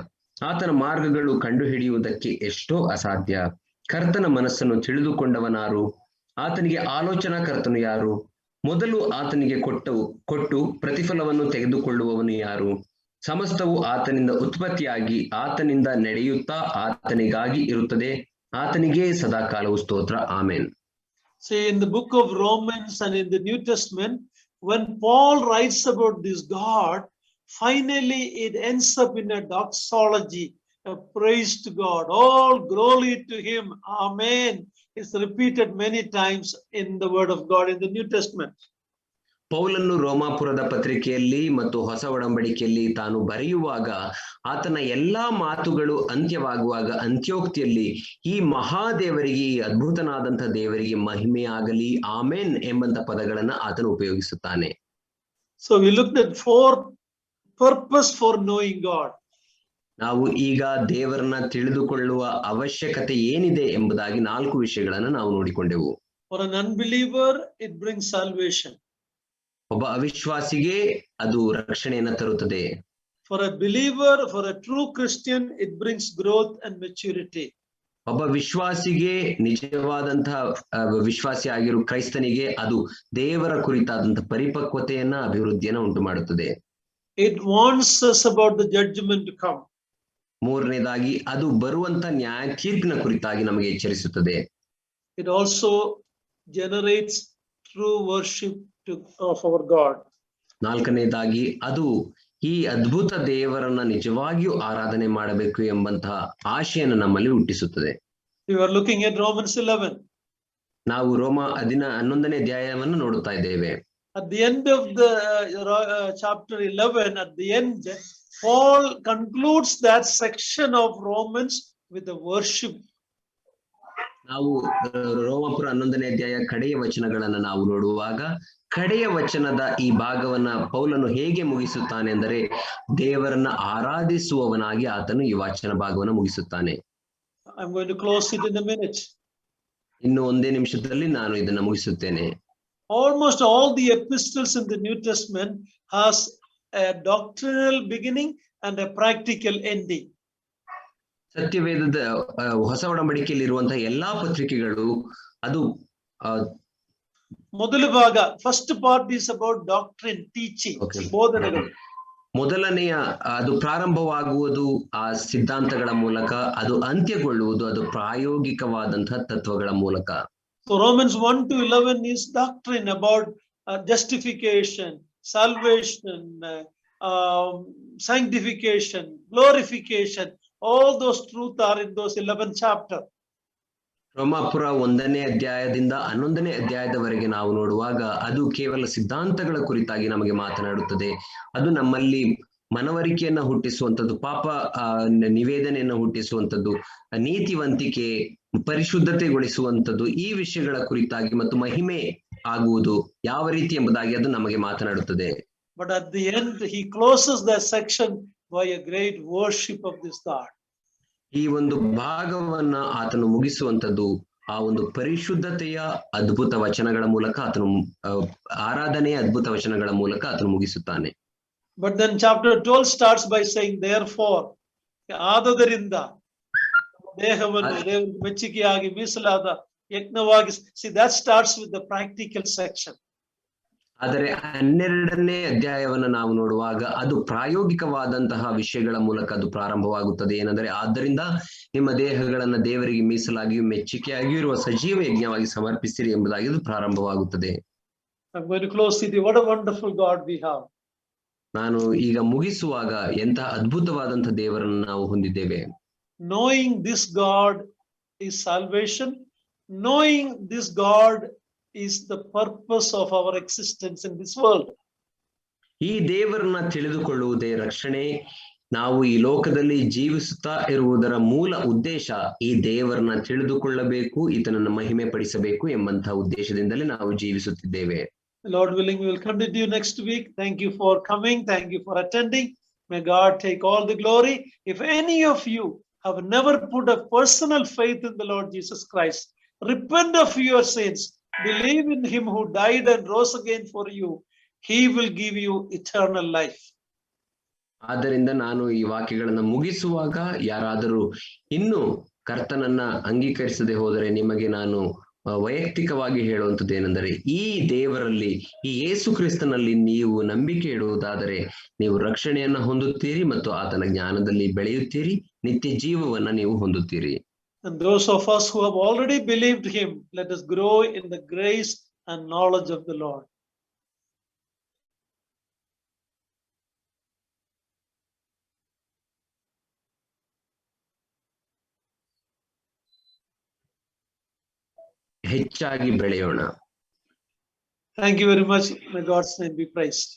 ಆತನ ಮಾರ್ಗಗಳು ಕಂಡುಹಿಡಿಯುವುದಕ್ಕೆ ಎಷ್ಟೋ ಅಸಾಧ್ಯ. ಕರ್ತನ ಮನಸ್ಸನ್ನು ತಿಳಿದುಕೊಂಡವನಾರು? ಆತನಿಗೆ ಆಲೋಚನಾ ಕರ್ತನು ಯಾರು? ಮೊದಲು ಆತನಿಗೆ ಕೊಟ್ಟು ಪ್ರತಿಫಲವನ್ನು ತೆಗೆದುಕೊಳ್ಳುವವನು ಯಾರು? ಸಮಸ್ತವು ಆತನಿಂದ ಉತ್ಪತ್ತಿಯಾಗಿ ಆತನಿಂದ ನಡೆಯುತ್ತಾ ಆತನಿಗಾಗಿ ಇರುತ್ತದೆ. ಆತನಿಗೆ ಸದಾಕಾಲವು ಸ್ತೋತ್ರ. Amen. See, in the book of Romans and in the New Testament, when Paul writes about this God, finally it ends up in a doxology, a praise to God. All glory to Him. Amen. It's repeated many times in the Word of God in the New Testament. ಪೌಲನ್ನು ರೋಮಾಪುರದ ಪತ್ರಿಕೆಯಲ್ಲಿ ಮತ್ತು ಹೊಸ ಒಡಂಬಡಿಕೆಯಲ್ಲಿ ತಾನು ಬರೆಯುವಾಗ ಆತನ ಎಲ್ಲಾ ಮಾತುಗಳು ಅಂತ್ಯವಾಗುವಾಗ ಅಂತ್ಯೋಕ್ತಿಯಲ್ಲಿ ಈ ಮಹಾದೇವರಿಗೆ, ಈ ಅದ್ಭುತನಾದಂತಹ ದೇವರಿಗೆ ಮಹಿಮೆಯಾಗಲಿ, ಆಮೆನ್ ಎಂಬಂತ ಪದಗಳನ್ನ ಆತನು ಉಪಯೋಗಿಸುತ್ತಾನೆ. So we looked at 4 purpose for knowing God. ನಾವು ಈಗ ದೇವರನ್ನ ತಿಳಿದುಕೊಳ್ಳುವ ಅವಶ್ಯಕತೆ ಏನಿದೆ ಎಂಬುದಾಗಿ 4 ವಿಷಯಗಳನ್ನು ನಾವು ನೋಡಿಕೊಂಡೆವು. For an unbeliever, it brings salvation. ಒಬ್ಬ ಅವಿಶ್ವಾಸಿಗೆ ಅದು ರಕ್ಷಣೆಯನ್ನು ತರುತ್ತದೆ. For a believer, for a true Christian, it brings growth and maturity. ಒಬ್ಬ ವಿಶ್ವಾಸಿಗೆ, ನಿಜವಾದಂತಹ ವಿಶ್ವಾಸಿ ಆಗಿರುವ ಕ್ರೈಸ್ತನಿಗೆ ಅದು ದೇವರ ಕುರಿತಾದಂತಹ ಪರಿಪಕ್ವತೆಯನ್ನ, ಅಭಿವೃದ್ಧಿಯನ್ನ ಉಂಟು ಮಾಡುತ್ತದೆ. It warns us about the judgment to come. ಮೂರನೇದಾಗಿ, ಅದು ಬರುವಂತ ನ್ಯಾಯ ತೀರ್ಪಿನ ಕುರಿತಾಗಿ ನಮಗೆ ಎಚ್ಚರಿಸುತ್ತದೆ. It also generates true worship of our God. ನಾಲ್ಕನೇದಾಗಿ, ಅದು ಈ ಅದ್ಭುತ ದೇವರನ್ನ ನಿಜವಾಗಿಯೂ ಆರಾಧನೆ ಮಾಡಬೇಕು ಎಂಬಂತಹ ಆಶೆಯನ್ನು ನಮ್ಮಲ್ಲಿ ಹುಟ್ಟಿಸುತ್ತದೆ. We are looking at Romans 11. ನಾವು ರೋಮ 11ನೇ ಅಧ್ಯಾಯವನ್ನು ನೋಡುತ್ತಾ ಇದ್ದೇವೆ. At the end of the chapter 11, at the end, Paul concludes that section of Romans with the worship. ನಾವು ರೋಮಾಪುರ 11ನೇ ಅಧ್ಯಾಯ ಕಡೆಯ ವಚನಗಳನ್ನು ನಾವು ನೋಡುವಾಗ ಕಡೆಯ ವಚನದ ಈ ಭಾಗವನ್ನ ಪೌಲನು ಹೇಗೆ ಮುಗಿಸುತ್ತಾನೆ ಅಂದರೆ, ದೇವರನ್ನ ಆರಾಧಿಸುವವನಾಗಿ ಆತನು ಈ ವಾಚನ ಭಾಗವನ್ನು ಮುಗಿಸುತ್ತಾನೆ. I'm going to close it in a minute. ಇನ್ನು ಒಂದೇ ನಿಮಿಷದಲ್ಲಿ ನಾನು ಇದನ್ನ ಮುಗಿಸುತ್ತೇನೆ. Almost all the epistles in the New Testament has a doctrinal beginning and a practical ending. ಸತ್ಯವೇದದ ಹೊಸ ಒಡಂಬಡಿಕೆಯಲ್ಲಿ ಇರುವಂತಹ ಎಲ್ಲಾ ಪತ್ರಿಕೆಗಳು ಅದು ಮೊದಲ ಭಾಗ, first part is about doctrine, teaching, ಬೋಧನೆಗಳು. ಮೊದಲನೆಯ ಅದು ಪ್ರಾರಂಭವಾಗುವುದು ಆ ಸಿದ್ಧಾಂತಗಳ ಮೂಲಕ, ಅದು ಅಂತ್ಯಗೊಳ್ಳುವುದು ಅದು ಪ್ರಾಯೋಗಿಕವಾದಂತಹ ತತ್ವಗಳ ಮೂಲಕ. So Romans 1 to 11 is doctrine about justification, salvation, sanctification, glorification. All those truths are in those 11 chapters. ರೋಮಾಪುರ 1ನೇ ಅಧ್ಯಾಯದಿಂದ 11ನೇ ಅಧ್ಯಾಯದವರೆಗೆ ನಾವು ನೋಡುವಾಗ ಅದು ಕೇವಲ ಸಿದ್ಧಾಂತಗಳ ಕುರಿತಾಗಿ ನಮಗೆ ಮಾತನಾಡುತ್ತದೆ. ಅದು ನಮ್ಮಲ್ಲಿ ಮನವರಿಕೆಯನ್ನ ಹುಟ್ಟಿಸುವಂಥದ್ದು, ಪಾಪ ನಿವೇದನೆಯನ್ನು ಹುಟ್ಟಿಸುವಂಥದ್ದು, ನೀತಿವಂತಿಕೆ, ಪರಿಶುದ್ಧತೆಗೊಳಿಸುವಂಥದ್ದು, ಈ ವಿಷಯಗಳ ಕುರಿತಾಗಿ ಮತ್ತು ಮಹಿಮೆ ಆಗುವುದು ಯಾವ ರೀತಿ ಎಂಬುದಾಗಿ ಅದು ನಮಗೆ ಮಾತನಾಡುತ್ತದೆ. But at the end he closes that section by a great worship of this God. ಈ ಒಂದು ಭಾಗವನ್ನ ಆತನು ಮುಗಿಸುವಂಥದ್ದು ಆ ಒಂದು ಪರಿಶುದ್ಧತೆಯ ಅದ್ಭುತ ವಚನಗಳ ಮೂಲಕ ಆತನು ಆರಾಧನೆಯ ಅದ್ಭುತ ವಚನಗಳ ಮೂಲಕ ಆತನು ಮುಗಿಸುತ್ತಾನೆ. But then chapter 12 starts by saying, therefore, ಆದದರಿಂದ ದೇಹವನ್ನು ದೇವರಿಗೆ ಮೆಚ್ಚುಗೆಯಾಗಿ ಮೀಸಲಾದ ಯಜ್ಞವಾಗಿ. See, that starts with the practical section. ಆದರೆ 12ನೇ ಅಧ್ಯಾಯವನ್ನು ನಾವು ನೋಡುವಾಗ ಅದು ಪ್ರಾಯೋಗಿಕವಾದಂತಹ ವಿಷಯಗಳ ಮೂಲಕ ಅದು ಪ್ರಾರಂಭವಾಗುತ್ತದೆ. ಏನಂದ್ರೆ, ಆದ್ದರಿಂದ ನಿಮ್ಮ ದೇಹಗಳನ್ನ ದೇವರಿಗೆ ಮೀಸಲಾಗಿಯೂ ಮೆಚ್ಚುಗೆಯಾಗಿಯೂ ಇರುವ ಸಜೀವ ಯಜ್ಞವಾಗಿ ಸಮರ್ಪಿಸಿರಿ ಎಂಬುದಾಗಿ ಅದು ಪ್ರಾರಂಭವಾಗುತ್ತದೆ. I'm going to close with you. What a wonderful God we have. ನಾನು ಈಗ ಮುಗಿಸುವಾಗ ಎಂತಹ ಅದ್ಭುತವಾದಂತಹ ದೇವರನ್ನು ನಾವು ಹೊಂದಿದ್ದೇವೆ. Knowing this God is salvation. Knowing this God is the purpose of our existence in this world. ಈ ದೇವರನ್ನ ತಿಳಿದುಕೊಳ್ಳುವುದೇ ರಕ್ಷಣೆ. ನಾವು ಈ ಲೋಕದಲ್ಲಿ ಜೀವಿಸುತ್ತಾ ಇರುವುದರ ಮೂಲ ಉದ್ದೇಶ ಈ ದೇವರನ್ನ ತಿಳಿದುಕೊಳ್ಳಬೇಕು, ಈತನನ್ನು ಮಹಿಮೆ ಪಡಿಸಬೇಕು ಎಂಬಂತಹ ಉದ್ದೇಶದಿಂದಲೇ ನಾವು ಜೀವಿಸುತ್ತಿದ್ದೇವೆ. Lord willing, we will continue next week. Thank you for coming. Thank you for attending. May God take all the glory. If any of you have never put a personal faith in the Lord Jesus Christ, repent of your sins, believe in him who died and rose again for you, he will give you eternal life. ಆದ್ದರಿಂದ ನಾನು ಈ ವಾಕ್ಯಗಳನ್ನು ಮುಗಿಸುವಾಗ ಯಾರಾದರೂ ಇನ್ನು ಕರ್ತನನ್ನ ಅಂಗೀಕರಿಸದೆ ಹೋದರೆ ನಿಮಗೆ ನಾನು ವೈಯಕ್ತಿಕವಾಗಿ ಹೇಳುವಂಥದ್ದು ಏನೆಂದರೆ, ಈ ದೇವರಲ್ಲಿ, ಈ ಯೇಸು ಕ್ರಿಸ್ತನಲ್ಲಿ ನೀವು ನಂಬಿಕೆ ಇಡುವುದಾದರೆ ನೀವು ರಕ್ಷಣೆಯನ್ನ ಹೊಂದುತ್ತೀರಿ ಮತ್ತು ಆತನ ಜ್ಞಾನದಲ್ಲಿ ಬೆಳೆಯುತ್ತೀರಿ, ನಿತ್ಯ ಜೀವವನ್ನ ನೀವು ಹೊಂದುತ್ತೀರಿ. And those of us who have already believed him, let us grow in the grace and knowledge of the Lord. ಹೆಚ್ಚಾಗಿ ಬೆಳೆಯೋಣ. Thank you very much. May God's name be praised.